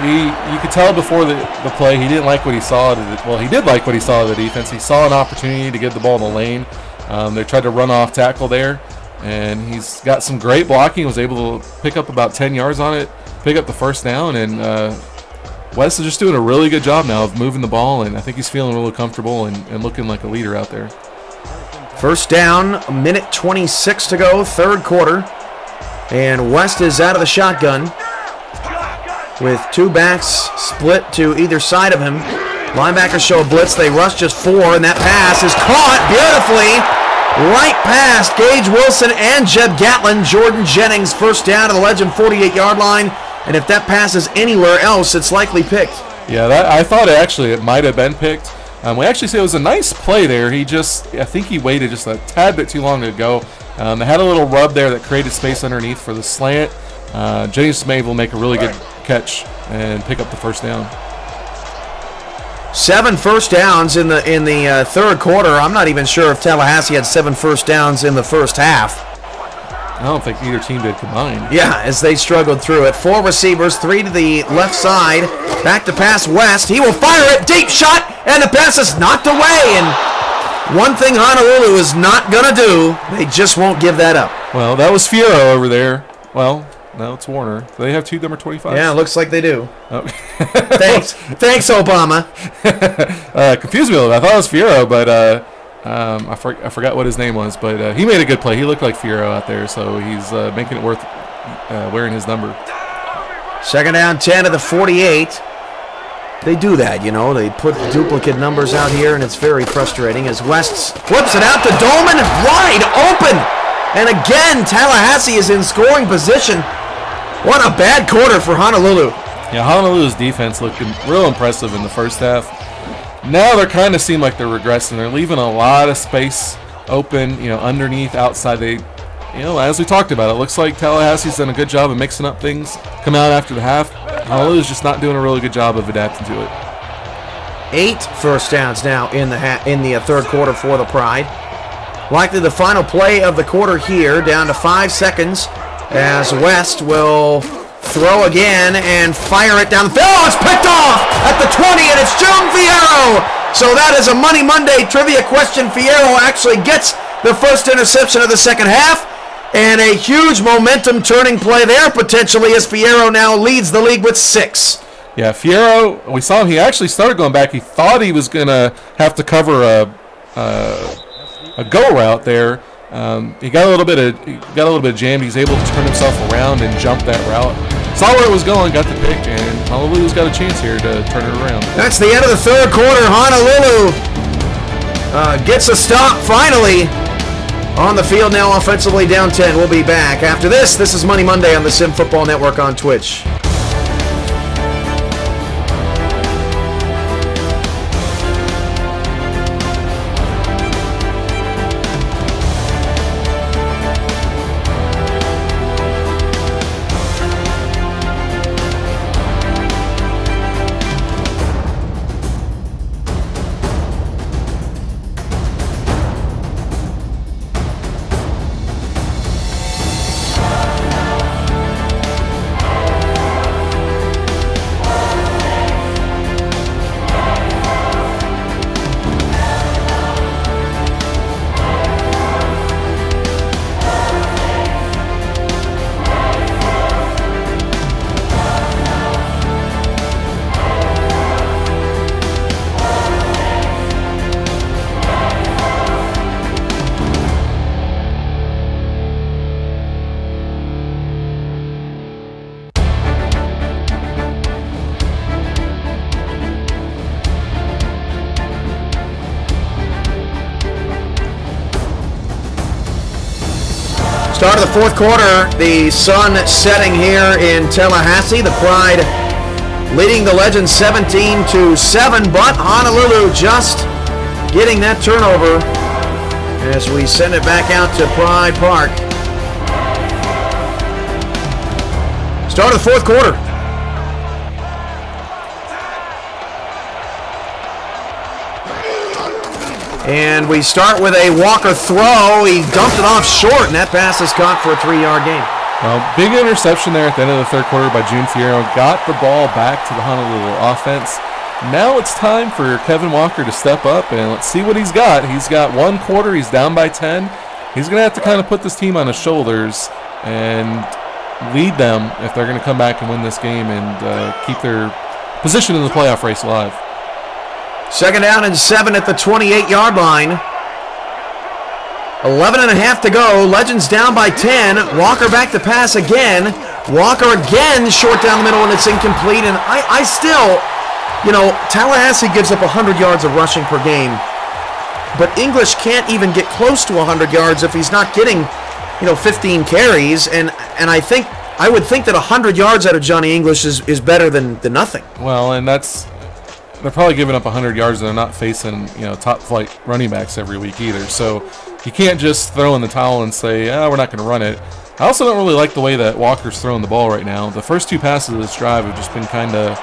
you could tell before the play he didn't like what he saw. Well, he did like what he saw of the defense. He saw an opportunity to get the ball in the lane. They tried to run off tackle there. And he's got some great blocking. Was able to pick up about 10 yards on it, pick up the first down, and West is just doing a really good job now of moving the ball, and I think he's feeling really comfortable and looking like a leader out there. First down, a minute 26 to go, third quarter, and West is out of the shotgun with 2 backs split to either side of him. Linebackers show a blitz. They rush just 4, and that pass is caught beautifully. Right past Gage Wilson and Jeb Gatlin. Jordan Jennings first down to the Legend 48-yard line. And if that pass is anywhere else, it's likely picked. Yeah, I thought it might have been picked. We actually say it was a nice play there. I think he waited just a tad bit too long to go. They had a little rub there that created space underneath for the slant. Jennings may will make a really good catch and pick up the first down. 7 first downs in the third quarter. I'm not even sure if Tallahassee had 7 first downs in the first half. I don't think either team did combined. Yeah, as they struggled through it. 4 receivers, 3 to the left side. Back to pass West. He will fire it. Deep shot, and the pass is knocked away. And one thing Honolulu is not going to do, they just won't give that up. Well, that was Fierro over there. Well, no, it's Warner. Do they have 2 number 25s? Yeah, it looks like they do. Oh. Thanks, Obama. Confused me a little bit. I thought it was Fierro, but I forgot what his name was. But he made a good play. He looked like Fierro out there, so he's making it worth wearing his number. Second down, 10 to the 48. They do that, They put duplicate numbers out here, and it's very frustrating as West flips it out to Dolman, wide open. And again, Tallahassee is in scoring position. What a bad quarter for Honolulu. Yeah, Honolulu's defense looked real impressive in the first half. Now they're kind of seem like they're regressing. They're leaving a lot of space open, underneath, outside. They, as we talked about, it looks like Tallahassee's done a good job of mixing up things, come out after the half. Honolulu's just not doing a really good job of adapting to it. 8 first downs now in the third quarter for the Pride. Likely the final play of the quarter here, down to 5 seconds, as West will throw again and fire it down the field. Oh, it's picked off at the 20, and it's June Fierro. So that is a Money Monday trivia question. Fierro actually gets the first interception of the second half, and a huge momentum turning play there potentially as Fierro now leads the league with 6. Yeah, Fierro, we saw him. He actually started going back. He thought he was going to have to cover a go route there. He got a little bit jammed. He's able to turn himself around and jump that route. Saw where it was going, got the pick, and Honolulu's got a chance here to turn it around. That's the end of the third quarter. Honolulu gets a stop finally on the field now offensively, down 10. We'll be back after this. This is Money Monday on the Sim Football Network on Twitch. Start of the fourth quarter, the sun setting here in Tallahassee. The Pride leading the Legends 17-7, but Honolulu just getting that turnover as we send it back out to Pride Park. Start of the fourth quarter. And we start with a Walker throw. He dumped it off short, and that pass is caught for a 3-yard gain. Well, big interception there at the end of the third quarter by June Fierro. Got the ball back to the Honolulu offense. Now it's time for Kevin Walker to step up, and let's see what he's got. He's got one quarter. He's down by 10. He's going to have to kind of put this team on his shoulders and lead them if they're going to come back and win this game and keep their position in the playoff race alive. Second down and 7 at the 28-yard line. 11.5 to go. Legends down by 10. Walker back to pass again. Walker again short down the middle, and it's incomplete. And I still, Tallahassee gives up 100 yards of rushing per game. But English can't even get close to 100 yards if he's not getting, 15 carries. And I would think that 100 yards out of Johnny English is better than nothing. Well, and they're probably giving up 100 yards and they're not facing, top-flight running backs every week either. So you can't just throw in the towel and say, we're not going to run it. I also don't really like the way that Walker's throwing the ball right now. The first two passes of this drive have just been kind of,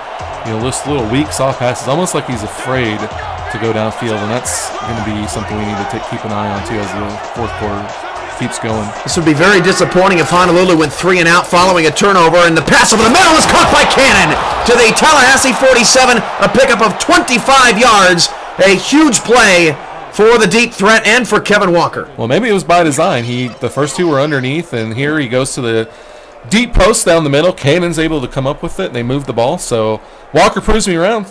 just little weak, soft passes, almost like he's afraid to go downfield, and that's going to be something we need to keep an eye on, too, as the fourth quarter keeps going. This would be very disappointing if Honolulu went 3 and out following a turnover, and the pass over the middle is caught by Cannon to the Tallahassee 47, a pickup of 25 yards, a huge play for the deep threat and for Kevin Walker. Well, maybe it was by design. The first two were underneath, and here he goes to the deep post down the middle. Cannon's able to come up with it, and they move the ball. So Walker proves me wrong.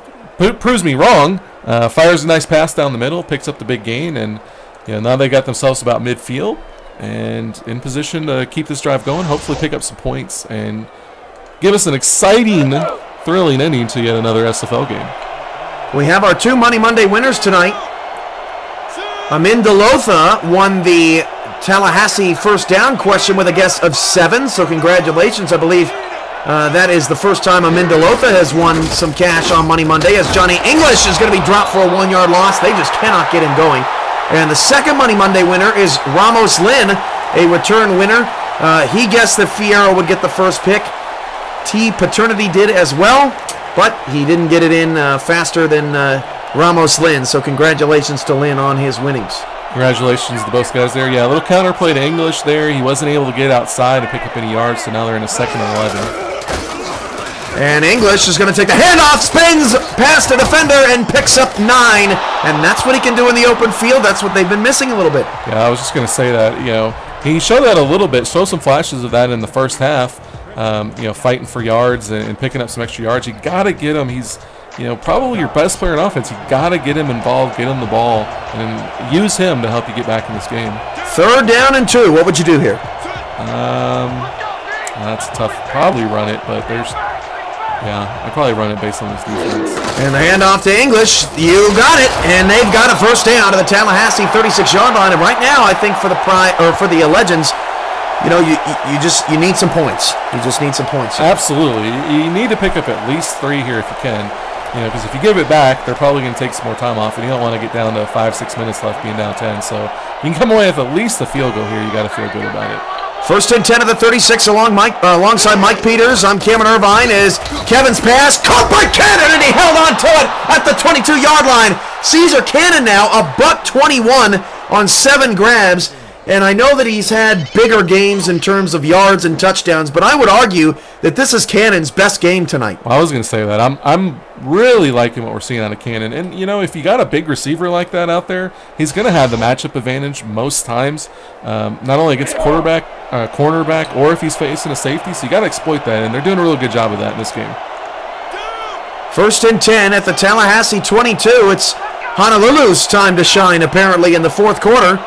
Fires a nice pass down the middle, picks up the big gain, and now they got themselves about midfield and in position to keep this drive going, hopefully pick up some points and give us an exciting, thrilling ending to yet another SFL game. We have our 2 Money Monday winners tonight. Amindalotha won the Tallahassee first down question with a guess of 7, so congratulations. I believe that is the first time Amindalotha has won some cash on Money Monday, as Johnny English is going to be dropped for a 1-yard loss. They just cannot get him going. And the second Money Monday winner is Ramos Lynn, a return winner. He guessed that Fierro would get the first pick. T. Paternity did as well, but he didn't get it in faster than Ramos Lynn. So congratulations to Lynn on his winnings. Congratulations to both guys there. Yeah, a little counterplay to English there. He wasn't able to get outside and pick up any yards, so now they're in a 2nd and 11. And English is going to take the handoff, spins past the defender, and picks up 9. And that's what he can do in the open field. That's what they've been missing a little bit. Yeah, I was just going to say that, he showed that a little bit, showed some flashes of that in the first half, fighting for yards and picking up some extra yards. You got to get him. He's, probably your best player in offense. You got to get him involved, get him the ball, and use him to help you get back in this game. 3rd down and 2. What would you do here? That's tough. Probably run it, but I'd probably run it based on this defense. And the handoff to English. You got it, and they've got a first down to the Tallahassee 36-yard line. And right now, I think for the Legends, you need some points. You just need some points. Absolutely. You need to pick up at least 3 here if you can. Because if you give it back, they're probably going to take some more time off, and you don't want to get down to 5-6 minutes left being down 10. So you can come away with at least a field goal here. You got to feel good about it. 1st and 10 of the 36 alongside Mike Peters. I'm Cameron Irvine. Is Kevin's pass caught by Cannon, and he held on to it at the 22-yard line. Caesar Cannon now a $121 on 7 grabs. And I know that he's had bigger games in terms of yards and touchdowns, but I would argue that this is Cannon's best game tonight. Well, I was going to say that. I'm really liking what we're seeing out of Cannon. And, if you got a big receiver like that out there, he's going to have the matchup advantage most times, not only against cornerback, or if he's facing a safety. So you got to exploit that, and they're doing a really good job of that in this game. 1st and 10 at the Tallahassee 22. It's Honolulu's time to shine, apparently, in the fourth quarter.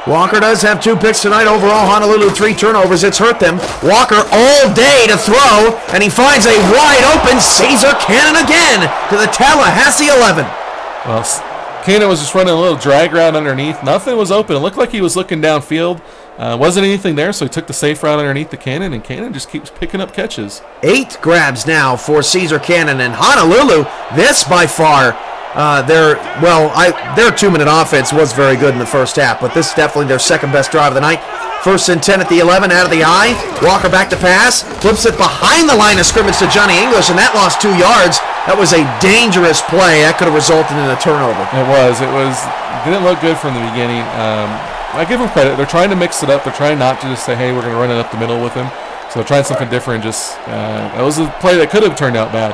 Walker does have 2 picks tonight. Overall, Honolulu 3 turnovers. It's hurt them. Walker all day to throw, and he finds a wide open Caesar Cannon again to the Tallahassee 11. Well, Cannon was just running a little drag route underneath. Nothing was open. It looked like he was looking downfield. Wasn't anything there, so he took the safe route underneath the Cannon, and Cannon just keeps picking up catches. 8 grabs now for Caesar Cannon, and Honolulu, this by far, their 2-minute offense was very good in the first half, but this is definitely their second best drive of the night. 1st and 10 at the 11, out of the eye. Walker back to pass, flips it behind the line of scrimmage to Johnny English, and that lost 2 yards. That was a dangerous play. That could have resulted in a turnover. It didn't look good from the beginning. I give them credit. They're trying to mix it up. They're trying not to just say, hey, we're going to run it up the middle with him. So they're trying something different. That was a play that could have turned out bad.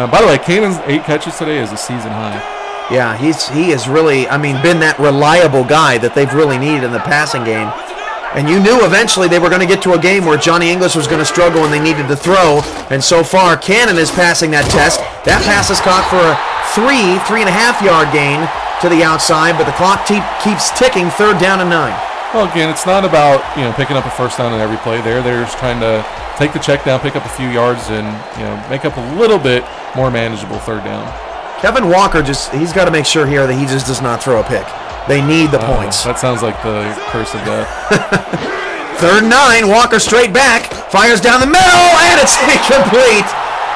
By the way, Cannon's 8 catches today is a season high. Yeah, he has really, been that reliable guy that they've really needed in the passing game. And you knew eventually they were going to get to a game where Johnny English was going to struggle and they needed to throw. And so far, Cannon is passing that test. That pass is caught for a 3.5-yard gain to the outside, but the clock keeps ticking. 3rd down and 9. Well, again, it's not about picking up a first down in every play. They're just trying to take the check down, pick up a few yards, and make up a little bit more manageable 3rd down. Kevin Walker he's got to make sure here that he just does not throw a pick. They need the points. That sounds like the curse of death. 3rd and 9. Walker straight back, fires down the middle, and it's incomplete.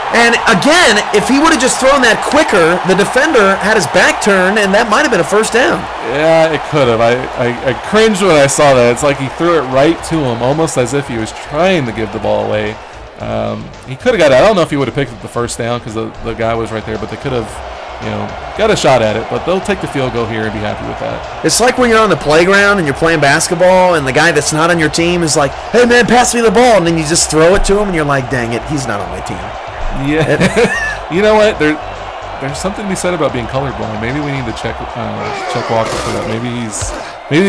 And again, if he would have just thrown that quicker, the defender had his back turned, and that might have been a 1st down. Yeah, it could have. I cringed when I saw that. It's like he threw it right to him, almost as if he was trying to give the ball away. He could have got it. I don't know if he would have picked up the 1st down because the guy was right there, but they could have got a shot at it. But they'll take the field goal here and be happy with that. It's like when you're on the playground and you're playing basketball and the guy that's not on your team is like, hey, man, pass me the ball. And then you just throw it to him and you're like, dang it, he's not on my team. Yeah. You know what? There's something to be said about being colorblind. Maybe we need to check Walker for that. Maybe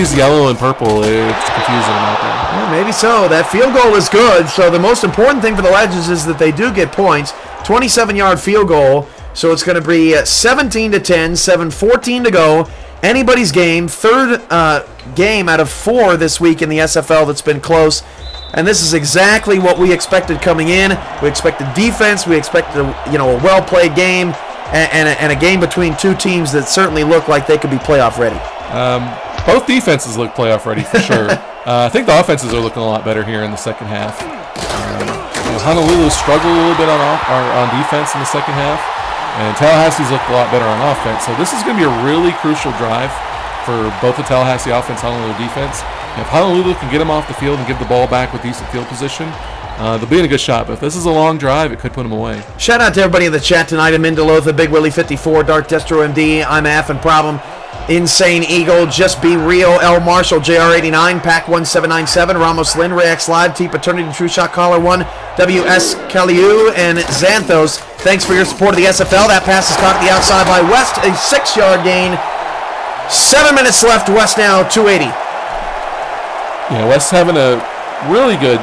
he's yellow and purple. It's confusing him out there. Yeah, maybe so. That field goal is good. So the most important thing for the Legends is that they do get points. 27-yard field goal. So it's going to be 17-10, 7:14 to go. Anybody's game. 3rd game out of 4 this week in the SFL that's been close. And this is exactly what we expected coming in. We expected defense. We expected a well-played game and a game between 2 teams that certainly look like they could be playoff ready. Both defenses look playoff ready for sure. I think the offenses are looking a lot better here in the second half. Honolulu struggled a little bit on defense in the second half, and Tallahassee's looked a lot better on offense. So this is going to be a really crucial drive for both the Tallahassee offense and Honolulu defense. If Honolulu can get them off the field and give the ball back with decent field position, they'll be in a good shot. But if this is a long drive, it could put them away. Shout out to everybody in the chat tonight. I'm in Delotha, Big Willie 54, Dark Destro MD, I'm Effing Problem, Insane Eagle, Just Be Real, L Marshall, JR89, Pack 1797, Ramos Lynn, Rex Live, T Paternity, True Shot Caller 1, WS Kaliu, and Xanthos. Thanks for your support of the SFL. That pass is caught at the outside by West, a 6-yard gain. 7 minutes left. West now 280. Yeah, West having a really good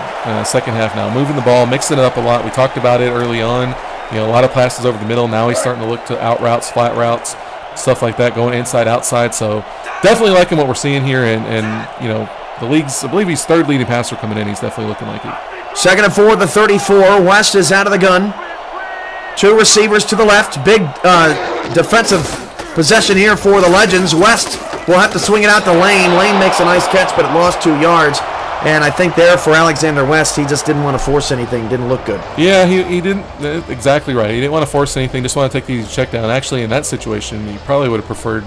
second half now, moving the ball, mixing it up a lot. We talked about it early on. A lot of passes over the middle. Now he's starting to look to out routes, flat routes, stuff like that, going inside, outside. So definitely liking what we're seeing here. And the league's, I believe he's 3rd leading passer coming in. He's definitely looking like it. 2nd and 4, the 34. West is out of the gun. 2 receivers to the left. Big defensive possession here for the Legends. West will have to swing it out to Lane. Lane makes a nice catch, but it lost 2 yards. And I think there for Alexander West, he just didn't want to force anything. Didn't look good. Yeah, he didn't. Exactly right. He didn't want to force anything. Just want to take the easy check down. Actually, in that situation, he probably would have preferred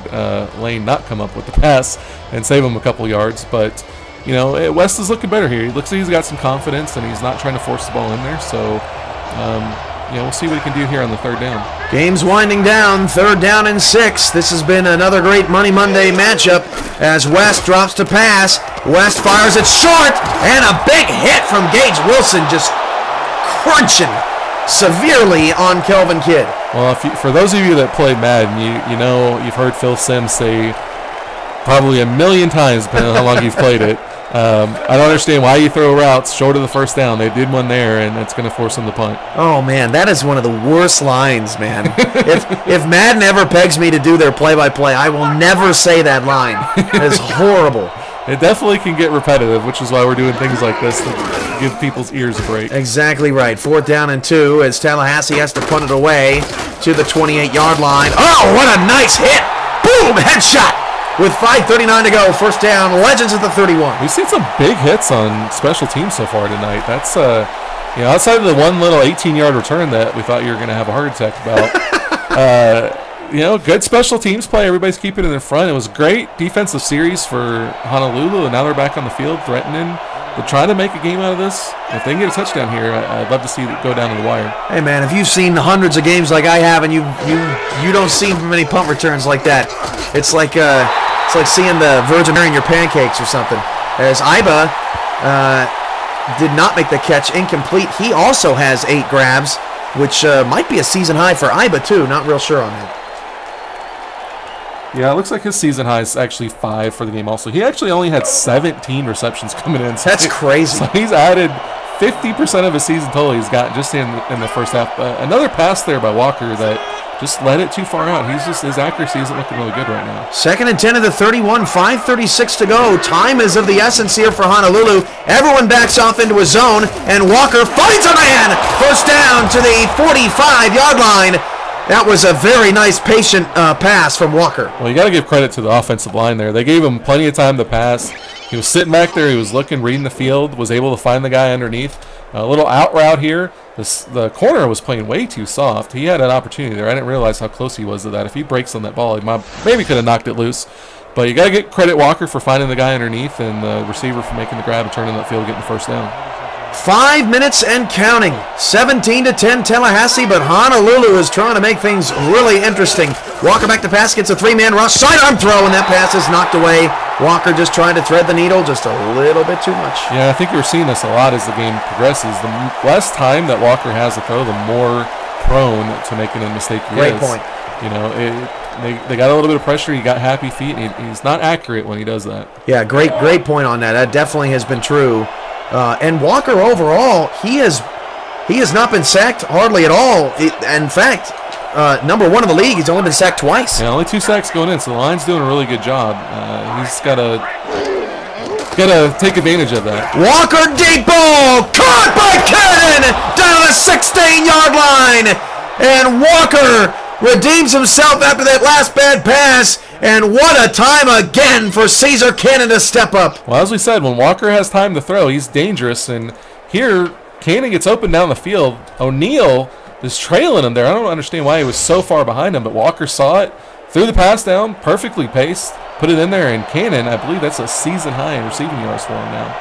Lane not come up with the pass and save him a couple yards. But, West is looking better here. He looks like he's got some confidence, and he's not trying to force the ball in there. So, we'll see what he can do here on the 3rd down. Game's winding down, 3rd down and 6. This has been another great Money Monday matchup as West drops to pass. West fires it short, and a big hit from Gage Wilson, just crunching severely on Kelvin Kidd. Well, for those of you that play Madden, you've heard Phil Simms say probably a million times, depending on how long you've played it, I don't understand why you throw routes short of the 1st down. They did one there, and it's going to force them to punt. Oh, man, that is one of the worst lines, man. if Madden ever pegs me to do their play-by-play, I will never say that line. It's horrible. It definitely can get repetitive, which is why we're doing things like this to give people's ears a break. Exactly right. 4th down and 2 as Tallahassee has to punt it away to the 28-yard line. Oh, what a nice hit! Boom! Boom! Headshot with 5:39 to go. First down. Legends at the 31. We've seen some big hits on special teams so far tonight. That's outside of the one little 18-yard return that we thought you were going to have a heart attack about. Good special teams play. Everybody's keeping it in front. It was a great defensive series for Honolulu, and now they're back on the field threatening. They're trying to make a game out of this. If they can get a touchdown here, I'd love to see it go down to the wire. Hey, man, if you've seen hundreds of games like I have, and you don't see many punt returns like that, it's like seeing the Virgin Mary in your pancakes or something. As Iba did not make the catch, incomplete. He also has 8 grabs, which might be a season high for Iba too. Not real sure on that. Yeah, it looks like his season high is actually 5 for the game also. He actually only had 17 receptions coming in. That's crazy. So he's added 50% of his season total he's got just in the first half. Another pass there by Walker that just led it too far out. His accuracy isn't looking really good right now. 2nd and 10 at the 31, 5:36 to go. Time is of the essence here for Honolulu. Everyone backs off into a zone, and Walker finds a man. First down to the 45-yard line. That was a very nice, patient pass from Walker. Well, you got to give credit to the offensive line there. They gave him plenty of time to pass. He was sitting back there. He was looking, reading the field, was able to find the guy underneath. A little out route here. The corner was playing way too soft. He had an opportunity there. I didn't realize how close he was to that. If he breaks on that ball, he maybe could have knocked it loose. But you got to get credit Walker for finding the guy underneath and the receiver for making the grab and turning that field, getting the first down. 5 minutes and counting. 17-10 Tallahassee, but Honolulu is trying to make things really interesting. Walker back to pass, gets a 3-man rush, sidearm throw, and that pass is knocked away. Walker just trying to thread the needle just a little bit too much. Yeah, I think we're seeing this a lot as the game progresses. The less time that Walker has to throw, the more prone to making a mistake he is. Great point. They got a little bit of pressure. He got happy feet, and he's not accurate when he does that. Yeah, great point on that. That definitely has been true. And Walker overall, he has not been sacked hardly at all. In fact, number 1 in the league, he's only been sacked twice. Yeah, only 2 sacks going in, so the line's doing a really good job. He's got to take advantage of that. Walker deep ball, caught by Cannon down the 16-yard line, and Walker redeems himself after that last bad pass. And what a time again for Caesar Cannon to step up. Well, as we said, when Walker has time to throw, he's dangerous. And here, Cannon gets open down the field. O'Neal is trailing him there. I don't understand why he was so far behind him, but Walker saw it, threw the pass down, perfectly paced, put it in there, and Cannon, I believe that's a season high in receiving yards for him now.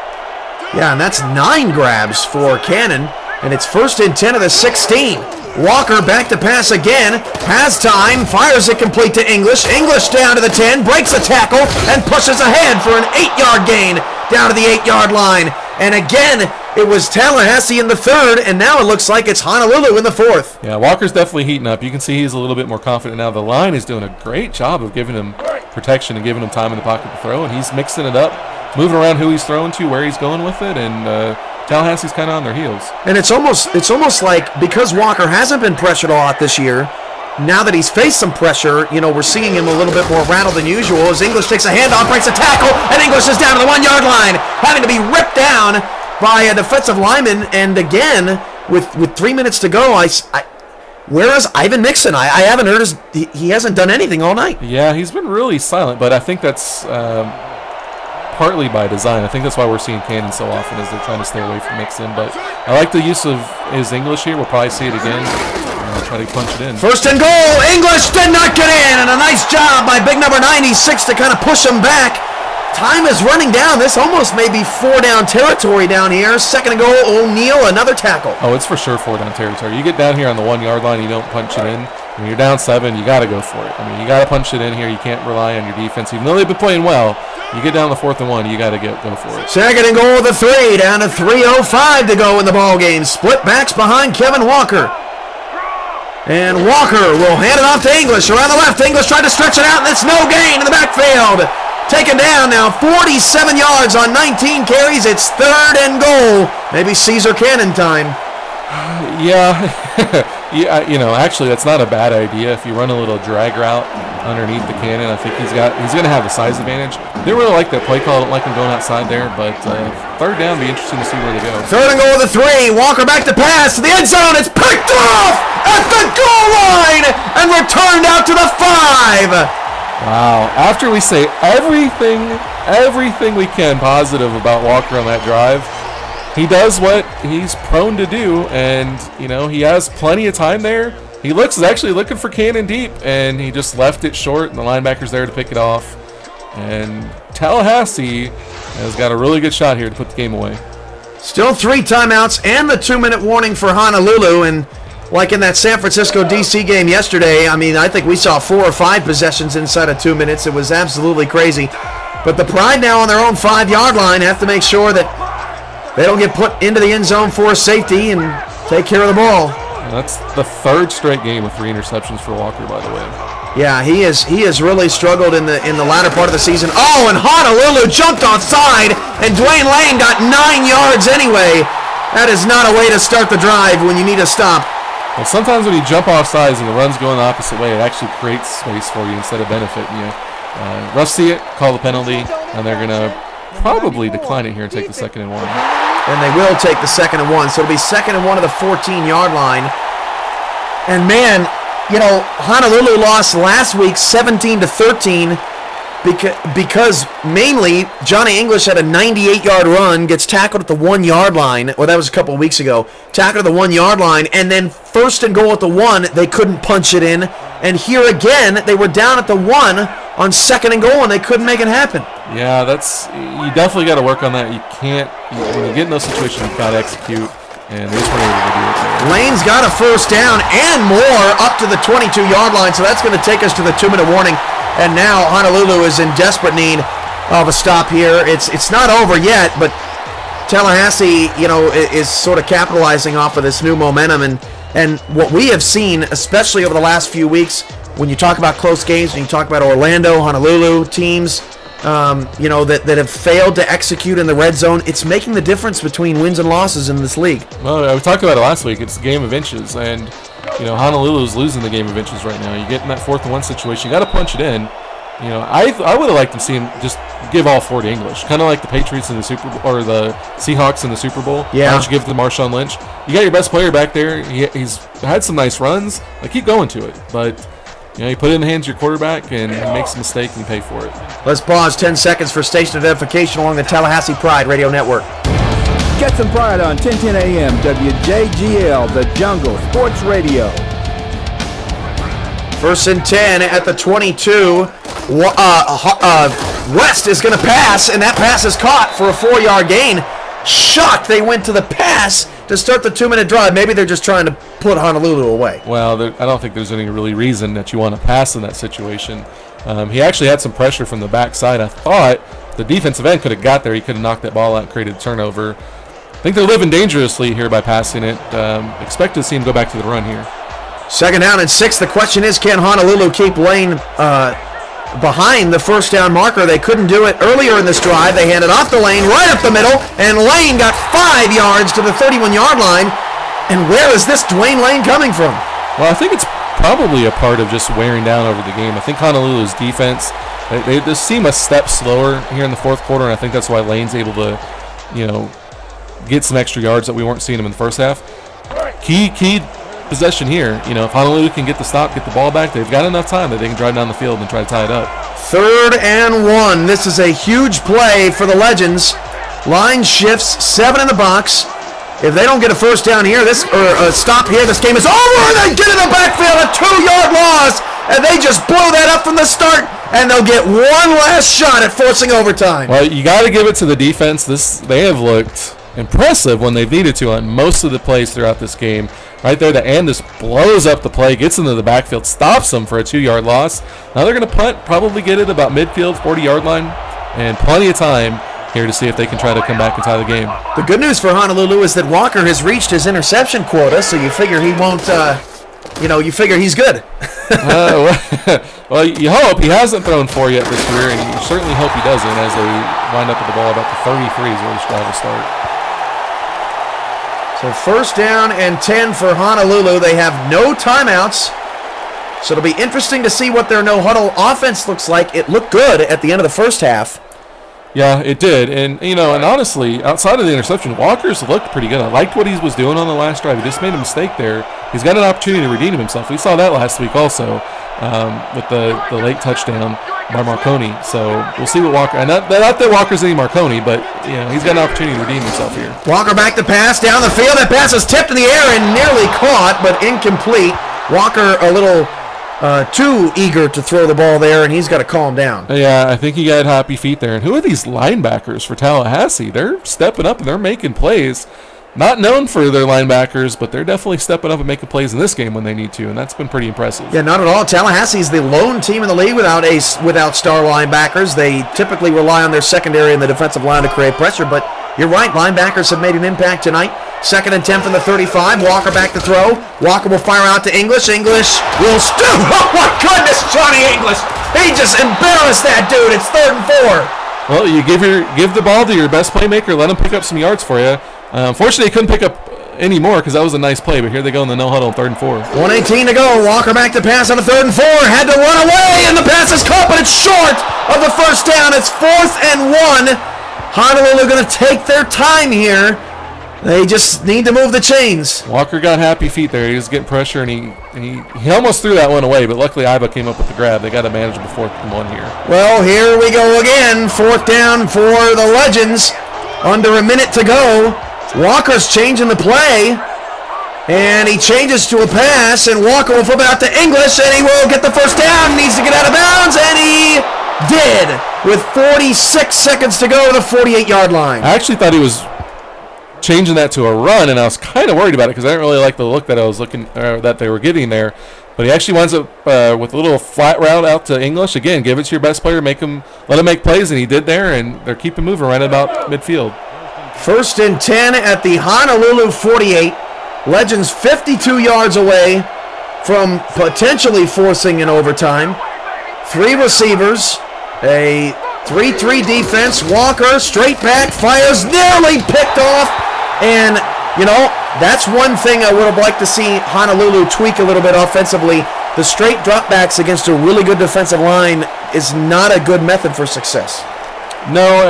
Yeah, and that's 9 grabs for Cannon, and it's 1st and 10 of the 16. Walker back to pass again, has time, fires it complete to English. English down to the 10, breaks a tackle, and pushes ahead for an 8-yard gain down to the 8-yard line. And again, it was Tallahassee in the 3rd, and now it looks like it's Honolulu in the 4th. Yeah, Walker's definitely heating up. You can see he's a little bit more confident now. The line is doing a great job of giving him protection and giving him time in the pocket to throw, and he's mixing it up, moving around who he's throwing to, where he's going with it, and Tallahassee's kind of on their heels. And it's almost like because Walker hasn't been pressured a lot this year, now that he's faced some pressure, we're seeing him a little bit more rattled than usual as English takes a handoff, breaks a tackle, and English is down to the 1-yard line, having to be ripped down by a defensive lineman. And again, with 3 minutes to go, where is Ivan Mixon? I haven't heard he hasn't done anything all night. Yeah, he's been really silent, but I think that's partly by design. I think that's why we're seeing Cannon so often, as they're trying to stay away from Mixon. But I like the use of his English here. We'll probably see it again. Try to punch it in. 1st and goal. English did not get in, and a nice job by big number 96 to kind of push him back. Time is running down. This almost may be 4-down territory down here. 2nd and goal. O'Neal, another tackle. Oh, it's for sure 4-down territory. You get down here on the 1-yard line, you don't punch it in. When you're down 7, you got to go for it. I mean, you got to punch it in here. You can't rely on your defense. Even though they've been playing well, you get down the 4th and 1, you got to go for it. 2nd and goal of the 3, down to 3:05 to go in the ball game. Split backs behind Kevin Walker. And Walker will hand it off to English around the left. English tried to stretch it out, and it's no gain in the backfield. Taken down now, 47 yards on 19 carries. It's 3rd and goal. Maybe Caesar Cannon time. Yeah, actually that's not a bad idea. If you run a little drag route underneath the Cannon, I think he's going to have the size advantage. Didn't really like that play call. I don't like him going outside there, but 3rd down, be interesting to see where they go. 3rd and goal of the 3. Walker back to pass to the end zone. It's picked off at the goal line and returned out to the 5. Wow. After we say everything we can positive about Walker on that drive, he does what he's prone to do, and, he has plenty of time there. He is actually looking for Cannon deep, and he just left it short, and the linebacker's there to pick it off. And Tallahassee has got a really good shot here to put the game away. Still 3 timeouts and the 2-minute warning for Honolulu, and like in that San Francisco DC game yesterday, I think we saw 4 or 5 possessions inside of 2 minutes. It was absolutely crazy. But the Pride now on their own 5-yard line have to make sure that they don't get put into the end zone for safety and take care of the ball. That's the 3rd straight game with 3 interceptions for Walker, by the way. Yeah, he has really struggled in the latter part of the season. Oh, and Honolulu jumped offside, and Dwayne Lane got 9 yards anyway. That is not a way to start the drive when you need a stop. Well, sometimes when you jump off sides and the run's going the opposite way, it actually creates space for you instead of benefiting you. Refs see it, call the penalty, and they're going to probably decline it here and take the 2nd and 1. And they will take the 2nd and 1, so it'll be 2nd and 1 at the 14-yard line. And man, Honolulu lost last week 17-13 because mainly Johnny English had a 98-yard run, gets tackled at the 1-yard line. Well, that was a couple of weeks ago. Tackled at the 1-yard line, and then 1st and goal at the 1, they couldn't punch it in. And here again, they were down at the 1 on 2nd and goal, and they couldn't make it happen. Yeah, you definitely got to work on that. You can't, when you get in those situations, you've got to execute, and they just weren't able to do it there. Lane's got a 1st down and more up to the 22-yard line, so that's going to take us to the 2-minute warning. And now Honolulu is in desperate need of a stop here. It's not over yet, but Tallahassee, is sort of capitalizing off of this new momentum. And what we have seen, especially over the last few weeks, when you talk about close games, when you talk about Orlando, Honolulu teams, that have failed to execute in the red zone, it's making the difference between wins and losses in this league. Well, we talked about it last week. It's a game of inches, and Honolulu's losing the game of inches right now. You get in that 4th and 1 situation, you got to punch it in. I would have liked to see him just give all 4 to English, kind of like the Patriots in the Super Bowl, or the Seahawks in the Super Bowl. Yeah. Why don't you give it to Marshawn Lynch? You got your best player back there. He's had some nice runs. Keep going to it, but you put it in the hands of your quarterback, and he makes a mistake, and you pay for it. Let's pause 10 seconds for station identification along the Tallahassee Pride Radio Network. Get some pride on 1010 AM WJGL, The Jungle Sports Radio. 1st and 10 at the 22. West is going to pass, and that pass is caught for a 4-yard gain. Shocked they went to the pass to start the 2-minute drive. Maybe they're just trying to put Honolulu away. Well, I don't think there's any really reason that you want to pass in that situation. He actually had some pressure from the backside. I thought the defensive end could have got there. He could have knocked that ball out and created a turnover. I think they're living dangerously here by passing it. Expect to see him go back to the run here. 2nd down and 6. The question is, can Honolulu keep Lane behind the 1st down marker? They couldn't do it earlier in this drive. They handed off to Lane right up the middle, and Lane got 5 yards to the 31-yard line. And where is this Dwayne Lane coming from? Well, I think it's probably a part of just wearing down over the game. I think Honolulu's defense, they just seem a step slower here in the 4th quarter, and I think that's why Lane's able to, get some extra yards that we weren't seeing him in the 1st half. Key possession here. If Honolulu can get the stop, get the ball back, they've got enough time that they can drive down the field and try to tie it up. 3rd and 1. This is a huge play for the Legends. Line shifts, 7 in the box. If they don't get a 1st down here, a stop here, this game is over. They get in the backfield, a 2-yard loss, and they just blow that up from the start, and they'll get one last shot at forcing overtime. Well, you got to give it to the defense. They have looked impressive when they've needed to on most of the plays throughout this game. Right there, the end just blows up the play, gets into the backfield, stops them for a 2-yard loss. Now they're going to punt, probably get it about midfield, 40-yard line, and plenty of time here to see if they can try to come back and tie the game. The good news for Honolulu is that Walker has reached his interception quota, so you figure he won't, you figure he's good. Well, you hope. He hasn't thrown 4 yet this year, and you certainly hope he doesn't as they wind up with the ball about the 33 is where this drive will start. So 1st down and 10 for Honolulu. They have no timeouts. So it'll be interesting to see what their no-huddle offense looks like. It looked good at the end of the 1st half. Yeah, it did. And, and honestly, outside of the interception, Walker's looked pretty good. I liked what he was doing on the last drive. He just made a mistake there. He's got an opportunity to redeem himself. We saw that last week also. with the late touchdown by Marconi. So we'll see what Walker, and not that Walker's any Marconi, but he's got an opportunity to redeem himself here. Walker back to pass down the field. That pass is tipped in the air and nearly caught, but incomplete. Walker a little too eager to throw the ball there, and he's got to calm down. Yeah, I think he got happy feet there. And who are these linebackers for Tallahassee? They're stepping up and they're making plays. Not known for their linebackers, but they're definitely stepping up and making plays in this game when they need to, and that's been pretty impressive. Yeah, not at all. Tallahassee's the lone team in the league without star linebackers. They typically rely on their secondary and the defensive line to create pressure, but you're right, linebackers have made an impact tonight. 2nd and 10 from the 35. Walker back to throw. Walker will fire out to English. English will stoop. Oh, my goodness, Johnny English. He just embarrassed that dude. It's 3rd and 4. Well, you give the ball to your best playmaker, let him pick up some yards for you. Unfortunately, he couldn't pick up any more because that was a nice play, but here they go in the no-huddle on 3rd and 4. 1:18 to go. Walker back to pass on the 3rd and 4. Had to run away, and the pass is caught, but it's short of the first down. It's 4th and 1. Honolulu going to take their time here. They just need to move the chains. Walker got happy feet there. He was getting pressure, and he almost threw that one away, but luckily Iba came up with the grab. They got a manageable 4th and 1 here. Well, here we go again. 4th down for the Legends. Under a minute to go. Walker's changing the play, and he changes to a pass, and Walker will flip it out to English, and he will get the first down. Needs to get out of bounds, and he did with 46 seconds to go to the 48-yard line. I actually thought he was changing that to a run, and I was kind of worried about it because I didn't really like the look that I was looking that they were getting there. But he actually winds up with a little flat route out to English. Again, give it to your best player, let him make plays, and he did there, and they're keeping moving right about midfield. 1st and 10 at the Honolulu 48. Legends 52 yards away from potentially forcing an overtime. 3 receivers, a 3-3 defense. Walker straight back, fires, nearly picked off, and that's one thing I would have liked to see Honolulu tweak a little bit offensively. The straight dropbacks against a really good defensive line is not a good method for success. No,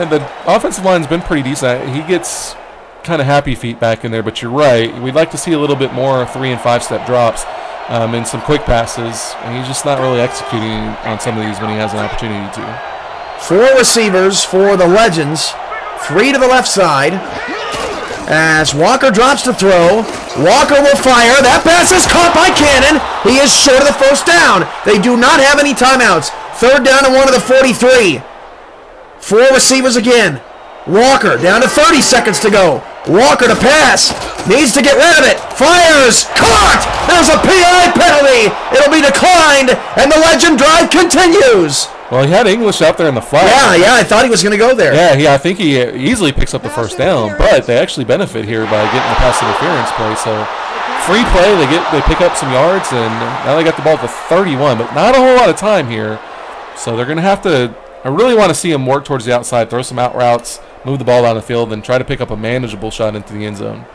the offensive line's been pretty decent. He gets kind of happy feet back in there, but you're right. We'd like to see a little bit more 3- and 5-step drops and some quick passes, and he's just not really executing on some of these when he has an opportunity to. 4 receivers for the Legends, 3 to the left side. As Walker drops to throw, Walker will fire. That pass is caught by Cannon. He is short of the first down. They do not have any timeouts. 3rd down and 1 to the 43. 4 receivers again. Walker down to 30 seconds to go. Walker to pass. Needs to get rid of it. Fires. Caught. There's a PI penalty. It'll be declined, and the Legend drive continues. Well, he had English out there in the flat. Yeah, I thought he was going to go there. Yeah, I think he easily picks up the first down, but they actually benefit here by getting the pass interference play. So free play, they pick up some yards, and now they got the ball to 31, but not a whole lot of time here. So they're going to have to. I really want to see him work towards the outside, throw some out routes, move the ball down the field, and try to pick up a manageable shot into the end zone.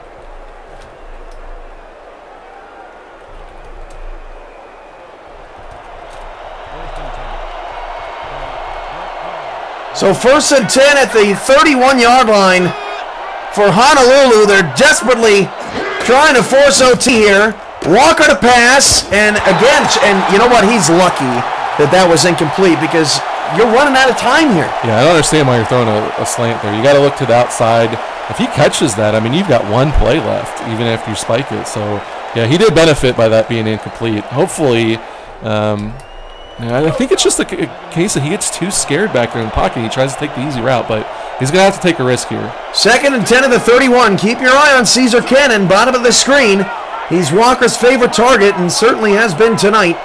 So 1st and 10 at the 31-yard line for Honolulu. They're desperately trying to force OT here. Walker to pass, and again, and you know what? He's lucky that was incomplete because you're running out of time here. Yeah, I don't understand why you're throwing a slant there. You got to look to the outside. If he catches that, I mean, you've got 1 play left, even after you spike it. So, yeah, he did benefit by that being incomplete. Hopefully, I think it's just a case that he gets too scared back there in the pocket. He tries to take the easy route, but he's going to have to take a risk here. 2nd and 10 at the 31. Keep your eye on Caesar Cannon, bottom of the screen. He's Walker's favorite target and certainly has been tonight.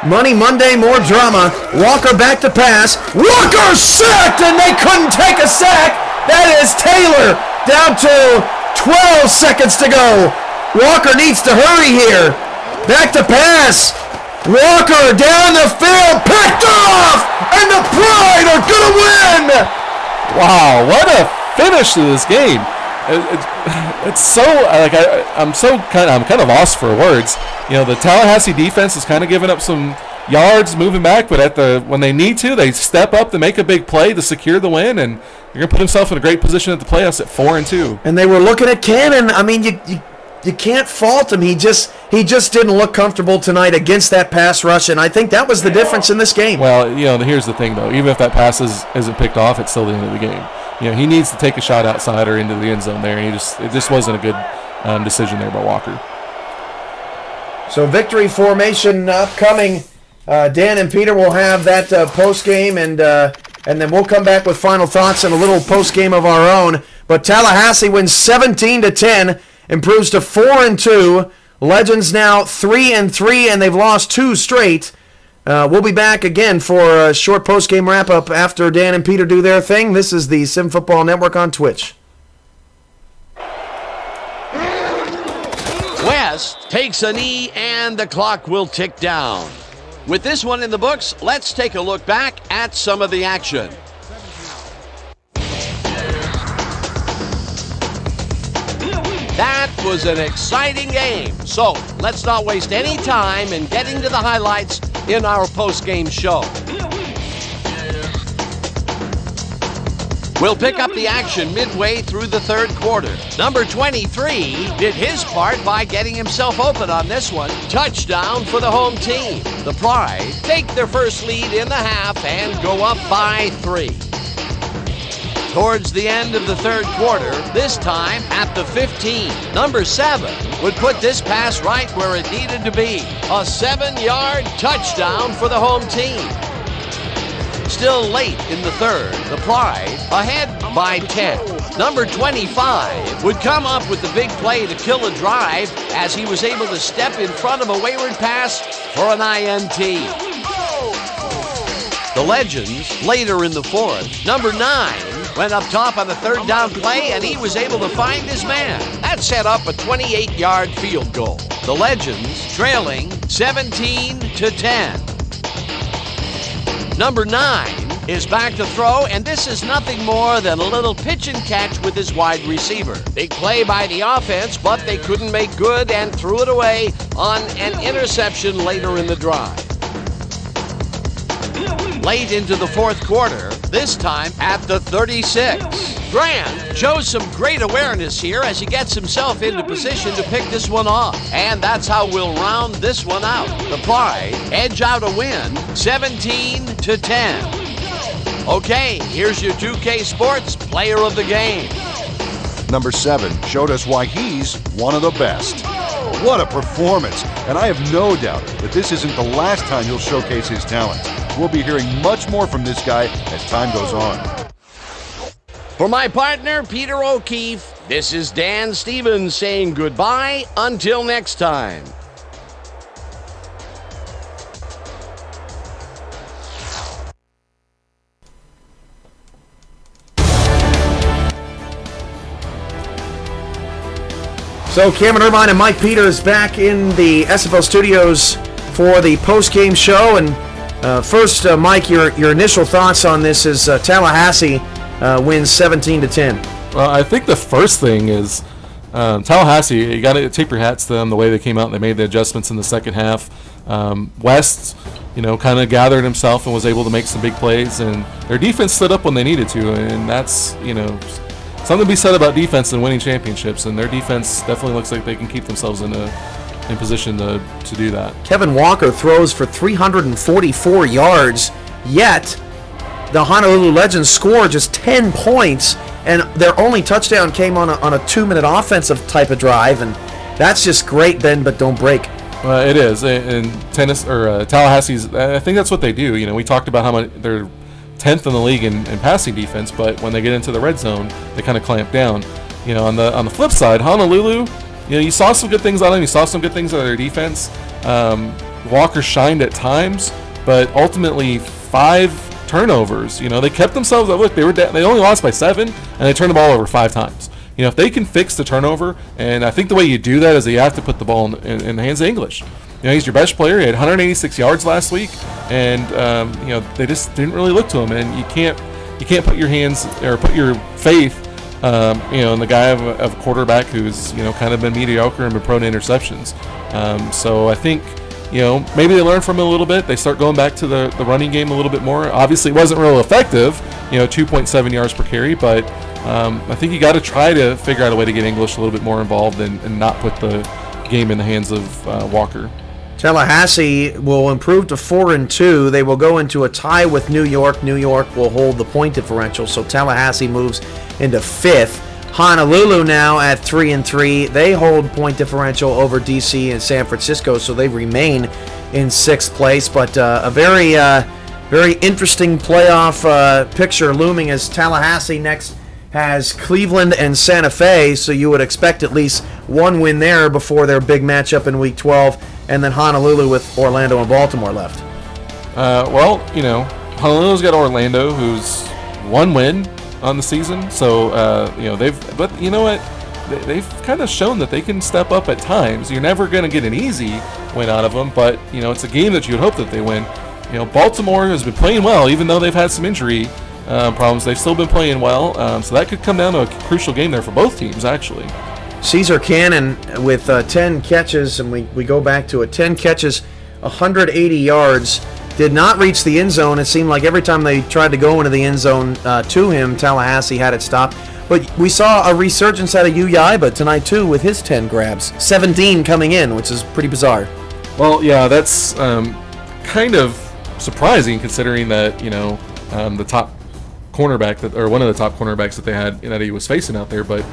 Money Monday, more drama. Walker back to pass. Walker sacked, and they couldn't take a sack. That is Taylor. Down to 12 seconds to go. Walker needs to hurry here. Back to pass. Walker down the field, picked off, and the Pride are gonna win. Wow, what a finish to this game! It's so like I'm kind of lost for words. The Tallahassee defense is kind of giving up some yards moving back, but when they need to, they step up to make a big play to secure the win, and you're gonna put himself in a great position at the playoffs at 4-2. And they were looking at Cannon. I mean, you can't fault him. He just didn't look comfortable tonight against that pass rush, and I think that was the difference in this game. Well, here's the thing, though. Even if that pass isn't picked off, it's still the end of the game. He needs to take a shot outside or into the end zone there, and it just wasn't a good decision there by Walker. So victory formation upcoming. Dan and Peter will have that post game, and then we'll come back with final thoughts and a little post game of our own. But Tallahassee wins 17-10, improves to 4-2. Legends now 3-3, and they've lost 2 straight. We'll be back again for a short post game wrap up after Dan and Peter do their thing. This is the Sim Football Network on Twitch. West takes a knee and the clock will tick down. With this one in the books, let's take a look back at some of the action. That was an exciting game. So let's not waste any time in getting to the highlights in our post-game show. We'll pick up the action midway through the third quarter. Number 23 did his part by getting himself open on this one. Touchdown for the home team. The Pride take their first lead in the half and go up by 3. Towards the end of the third quarter, this time at the 15, number 7 would put this pass right where it needed to be. A 7-yard touchdown for the home team. Still late in the third, the Pride ahead by 10. Number 25 would come up with the big play to kill a drive as he was able to step in front of a wayward pass for an INT. The Legends later in the fourth, number 9 went up top on the third down play and he was able to find his man. That set up a 28-yard field goal. The Legends trailing 17-10. Number 9 is back to throw, and this is nothing more than a little pitch and catch with his wide receiver. Big play by the offense, but they couldn't make good and threw it away on an interception later in the drive. Late into the fourth quarter, this time at the 36. Grant shows some great awareness here as he gets himself into position to pick this one off. And that's how we'll round this one out. The Pride edge out a win, 17-10. Okay, here's your 2K Sports Player of the Game. Number 7 showed us why he's one of the best. What a performance! And I have no doubt that this isn't the last time he'll showcase his talents. We'll be hearing much more from this guy as time goes on. For my partner, Peter O'Keefe, this is Dan Stevens saying goodbye until next time. So Cameron Irvine and Mike Peters back in the SFL studios for the post-game show. And first, Mike, your initial thoughts on this is Tallahassee wins 17-10. Well, I think the first thing is Tallahassee, you got to tip your hats to them the way they came out and they made the adjustments in the second half. West, kind of gathered himself and was able to make some big plays, and their defense stood up when they needed to, and that's, something to be said about defense and winning championships, and their defense definitely looks like they can keep themselves in position to do that. Kevin Walker throws for 344 yards, yet the Honolulu Legends score just 10 points, and their only touchdown came on a 2-minute offensive type of drive, and that's just great, bend but don't break. It is, and Tallahassee's, I think that's what they do. We talked about how much they're 10th in the league in passing defense, but when they get into the red zone, they kind of clamp down. On the flip side, Honolulu, you saw some good things on them. You saw some good things on their defense. Walker shined at times, but ultimately 5 turnovers. They kept themselves. Look, they only lost by 7, and they turned the ball over 5 times. If they can fix the turnover, and I think the way you do that is that you have to put the ball in the hands of English. He's your best player. He had 186 yards last week, and they just didn't really look to him. And you can't put your hands or put your faith, in the guy of a quarterback who's kind of been mediocre and been prone to interceptions. So I think maybe they learn from it a little bit. They start going back to the running game a little bit more. Obviously, it wasn't real effective. 2.7 yards per carry, but I think you got to try to figure out a way to get English a little bit more involved and not put the game in the hands of Walker. Tallahassee will improve to 4-2. They will go into a tie with New York. New York will hold the point differential, so Tallahassee moves into 5th. Honolulu now at 3-3. They hold point differential over DC and San Francisco, so they remain in 6th place. But a very interesting playoff picture looming as Tallahassee next has Cleveland and Santa Fe, so you would expect at least one win there before their big matchup in Week 12, and then Honolulu with Orlando and Baltimore left. Well, Honolulu's got Orlando, who's 1 win on the season, so but you know what? They've kind of shown that they can step up at times. You're never going to get an easy win out of them, but it's a game that you'd hope that they win. Baltimore has been playing well, even though they've had some injury problems. They've still been playing well, so that could come down to a crucial game there for both teams, actually. Caesar Cannon with 10 catches, and we go back to it. 10 catches, 180 yards. Did not reach the end zone. It seemed like every time they tried to go into the end zone to him, Tallahassee had it stopped. But we saw a resurgence out of Uyaiba tonight, too, with his 10 grabs. 17 coming in, which is pretty bizarre. Well, yeah, that's kind of surprising considering that, the top cornerback or one of the top cornerbacks that they had that he was facing out there. But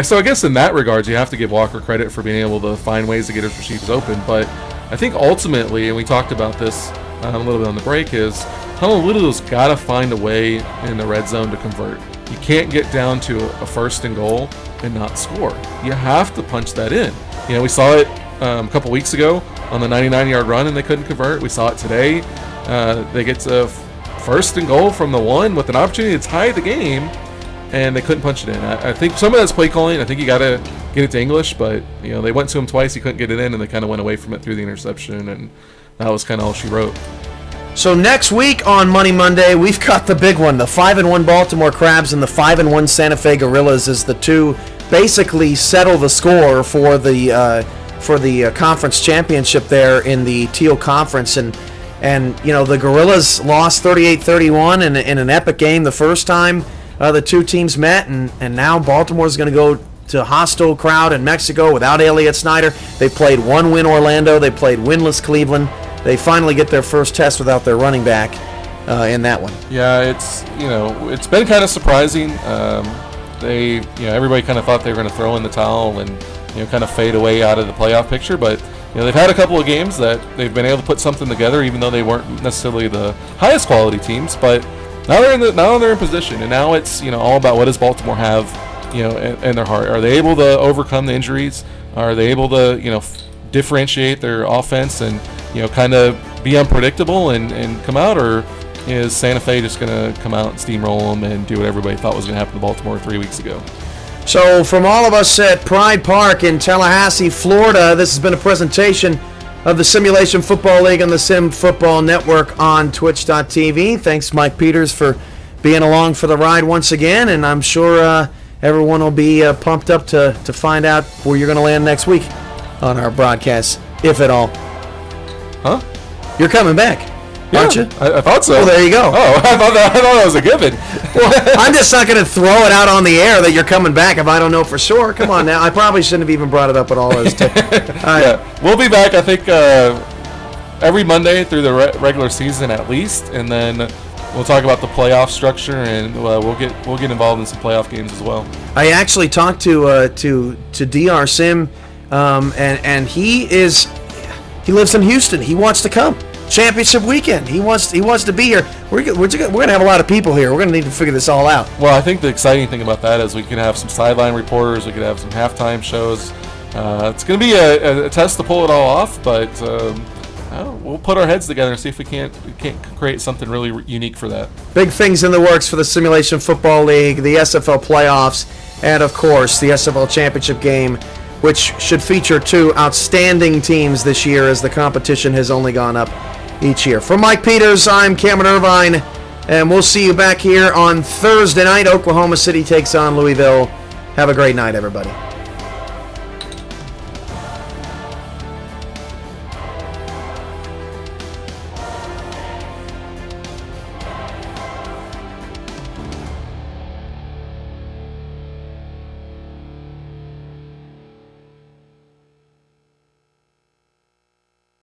so I guess in that regards, you have to give Walker credit for being able to find ways to get his receivers open. But I think ultimately, and we talked about this a little bit on the break, is Honolulu's got to find a way in the red zone to convert. You can't get down to a 1st and goal and not score. You have to punch that in. We saw it a couple weeks ago on the 99-yard run and they couldn't convert. We saw it today. They get to 1st and goal from the 1 with an opportunity to tie the game, and they couldn't punch it in. I think some of that's play calling. I think you got to get it to English, but they went to him twice. He couldn't get it in, and they kind of went away from it through the interception, and that was kind of all she wrote. So next week on Money Monday, we've got the big one. The 5-1 Baltimore Crabs and the 5-1 Santa Fe Gorillas as the two basically settle the score for the conference championship there in the Teal Conference. And the Gorillas lost 38-31 in an epic game the first time the two teams met, and now Baltimore's going to go to a hostile crowd in Mexico without Elliott Snyder. They played 1-win Orlando. They played winless Cleveland. They finally get their first test without their running back in that one. Yeah, it's been kind of surprising. Everybody kind of thought they were going to throw in the towel and kind of fade away out of the playoff picture, but they've had a couple of games that they've been able to put something together, even though they weren't necessarily the highest quality teams. But now they're in position, and now it's all about what does Baltimore have in their heart. Are they able to overcome the injuries? Are they able to differentiate their offense and kind of be unpredictable and come out, or is Santa Fe just going to come out and steamroll them and do what everybody thought was going to happen to Baltimore 3 weeks ago? So from all of us at Pride Park in Tallahassee, Florida, this has been a presentation of the Simulation Football League on the Sim Football Network on Twitch.tv. Thanks, Mike Peters, for being along for the ride once again, and I'm sure everyone will be pumped up to find out where you're going to land next week on our broadcast, if at all. Huh? You're coming back, aren't you? I thought so. Well, there you go. Oh, I thought that was a given. Well, I'm just not going to throw it out on the air that you're coming back if I don't know for sure. Come on now. I probably shouldn't have even brought it up at all. Yeah, we'll be back, I think, every Monday through the regular season at least, and then we'll talk about the playoff structure, and we'll get involved in some playoff games as well. I actually talked to DR Sim, and he lives in Houston. He wants to come. Championship weekend. He wants to be here. We're going to have a lot of people here. We're going to need to figure this all out. Well, I think the exciting thing about that is we can have some sideline reporters. We could have some halftime shows. It's going to be a test to pull it all off, but we'll put our heads together and see if we can't create something really unique for that. Big things in the works for the Simulation Football League, the SFL playoffs, and of course the SFL championship game, which should feature two outstanding teams this year as the competition has only gone up each year. For Mike Peters, I'm Cameron Irvine, and we'll see you back here on Thursday night. Oklahoma City takes on Louisville. Have a great night, everybody.